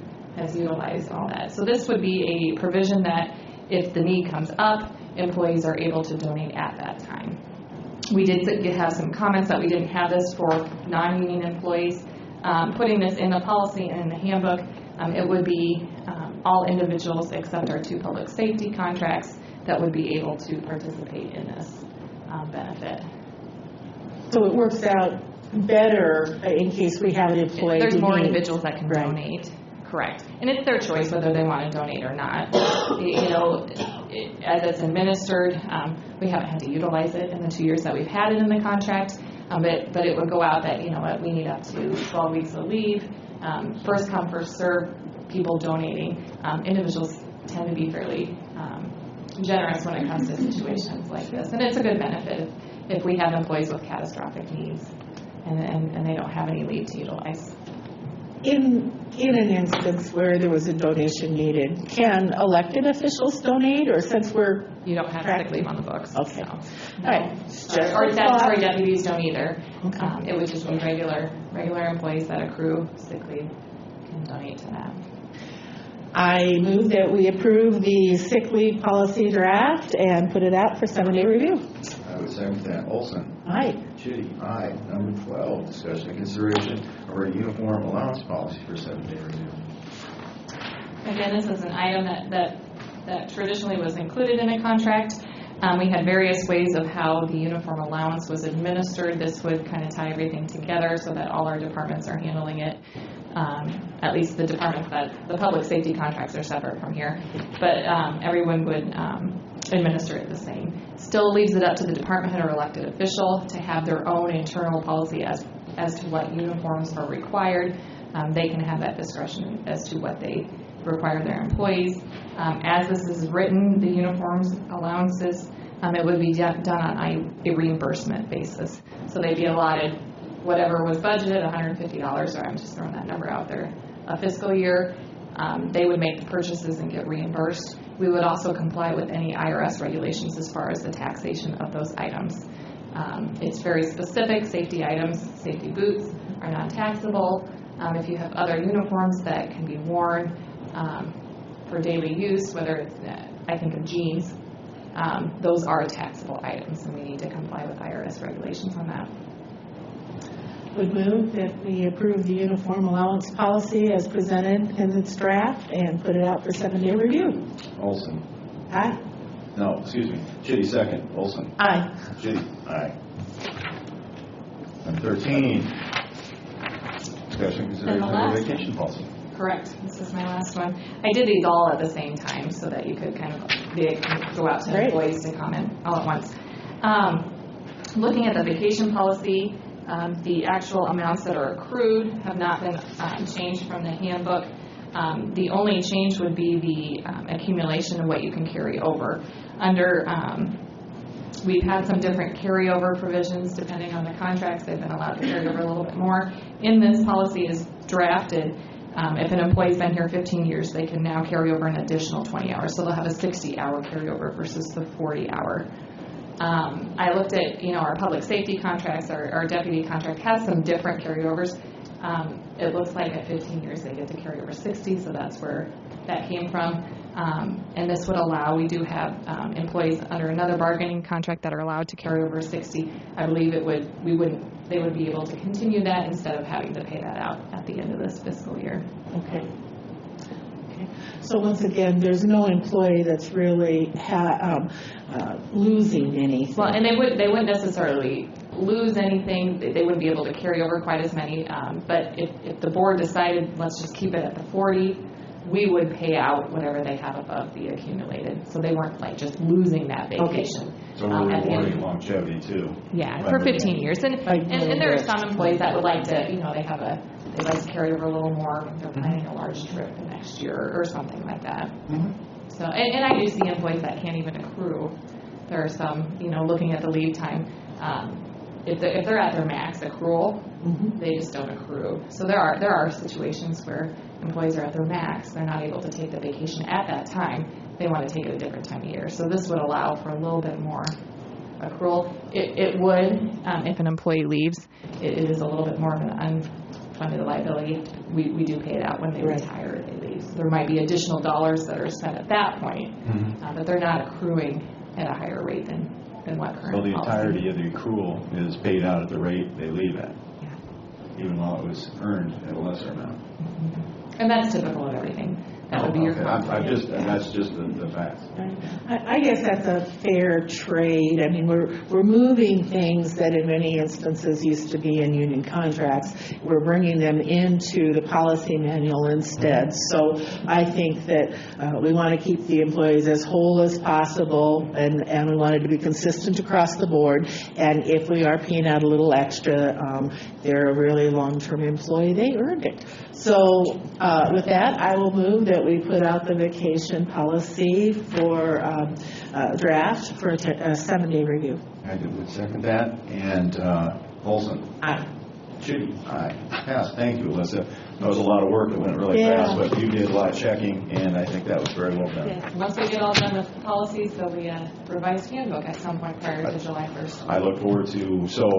utilized all that. So this would be a provision that if the need comes up, employees are able to donate at that time. We did have some comments that we didn't have this for non-union employees. Putting this in the policy and in the handbook, it would be all individuals except our 2 public safety contracts that would be able to participate in this benefit. So it works out better in case we have an employee. There's more individuals that can donate. Correct. And it's their choice whether they want to donate or not. As it's administered, we haven't had to utilize it in the 2 years that we've had it in the contract. But it would go out that, we need up to 12 weeks of leave. First come, first serve, people donating. Individuals tend to be fairly generous when it comes to situations like this. And it's a good benefit. if we have employees with catastrophic needs and they don't have any leave to utilize. In an instance where there was a donation needed, can elected officials donate, or since we're... You don't have sick leave on the books. Okay. So, All no. right. Or statutory deputies don't either. It would just be regular employees that accrue sick leave can donate to that. I move that we approve the sick leave policy draft and put it out for 7-day review. I would second that. Olson. Aye. Chitty. Aye. Number 12, discussion and consideration of our uniform allowance policy for 7-day review. Again, this is an item that traditionally was included in a contract. We had various ways of how the uniform allowance was administered. This would kind of tie everything together so that all our departments are handling it. At least the departments that the public safety contracts are separate from here, but everyone would administer it the same. Still leaves it up to the department head or elected official to have their own internal policy as to what uniforms are required. They can have that discretion as to what they require their employees. As this is written, the uniforms allowances, it would be done on a reimbursement basis. So they'd be allotted whatever was budgeted, $150, or I'm just throwing that number out there, a fiscal year. They would make the purchases and get reimbursed. We would also comply with any IRS regulations as far as the taxation of those items. It's very specific. Safety items, safety boots are non-taxable. If you have other uniforms that can be worn for daily use, whether it's, I think of jeans, those are taxable items, and we need to comply with IRS regulations on that. Would move that we approve the uniform allowance policy as presented in its draft and put it out for 7-day review. Olson. Aye. No, excuse me. Chitty second. Olson. Aye. Chitty. Aye. Number 13, discussion and consideration of the vacation policy. Correct. This is my last one. I did these all at the same time so that you could kind of go out to employees to comment all at once. Looking at the vacation policy, the actual amounts that are accrued have not been changed from the handbook. The only change would be the accumulation of what you can carry over. We've had some different carryover provisions depending on the contracts. They've been allowed to carry over a little bit more. In this policy is drafted, if an employee's been here 15 years, they can now carry over an additional 20 hours. So they'll have a 60-hour carryover versus the 40-hour. I looked at, our public safety contracts, our deputy contract has some different carryovers. It looks like at 15 years they get to carry over 60, so that's where that came from. And this would allow, we do have employees under another bargaining contract that are allowed to carry over 60. I believe they would be able to continue that instead of having to pay that out at the end of this fiscal year. Okay. So once again, there's no employee that's really losing anything. Well, and they wouldn't necessarily lose anything. They wouldn't be able to carry over quite as many. But if the board decided, let's just keep it at the 40, we would pay out whatever they have above the accumulated. So they weren't like just losing that vacation. Okay. So we're rewarding longevity too. Yeah, for 15 years. And there are some employees that would like to, they like to carry over a little more. They're planning a large trip the next year or something like that. Mm-hmm. So, and I do see employees that can't even accrue. There are some, looking at the leave time, if they're at their max accrual, they just don't accrue. So there are situations where employees are at their max, they're not able to take the vacation at that time. They want to take it a different time of year. So this would allow for a little bit more accrual. It would, if an employee leaves, it is a little bit more of an unfunded liability. We do pay it out when they retire or they leave. So there might be additional dollars that are spent at that point, but they're not accruing at a higher rate than what current So the policy. entirety of the accrual is paid out at the rate they leave at, even while it was earned at a lesser amount. And that's typical of everything. That would be your That's just the fact. I guess that's a fair trade. I mean, we're moving things that in many instances used to be in union contracts. We're bringing them into the policy manual instead. So I think that we want to keep the employees as whole as possible, and we want it to be consistent across the board. And if we are paying out a little extra, they're a really long-term employee. They earned it. So with that, I will move that we put out the vacation policy for draft for a 7-day review. I would second that. And Olson? Aye. Chitty? Aye. Yes, thank you, Alyssa. That was a lot of work that went really fast, but you did a lot of checking, and I think that was very well done. Yeah. Once we get all done with the policies, there'll be a revised handbook at some point prior to July 1st. I look forward to, so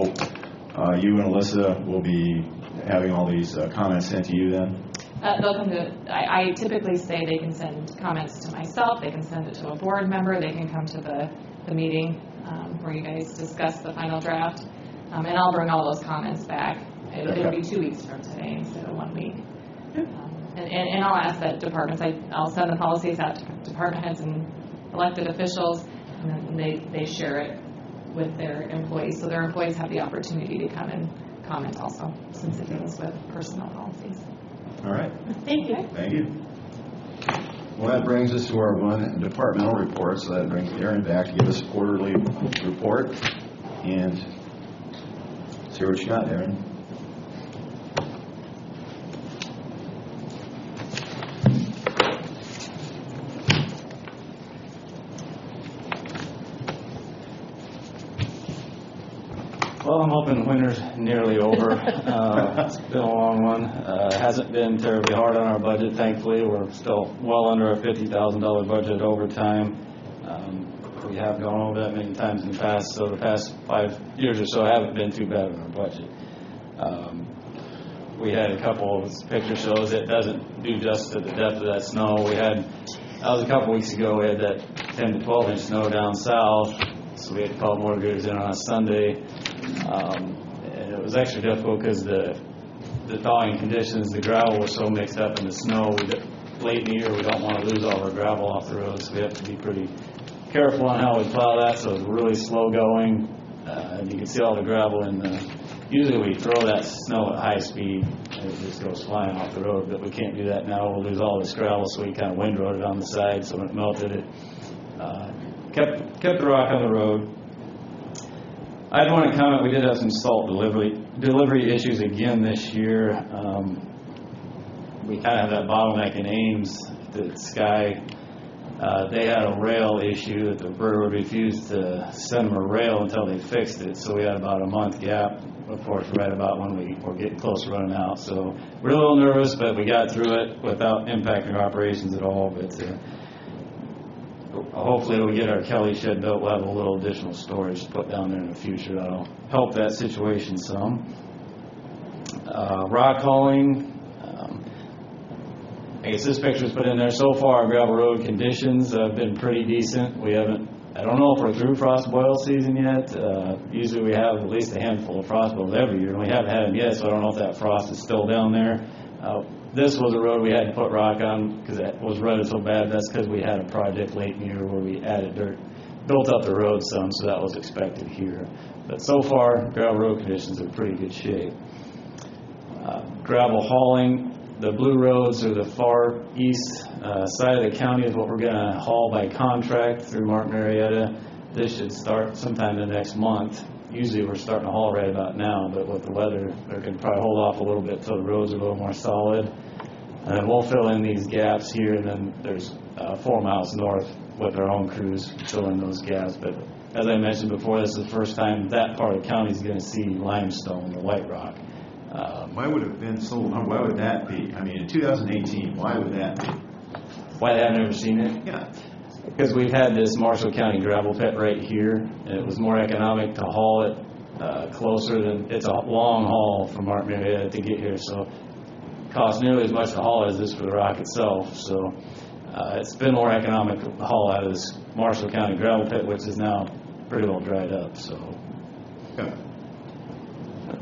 you and Alyssa will be having all these comments sent to you then? They'll come to, I typically say they can send comments to myself, they can send it to a board member, they can come to the meeting where you guys discuss the final draft, and I'll bring all those comments back. It'll be 2 weeks from today instead of 1 week. And I'll ask that departments, I'll send the policies out to department heads and elected officials, and then they share it with their employees, so their employees have the opportunity to come and comment also, since it deals with personnel policies. All right. Thank you. Thank you. Well, that brings us to our one departmental report, so that brings Aaron back to give us a quarterly report. And see what you got, Aaron. Well, I'm hoping winter's nearly over. It's been a long one. It hasn't been terribly hard on our budget, thankfully. We're still well under our $50,000 budget overtime. We have gone over that many times in the past, so the past 5 years or so haven't been too bad on our budget. We had a couple of picture shows. It doesn't do justice to the depth of that snow. That was a couple weeks ago. We had that 10 to 12 inch snow down south, so we had to call motor graders in on a Sunday. And it was extra difficult because the thawing conditions, the gravel was so mixed up in the snow. Late in the year, we don't want to lose all our gravel off the road, so we have to be pretty careful on how we plow that. So it's really slow going, and you can see all the gravel in the. Usually we throw that snow at high speed and it just goes flying off the road, but we can't do that now. We'll lose all this gravel, so we kind of windrowed it on the side, so when it melted, it kept the rock on the road. I want to comment, we did have some salt delivery issues again this year. We kind of have that bottleneck in Ames, the Sky. They had a rail issue that the railroad refused to send them a rail until they fixed it, so we had about a month gap, of course, right about when we were getting close to running out. So we're a little nervous, but we got through it without impacting our operations at all. But hopefully we'll get our Kelly shed built. We'll have a little additional storage to put down there in the future. That'll help that situation some. Rock hauling. I guess this picture's put in there. So far, our gravel road conditions have been pretty decent. I don't know if we're through frost boil season yet. Usually we have at least a handful of frost boils every year, and we haven't had them yet, so I don't know if that frost is still down there. This was a road we had to put rock on because it was rutted so bad. That's because we had a project late in the year where we added dirt, built up the road some, so that was expected here. But so far, gravel road conditions are in pretty good shape. Gravel hauling. The blue roads are the far east side of the county is what we're going to haul by contract through Martin, Marietta. This should start sometime the next month. Usually we're starting to haul right about now, but with the weather, they're going to probably hold off a little bit until the roads are a little more solid. And then we'll fill in these gaps here, and then there's 4 miles north with our own crews fill in those gaps. But as I mentioned before, this is the first time that part of the county is going to see limestone, the white rock. Why would that be? I mean, in 2018, why would that be? Why they haven't ever seen it? Yeah. Because we've had this Marshall County gravel pit right here, and it was more economic to haul it closer than, it's a long haul from Martin, Marietta to get here, so it costs nearly as much to haul as this for the rock itself. So it's been more economic to haul out of this Marshall County gravel pit, which is now pretty well dried up. So. Yeah.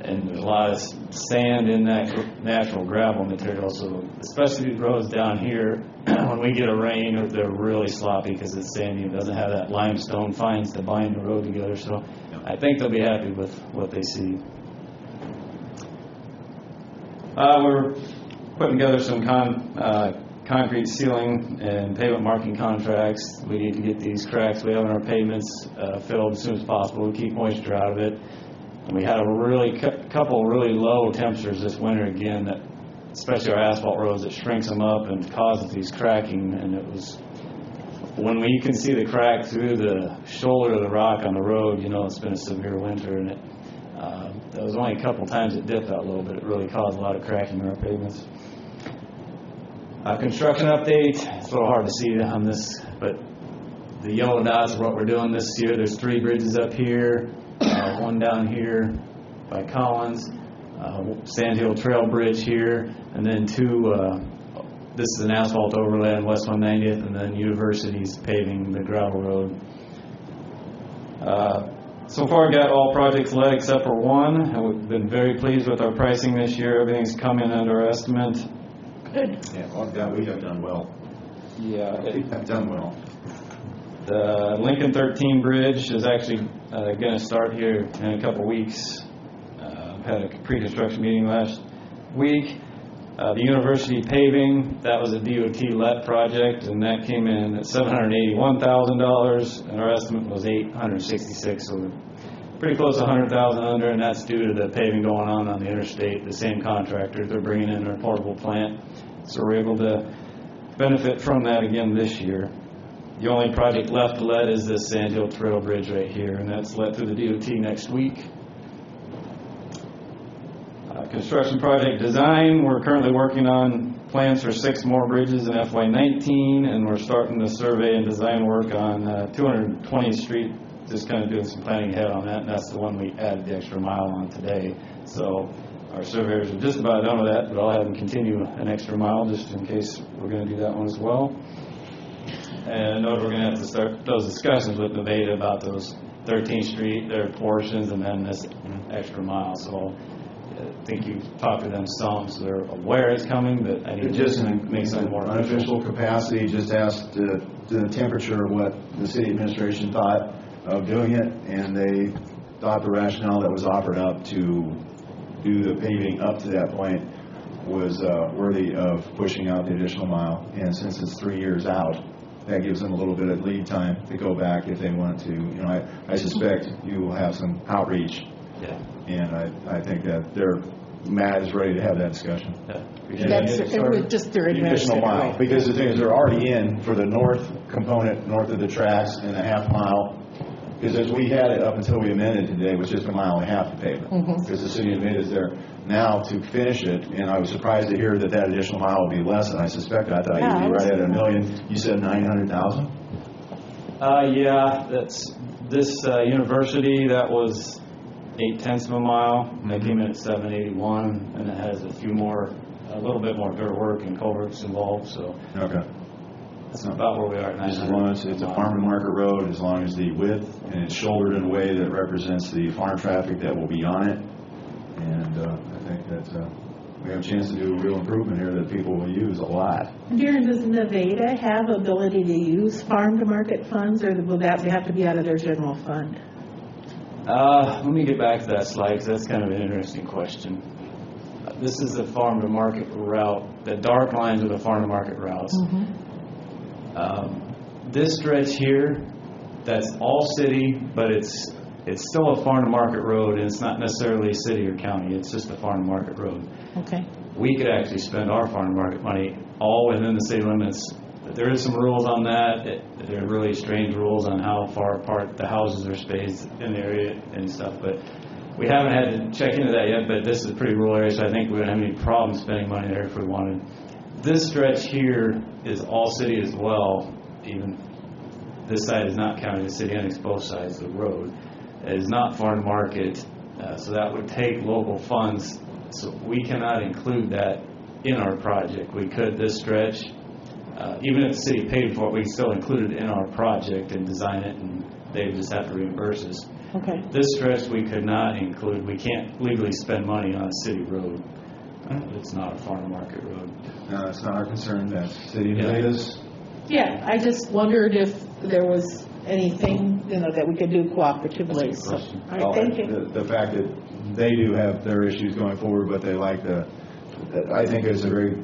And there's a lot of sand in that natural gravel material, so especially these roads down here, when we get a rain, they're really sloppy because it's sandy and doesn't have that limestone fines to bind the road together. So I think they'll be happy with what they see. We're putting together some concrete sealing and pavement marking contracts. We need to get these cracks we have in our pavements filled as soon as possible to keep moisture out of it. And we had a couple really low temperatures this winter again that especially our asphalt roads, it shrinks them up and causes these cracking. And it was, when you can see the crack through the shoulder of the rock on the road, you know it's been a severe winter. And there was only a couple times it dipped out a little bit. It really caused a lot of cracking in our pavements. Construction update, it's a little hard to see on this, but the yellow dots are what we're doing this year. There's 3 bridges up here, one down here by Collins, Sandhill Trail Bridge here, and then 2, this is an asphalt overlay on West 190th, and then University's paving the gravel road. So far, we got all projects let except for one, and we've been very pleased with our pricing this year. Everything's come in under our estimate. Good. Yeah, well, we have done well. Yeah, We have done well. The Lincoln 13 Bridge is actually going to start here in a couple weeks. Had a pre-construction meeting last week. The University paving, that was a DOT let project, and that came in at $781,000, and our estimate was $866,000, so we're pretty close to $100,000 under, and that's due to the paving going on the interstate. The same contractors, they're bringing in their portable plant, so we're able to benefit from that again this year. The only project left to let is this Sandhill Trail Bridge right here, and that's let through the DOT next week. Construction project design, we're currently working on plans for 6 more bridges in FY19, and we're starting the survey and design work on 220th Street, just kind of doing some planning ahead on that, and that's the one we added the extra mile on today. So our surveyors are just about done with that, but I'll have them continue an extra mile just in case we're going to do that one as well. And I know we're going to have to start those discussions with Nevada about those 13th Street, their portions, and then this extra mile. So I think you talked to them some, so they're aware it's coming, but I need to just make some more unofficial capacity. Just asked the temperature of what the city administration thought of doing it, and they thought the rationale that was offered up to do the paving up to that point was worthy of pushing out the additional mile. And since it's 3 years out, that gives them a little bit of lead time to go back if they want to. You know, I suspect you will have some outreach. Yeah. And I think that Matt is ready to have that discussion. That's just their additional mile. Because the thing is, they're already in for the north component, north of the tracks, and a half mile. Because as we had it up until we amended today, it was just 1.5 miles of pavement. Because the city admitted is there now to finish it, and I was surprised to hear that additional mile would be less than I suspected. I thought you'd be right at $1 million. You said 900,000. Yeah, that's this University. That was 0.8 of a mile. They came in at 781, and it has a little bit more dirt work and culverts involved. So okay, that's about where we are at. As long as it's a farm to market road, as long as the width and it's shouldered in a way that represents the farm traffic that will be on it, and I think that we have a chance to do a real improvement here that people will use a lot. Darren, does Nevada have ability to use farm to market funds, or will that have to be out of their general fund? Let me get back to that slide, because that's kind of an interesting question. This is the farm to market route. The dark lines are the farm to market routes. This stretch here, that's all city, but it's still a farm to market road, and it's not necessarily city or county. It's just a farm to market road. Okay. We could actually spend our farm to market money all within the city limits. But there is some rules on that. There are really strange rules on how far apart the houses are spaced in the area and stuff. But we haven't had to check into that yet. But this is a pretty rural area, so I think we wouldn't have any problem spending money there if we wanted. This stretch here is all city as well. Even this side is not county. The city annexed both sides of the road. It is not farm to market, so that would take local funds. So we cannot include that in our project. We could this stretch. Even if the city paid for it, we still include it in our project and design it, and they would just have to reimburse us. Okay. This stretch we could not include. We can't legally spend money on a city road. It's not a farm market road. No, it's not our concern. That's city Nevada's. Yeah, I just wondered if there was anything that we could do cooperatively. So, all right, thank you. The fact that they do have their issues going forward, but they like I think it's a very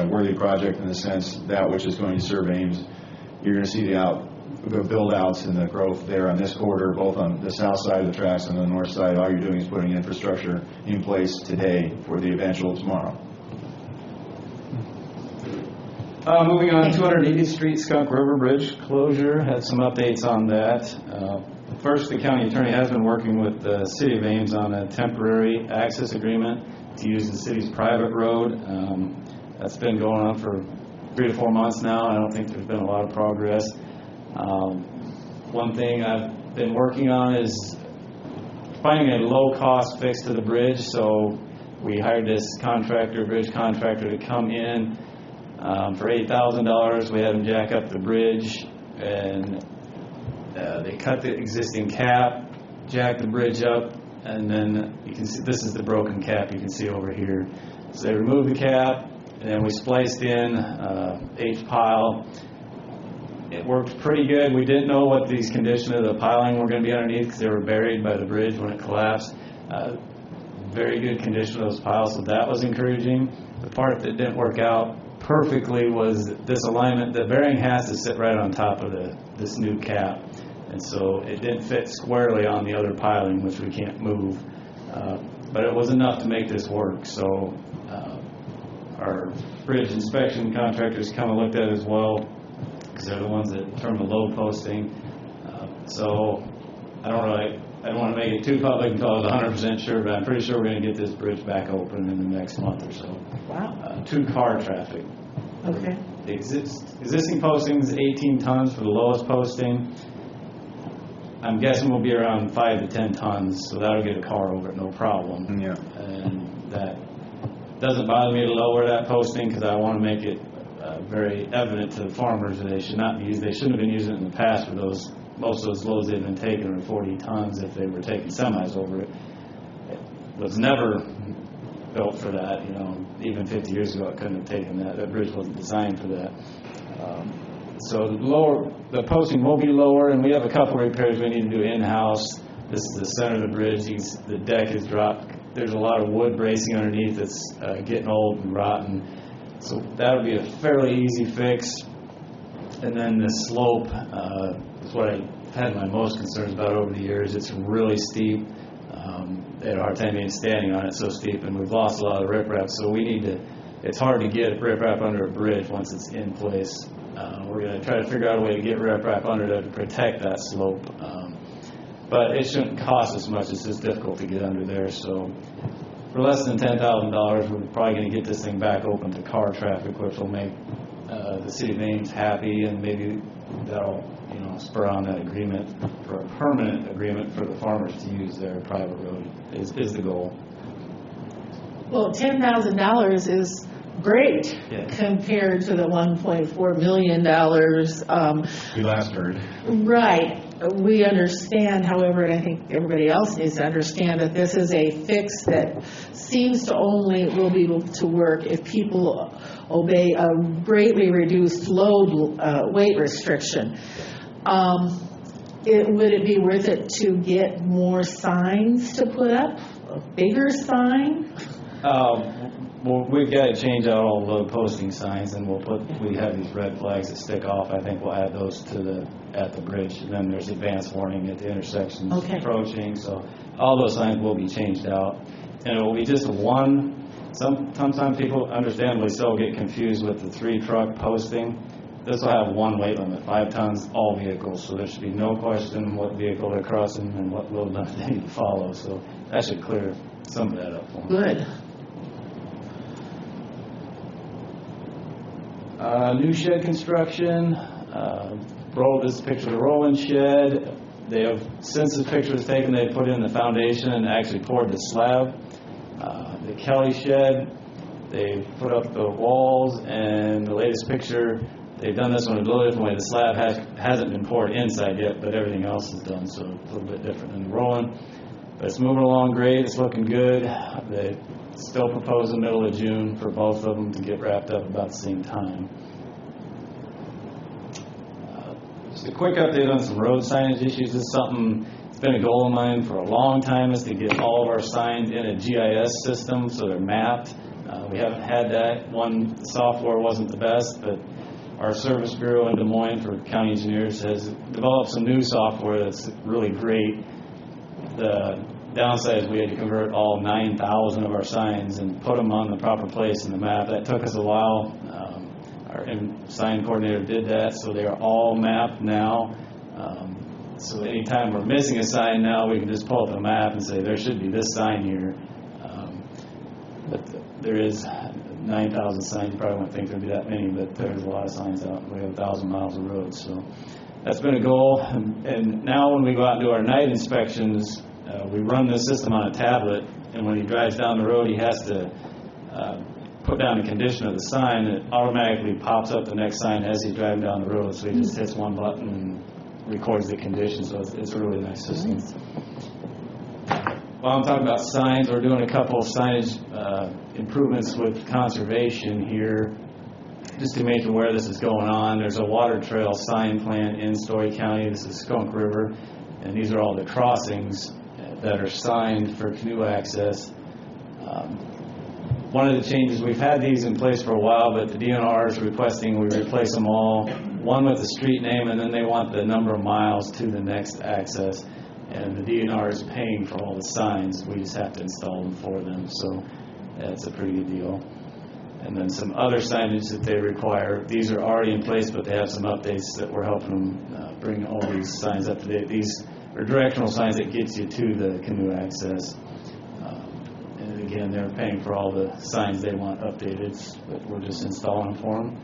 worthy project in the sense that which is going to serve Ames. You're going to see the build-outs and the growth there on this corridor, both on the south side of the tracks and the north side. All you're doing is putting infrastructure in place today for the eventual tomorrow. Moving on, 280th Street Skunk River Bridge closure, had some updates on that. First, the county attorney has been working with the city of Ames on a temporary access agreement to use the city's private road. That's been going on for 3 to 4 months now. I don't think there's been a lot of progress. One thing I've been working on is finding a low-cost fix to the bridge. So we hired this bridge contractor, to come in for $8,000. We had him jack up the bridge, and they cut the existing cap, jack the bridge up, and then you can see this is the broken cap you can see over here. So they removed the cap, and then we spliced in H-pile. It worked pretty good. We didn't know what these condition of the piling were going to be underneath because they were buried by the bridge when it collapsed. Very good condition of those piles, so that was encouraging. The part that didn't work out perfectly was this alignment. The bearing has to sit right on top of this new cap, and so it didn't fit squarely on the other piling, which we can't move. But it was enough to make this work. So our bridge inspection contractors come and looked at it as well, because they're the ones that determine the load posting. So I don't want to make it too public until I was 100% sure, but I'm pretty sure we're going to get this bridge back open in the next month or so. Wow. 2-car traffic. Okay. The existing posting is 18 tons for the lowest posting. I'm guessing we'll be around 5 to 10 tons, so that'll get a car over it, no problem. Yeah. And that doesn't bother me to lower that posting because I want to make it very evident to the farmers that they should not be used. They shouldn't have been using it in the past for those. Most of those loads they've been taking are 40 tons if they were taking semis over it. It was never built for that. Even 50 years ago, it couldn't have taken that. That bridge wasn't designed for that. So the posting will be lower, and we have a couple of repairs we need to do in-house. This is the center of the bridge. The deck is dropped. There's a lot of wood bracing underneath that's getting old and rotten. So that'll be a fairly easy fix. And then the slope is what I've had my most concerns about over the years. It's really steep. They had a hard time even standing on it, so steep, and we've lost a lot of riprap. So it's hard to get riprap under a bridge once it's in place. We're going to try to figure out a way to get riprap under there to protect that slope. But it shouldn't cost as much. It's just difficult to get under there. So for less than $10,000, we're probably going to get this thing back open to car traffic, which will make the city of Ames happy, and maybe that'll spur on that agreement for a permanent agreement for the farmers to use their private road is the goal. Well, $10,000 is great compared to the $1.4 million. We last heard. Right. We understand, however, and I think everybody else needs to understand that this is a fix that seems to only will be able to work if people obey a greatly reduced load weight restriction. Would it be worth it to get more signs to put up? A bigger sign? Well, we've got to change out all the load posting signs, and we have these red flags that stick off. I think we'll add those at the bridge, and then there's advance warning at the intersections approaching. So all those signs will be changed out, and it will be just one. Sometimes people understandably so get confused with the 3-truck posting. This will have one weight limit, 5 tons, all vehicles. So there should be no question what vehicle they're crossing and what load limit they need to follow. So that should clear some of that up for them. Good. New shed construction. This is a picture of the rolling shed. They have, since this picture was taken, they put in the foundation and actually poured the slab. The Kelly shed, they put up the walls, and the latest picture, they've done this one a little different way. The slab hasn't been poured inside yet, but everything else is done, so it's a little bit different than the rolling. But it's moving along great. It's looking good. They still propose the middle of June for both of them to get wrapped up about the same time. Just a quick update on some road signage issues. This is something that's been a goal of mine for a long time, is to get all of our signs in a GIS system so they're mapped. We haven't had that. The software wasn't the best, but our service bureau in Des Moines for county engineers has developed some new software that's really great. The downside is we had to convert all 9,000 of our signs and put them on the proper place in the map. That took us a while. our sign coordinator did that, so they are all mapped now. So anytime we're missing a sign now, we can just pull up a map and say there should be this sign here. But there is 9,000 signs. You probably won't think there'd be that many, but there's a lot of signs out. We have 1,000 miles of road, so that's been a goal. And now when we go out and do our night inspections, we run this system on a tablet, and when he drives down the road, he has to put down the condition of the sign. It automatically pops up the next sign as he's driving down the road, so he just hits one button and records the condition, so it's a really nice system. While I'm talking about signs, we're doing a couple of signage improvements with conservation here, just to make you aware this is going on. There's a water trail sign plan in Story County. This is Skunk River, and these are all the crossings that are signed for canoe access. One of the changes, we've had these in place for a while, but the DNR is requesting we replace them all, one with the street name, and then they want the number of miles to the next access. And the DNR is paying for all the signs. We just have to install them for them, so that's a pretty good deal. And then some other signage that they require. These are already in place, but they have some updates that we're helping them bring all these signs up to date. These are directional signs that gets you to the canoe access. And again, they're paying for all the signs they want updated, but we're just installing them for them.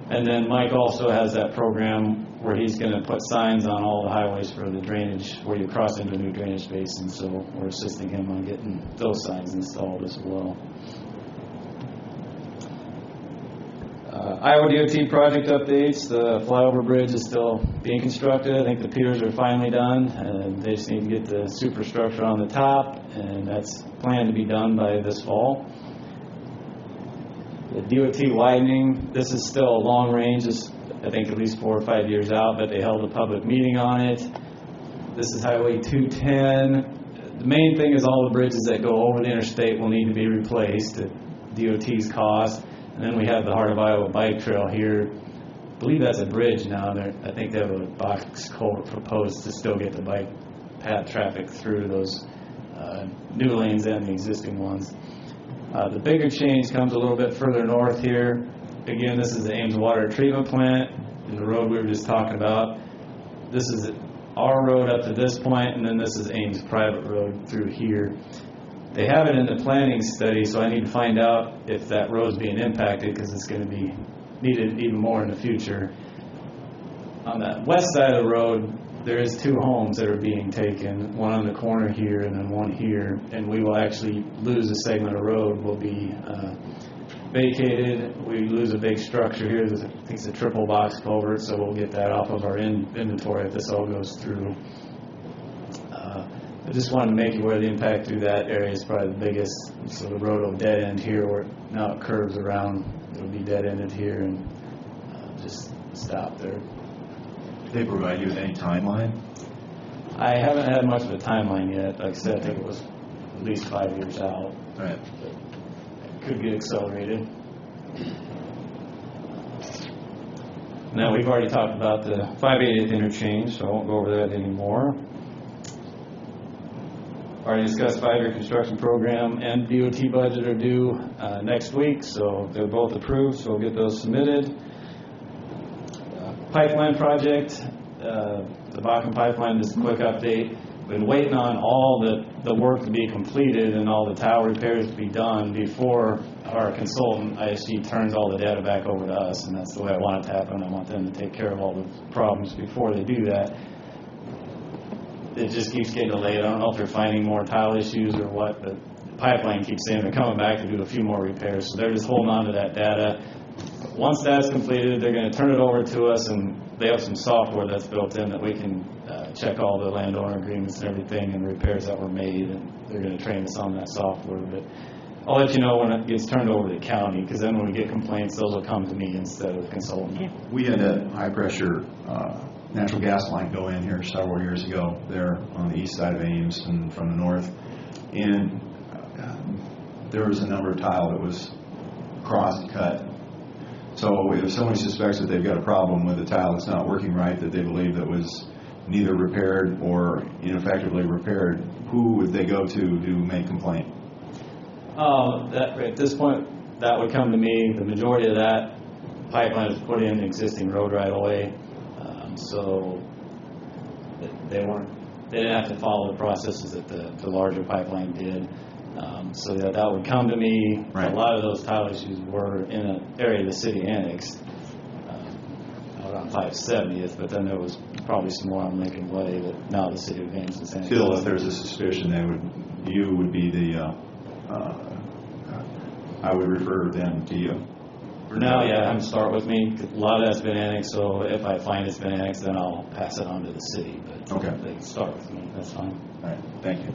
And then Mike also has that program where he's going to put signs on all the highways for the drainage, where you cross into a new drainage basin. So we're assisting him on getting those signs installed as well. Iowa DOT project updates. The flyover bridge is still being constructed. I think the piers are finally done, and they just need to get the superstructure on the top, and that's planned to be done by this fall. The DOT widening, this is still a long range. It's, I think, at least 4 or 5 years out, but they held a public meeting on it. This is Highway 210. The main thing is all the bridges that go over the interstate will need to be replaced at DOT's cost. And then we have the Heart of Iowa bike trail here. I believe that's a bridge now. I think they have a box culvert proposed to still get the bike path traffic through those new lanes and the existing ones. The bigger change comes a little bit further north here. Again, this is the Ames Water Treatment Plant and the road we were just talking about. This is our road up to this point, and then this is Ames private road through here. They have it in the planning study, so I need to find out if that road's being impacted, because it's going to be needed even more in the future. On the west side of the road, there is 2 homes that are being taken, one on the corner here and then one here, and we will actually lose a segment of road. Will be vacated. We lose a big structure here. I think it's a triple box culvert, so we'll get that off of our inventory if this all goes through. I just wanted to make you aware the impact through that area is probably the biggest. So the road will dead end here, where now it curves around. It'll be dead ended here and just stop there. Did they provide you with any timeline? I haven't had much of a timeline yet. Like I said, I think it was at least 5 years out. Right. But it could get accelerated. Now, we've already talked about the 580th interchange, so I won't go over that anymore. Already discussed 5-year construction program and DOT budget are due next week, so they're both approved, so we'll get those submitted. Pipeline project, the Bakken pipeline, just a quick update. Been waiting on all the work to be completed and all the tower repairs to be done before our consultant, ISG, turns all the data back over to us, and that's the way I want it to happen. I want them to take care of all the problems before they do that. It just keeps getting delayed. I don't know if they're finding more tile issues or what, but the pipeline keeps saying they're coming back to do a few more repairs, so they're just holding on to that data. Once that's completed, they're going to turn it over to us, and they have some software that's built in that we can check all the landowner agreements and everything and repairs that were made, and they're going to train us on that software. But I'll let you know when it gets turned over to the county, because then when we get complaints, those will come to me instead of the consultant. We had a high-pressure natural gas line go in here several years ago there on the east side of Ames and from the north, and there was a number of tile that was crossed, cut. So if somebody suspects that they've got a problem with a tile that's not working right, that they believe that was neither repaired or ineffectively repaired, who would they go to make complaint? At this point, that would come to me. The majority of that pipeline was put in the existing road right away, so they didn't have to follow the processes that the larger pipeline did. So that would come to me. Right. A lot of those tile issues were in an area of the city annexed, around 570th, but then there was probably some more on Lincoln Way that now the city of Ames is annexed. Still, if there's a suspicion, you would be the, I would refer them to you. For now, yeah, have them start with me. A lot of that's been annexed, so if I find it's been annexed, then I'll pass it on to the city. But okay, they can start with me. That's fine. All right, thank you.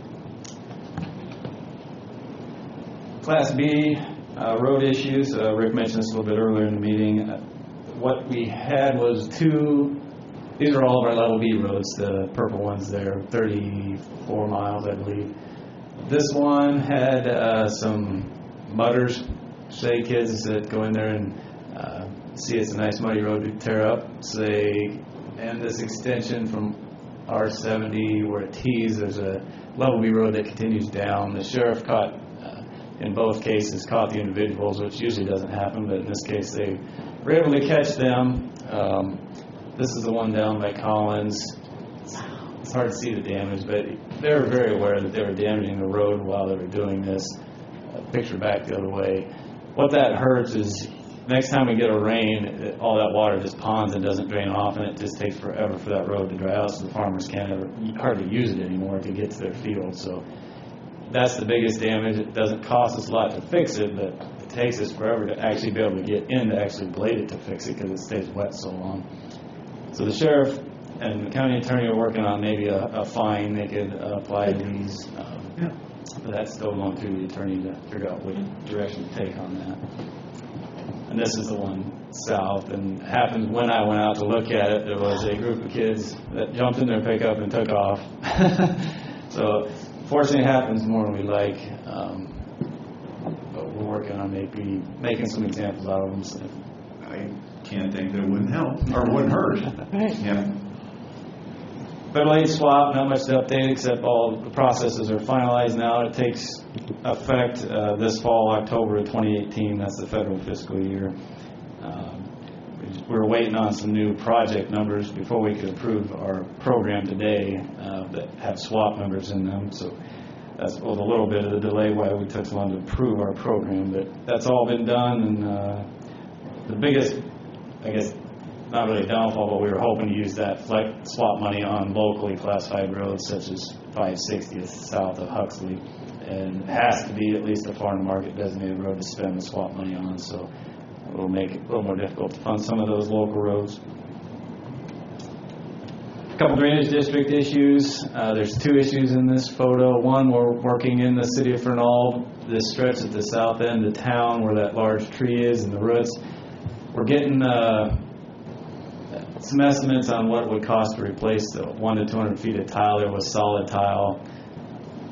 Class B road issues. Rick mentioned this a little bit earlier in the meeting. What we had was these are all of our level B roads, the purple ones there, 34 miles, I believe. This one had some mudders, say kids that go in there and see it's a nice muddy road to tear up. So they end this extension from R70 where it tees. There's a level B road that continues down. The sheriff in both cases caught the individuals, which usually doesn't happen, but in this case they were able to catch them. This is the one down by Collins. It's hard to see the damage, but they were very aware that they were damaging the road while they were doing this. Picture back the other way. What that hurts is next time we get a rain, all that water just ponds and doesn't drain off, and it just takes forever for that road to dry out, so the farmers can't hardly use it anymore to get to their field. So that's the biggest damage. It doesn't cost us a lot to fix it, but it takes us forever to actually be able to get in to actually blade it to fix it because it stays wet so long. So the sheriff and the county attorney are working on maybe a fine they could apply to these. But that's still going through the attorney to figure out what direction to take on that. And this is the one south, and it happens when I went out to look at it, there was a group of kids that jumped in their pickup and took off. So fortunately it happens more than we like, but we're working on maybe making some examples out of them. So I can't think that it wouldn't help, or wouldn't hurt. Right. Yeah. Federal aid swap, not much to update except all the processes are finalized now. It takes effect this fall, October of 2018. That's the federal fiscal year. We were waiting on some new project numbers before we could approve our program today that have swap numbers in them. So that's a little bit of the delay why we took so long to approve our program. But that's all been done, and the biggest, I guess, not really a downfall, but we were hoping to use that swap money on locally classified roads such as 560th south of Huxley, and it has to be at least a farm market designated road to spend the swap money on, so it will make it a little more difficult to fund some of those local roads. A couple drainage district issues. There's two issues in this photo. One, we're working in the city of Fernald, this stretch at the south end of town where that large tree is and the roots. We're getting some estimates on what it would cost to replace the 100 to 200 feet of tile there with solid tile.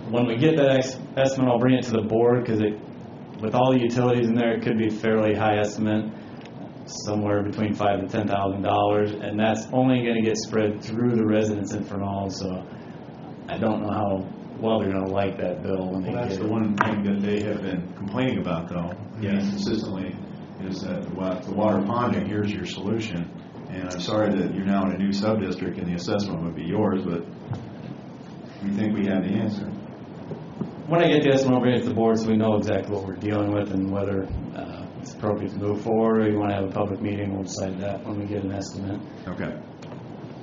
When we get that estimate, I'll bring it to the board because with all the utilities in there, it could be a fairly high estimate, somewhere between $5,000 to $10,000, and that's only going to get spread through the residents in Fernald. So I don't know how well they're going to like that bill when they get it. That's the one thing that they have been complaining about, though, consistently, is that the water ponding, here's your solution. And I'm sorry that you're now in a new sub-district and the assessment would be yours, but we think we have the answer. When I get the estimate, I'll bring it to the board so we know exactly what we're dealing with and whether it's appropriate to move forward or you want to have a public meeting. We'll decide that when we get an estimate. Okay.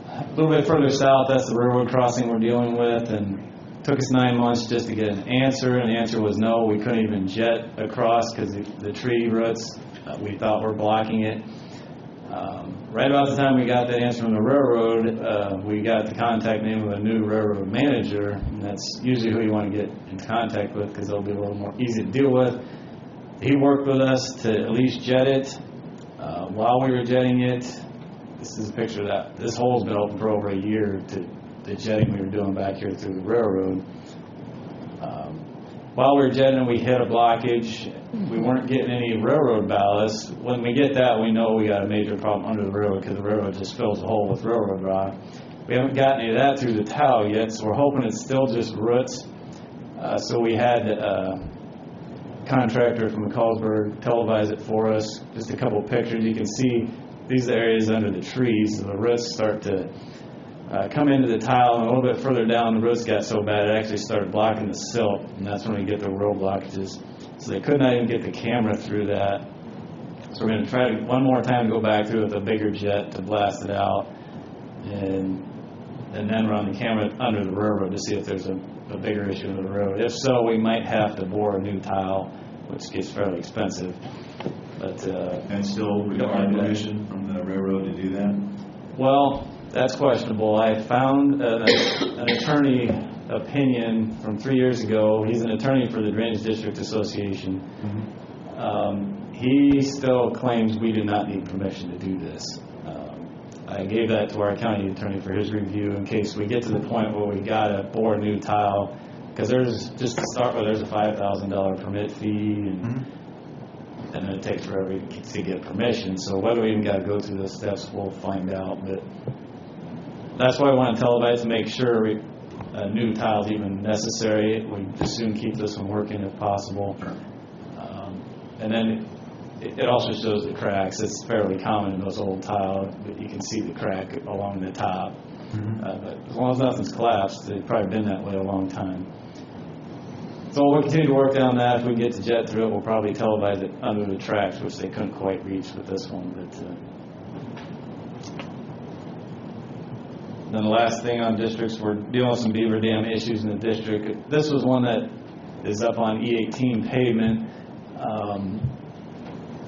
A little bit further south, that's the railroad crossing we're dealing with, and it took us 9 months just to get an answer, and the answer was no. We couldn't even jet across because the tree roots we thought were blocking it. Right about the time we got that answer from the railroad, we got the contact name of a new railroad manager, and that's usually who you want to get in contact with because they'll be a little more easy to deal with. He worked with us to at least jet it. While we were jetting it, this is a picture of that. This hole's been open for over a year to the jetting we were doing back here through the railroad. While we were jetting, we hit a blockage. We weren't getting any railroad ballast. When we get that, we know we got a major problem under the railroad because the railroad just fills the hole with railroad rock. We haven't gotten any of that through the tile yet, so we're hoping it's still just roots. So we had contractor from Carlsberg televised it for us. Just a couple pictures. You can see these areas under the trees. The roots start to come into the tile, and a little bit further down, the roots got so bad it actually started blocking the silt, and that's when we get the road blockages. So they could not even get the camera through that. So we're going to try one more time to go back through with a bigger jet to blast it out, and then run the camera under the railroad to see if there's a bigger issue in the road. If so, we might have to bore a new tile, which gets fairly expensive. But And still require permission from the railroad to do that? Well, that's questionable. I found an attorney opinion from 3 years ago. He's an attorney for the Drainage District Association. He still claims we do not need permission to do this. I gave that to our county attorney for his review in case we get to the point where we got to bore a new tile, because there's, just to start with, there's a $5,000 permit fee, and it takes forever to get permission. So whether we even got to go through those steps, we'll find out. But that's why I want to televise to make sure a new tile is even necessary. We just soon keep this one working if possible. And then it also shows the cracks. It's fairly common in those old tiles, but you can see the crack along the top. But as long as nothing's collapsed, they've probably been that way a long time. So we'll continue to work on that. If we can get the jet through it, we'll probably televise it under the tracks, which they couldn't quite reach with this one. But then the last thing on districts, we're dealing with some beaver dam issues in the district. This was one that is up on E18 pavement.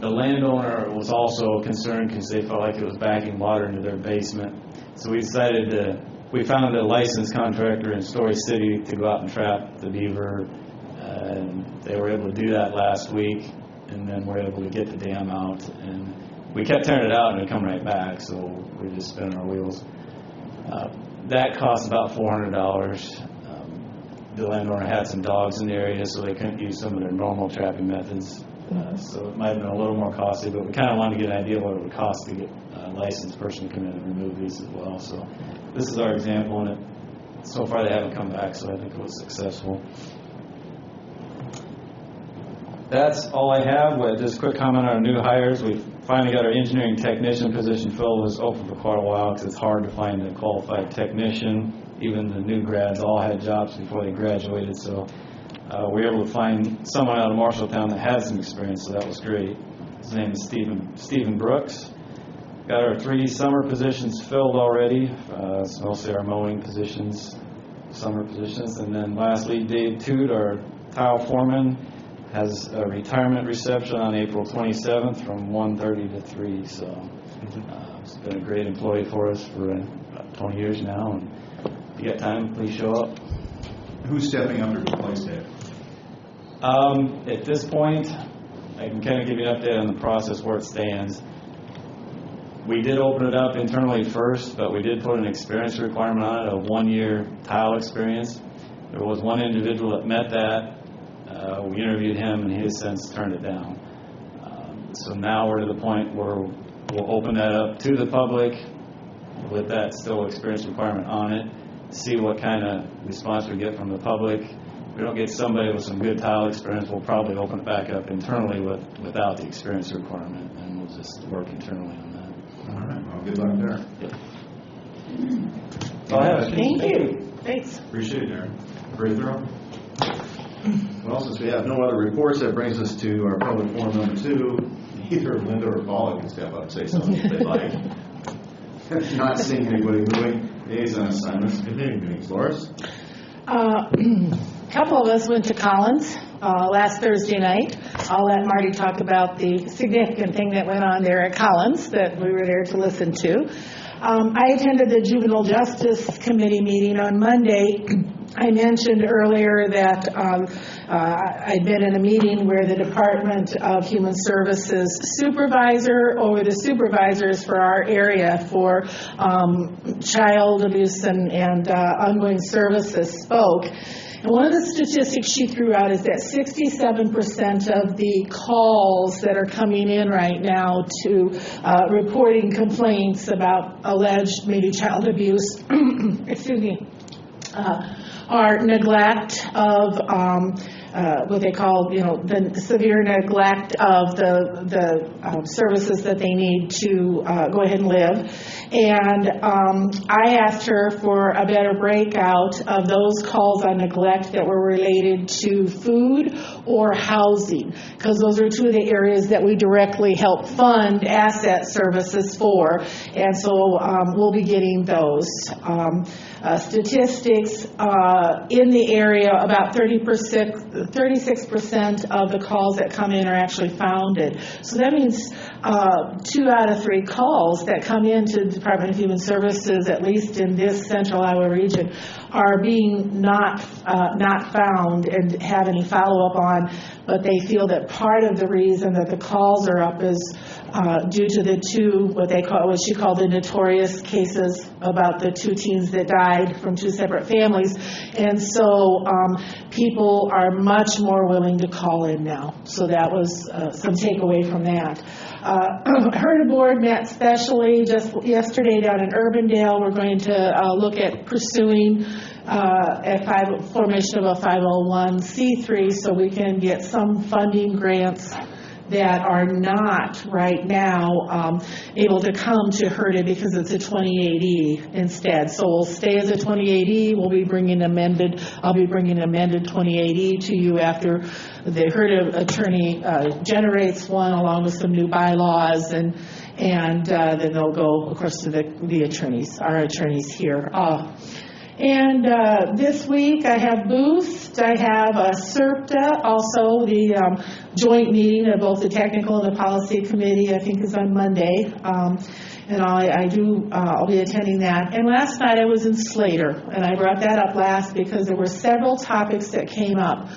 The landowner was also concerned because they felt like it was backing water into their basement. So we decided we found a licensed contractor in Story City to go out and trap the beaver. And they were able to do that last week, and then we're able to get the dam out. And we kept tearing it out and it come right back, so we're just spinning our wheels. That cost about $400. The landowner had some dogs in the area, so they couldn't use some of their normal trapping methods. So it might have been a little more costly, but we kind of wanted to get an idea what it would cost to get a licensed person to come in and remove these as well. So this is our example, and so far they haven't come back, so I think it was successful. That's all I have. Just a quick comment on our new hires. We've finally got our engineering technician position filled. It was open for quite a while because it's hard to find a qualified technician. Even the new grads all had jobs before they graduated, so we were able to find someone out of Marshalltown that had some experience, so that was great. His name is Stephen Brooks. Got our 3 summer positions filled already. It's mostly our mowing positions, summer positions. And then lastly, Dave Toot, our tile foreman, has a retirement reception on April 27th from 1:30 to 3. So he's been a great employee for us for about 20 years now. And if you got time, please show up. Who's stepping up to replace Dave? At this point, I can kind of give you an update on the process where it stands. We did open it up internally first, but we did put an experience requirement on it, a 1-year tile experience. There was one individual that met that. We interviewed him, and he has since turned it down. So now we're to the point where we'll open that up to the public with that still experience requirement on it, see what kind of response we get from the public. If we don't get somebody with some good tile experience, we'll probably open it back up internally without the experience requirement, and we'll just work internally on that. All right. Well, good luck there. Thank you. Thanks. Appreciate it, Darren. Very thorough. Well, since we have no other reports, that brings us to our public forum number 2. Either Linda or Paula can step up and say something if they'd like. Not seeing anybody moving. Liaison assignments, committee meetings. Loris? A couple of us went to Collins last Thursday night. I'll let Marty talk about the significant thing that went on there at Collins that we were there to listen to. I attended the Juvenile Justice Committee meeting on Monday. I mentioned earlier that I'd been in a meeting where the Department of Human Services supervisor over the supervisors for our area for child abuse and ongoing services spoke. And one of the statistics she threw out is that 67% of the calls that are coming in right now to reporting complaints about alleged maybe child abuse, excuse me, are neglect of what they call, the severe neglect of the services that they need to go ahead and live. And I asked her for a better breakout of those calls on neglect that were related to food or housing, because those are two of the areas that we directly help fund asset services for. And so we'll be getting those. Statistics in the area, about 36% of the calls that come in are actually founded. So that means 2 out of 3 calls that come into the Department of Human Services, at least in this central Iowa region, are being not found and have any follow-up on, but they feel that part of the reason that the calls are up is due to the two, what she called the notorious cases about the 2 teens that died from 2 separate families. And so people are much more willing to call in now. So that was some takeaway from that. HERDA board met specially just yesterday down in Urbandale. We're going to look at pursuing formation of a 501c3 so we can get some funding grants that are not right now able to come to HERDA because it's a 28E instead. So we'll stay as a 28E. I'll be bringing an amended 28E to you after the HERDA attorney generates one along with some new bylaws, and then they'll go, of course, to the attorneys, our attorneys here. And this week I have Boost, I have SERPTA, also the joint meeting of both the technical and the policy committee, I think is on Monday. And I'll be attending that. And last night I was in Slater, and I brought that up last because there were several topics that came up.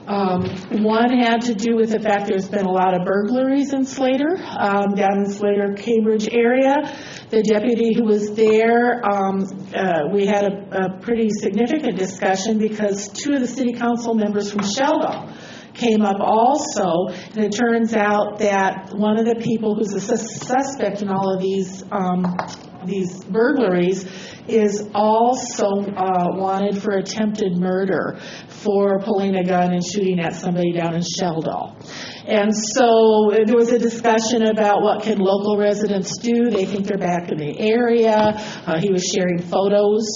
One had to do with the fact there's been a lot of burglaries in Slater, down in Slater, Cambridge area. The deputy who was there, we had a pretty significant discussion because 2 of the city council members from Sheldon came up also, and it turns out that one of the people who's a suspect in all of these burglaries is also wanted for attempted murder for pulling a gun and shooting at somebody down in Sheldon. And so there was a discussion about what can local residents do. They think they're back in the area. He was sharing photos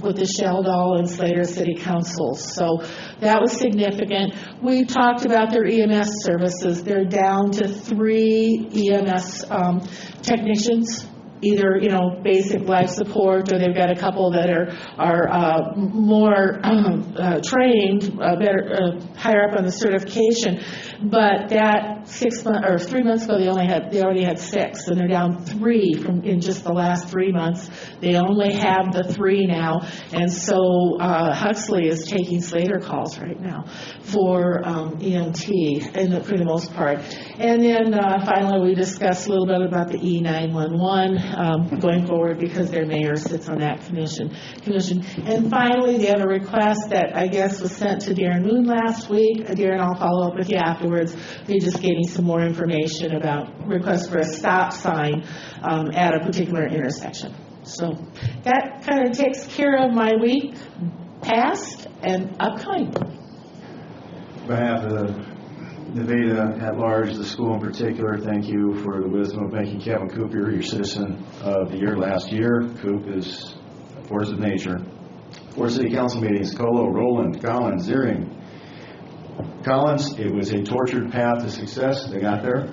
with the Sheldon and Slater City Councils. So that was significant. We talked about their EMS services. They're down to 3 EMS technicians, either basic life support, or they've got a couple that are more trained, better higher up on the certification. But that 6 months or 3 months ago, they already had 6, and they're down 3 in just the last 3 months. They only have the 3 now, and so Huxley is taking Slater calls right now for EMT for the most part. And then finally, we discussed a little bit about the E911 going forward because their mayor sits on that commission. And finally, they have a request that I guess was sent to Darren Moon last week. Darren, I'll follow up with you afterwards. They just gave me some more information about requests for a stop sign at a particular intersection. So that kind of takes care of my week past and upcoming. On behalf of the Nevada at large, the school in particular, thank you for the wisdom of making Kevin Cooper your Citizen of the Year last year. Coop is a force of nature. 4 city council meetings: Colo, Rowland, Collins, Ziering. Collins, it was a tortured path to success. They got there.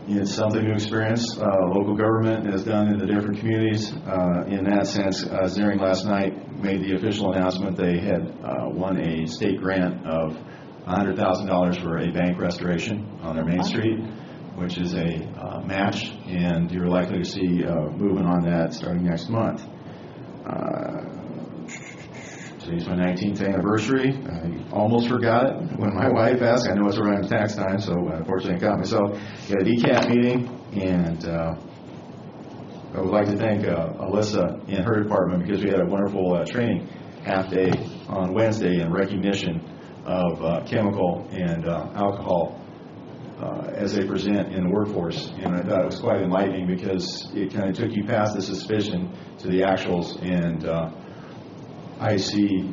It's something to experience. Local government has done in the different communities. In that sense, Ziering last night made the official announcement they had won a state grant of $100,000 for a bank restoration on their main street, which is a match, and you're likely to see movement on that starting next month. Today's my 19th anniversary. I almost forgot it when my wife asked. I know it's around tax time, so unfortunately I caught myself. We had a DCAT meeting, and I would like to thank Alyssa in her department because we had a wonderful training half day on Wednesday in recognition of chemical and alcohol as they present in the workforce. And I thought it was quite enlightening because it kind of took you past the suspicion to the actuals, and I see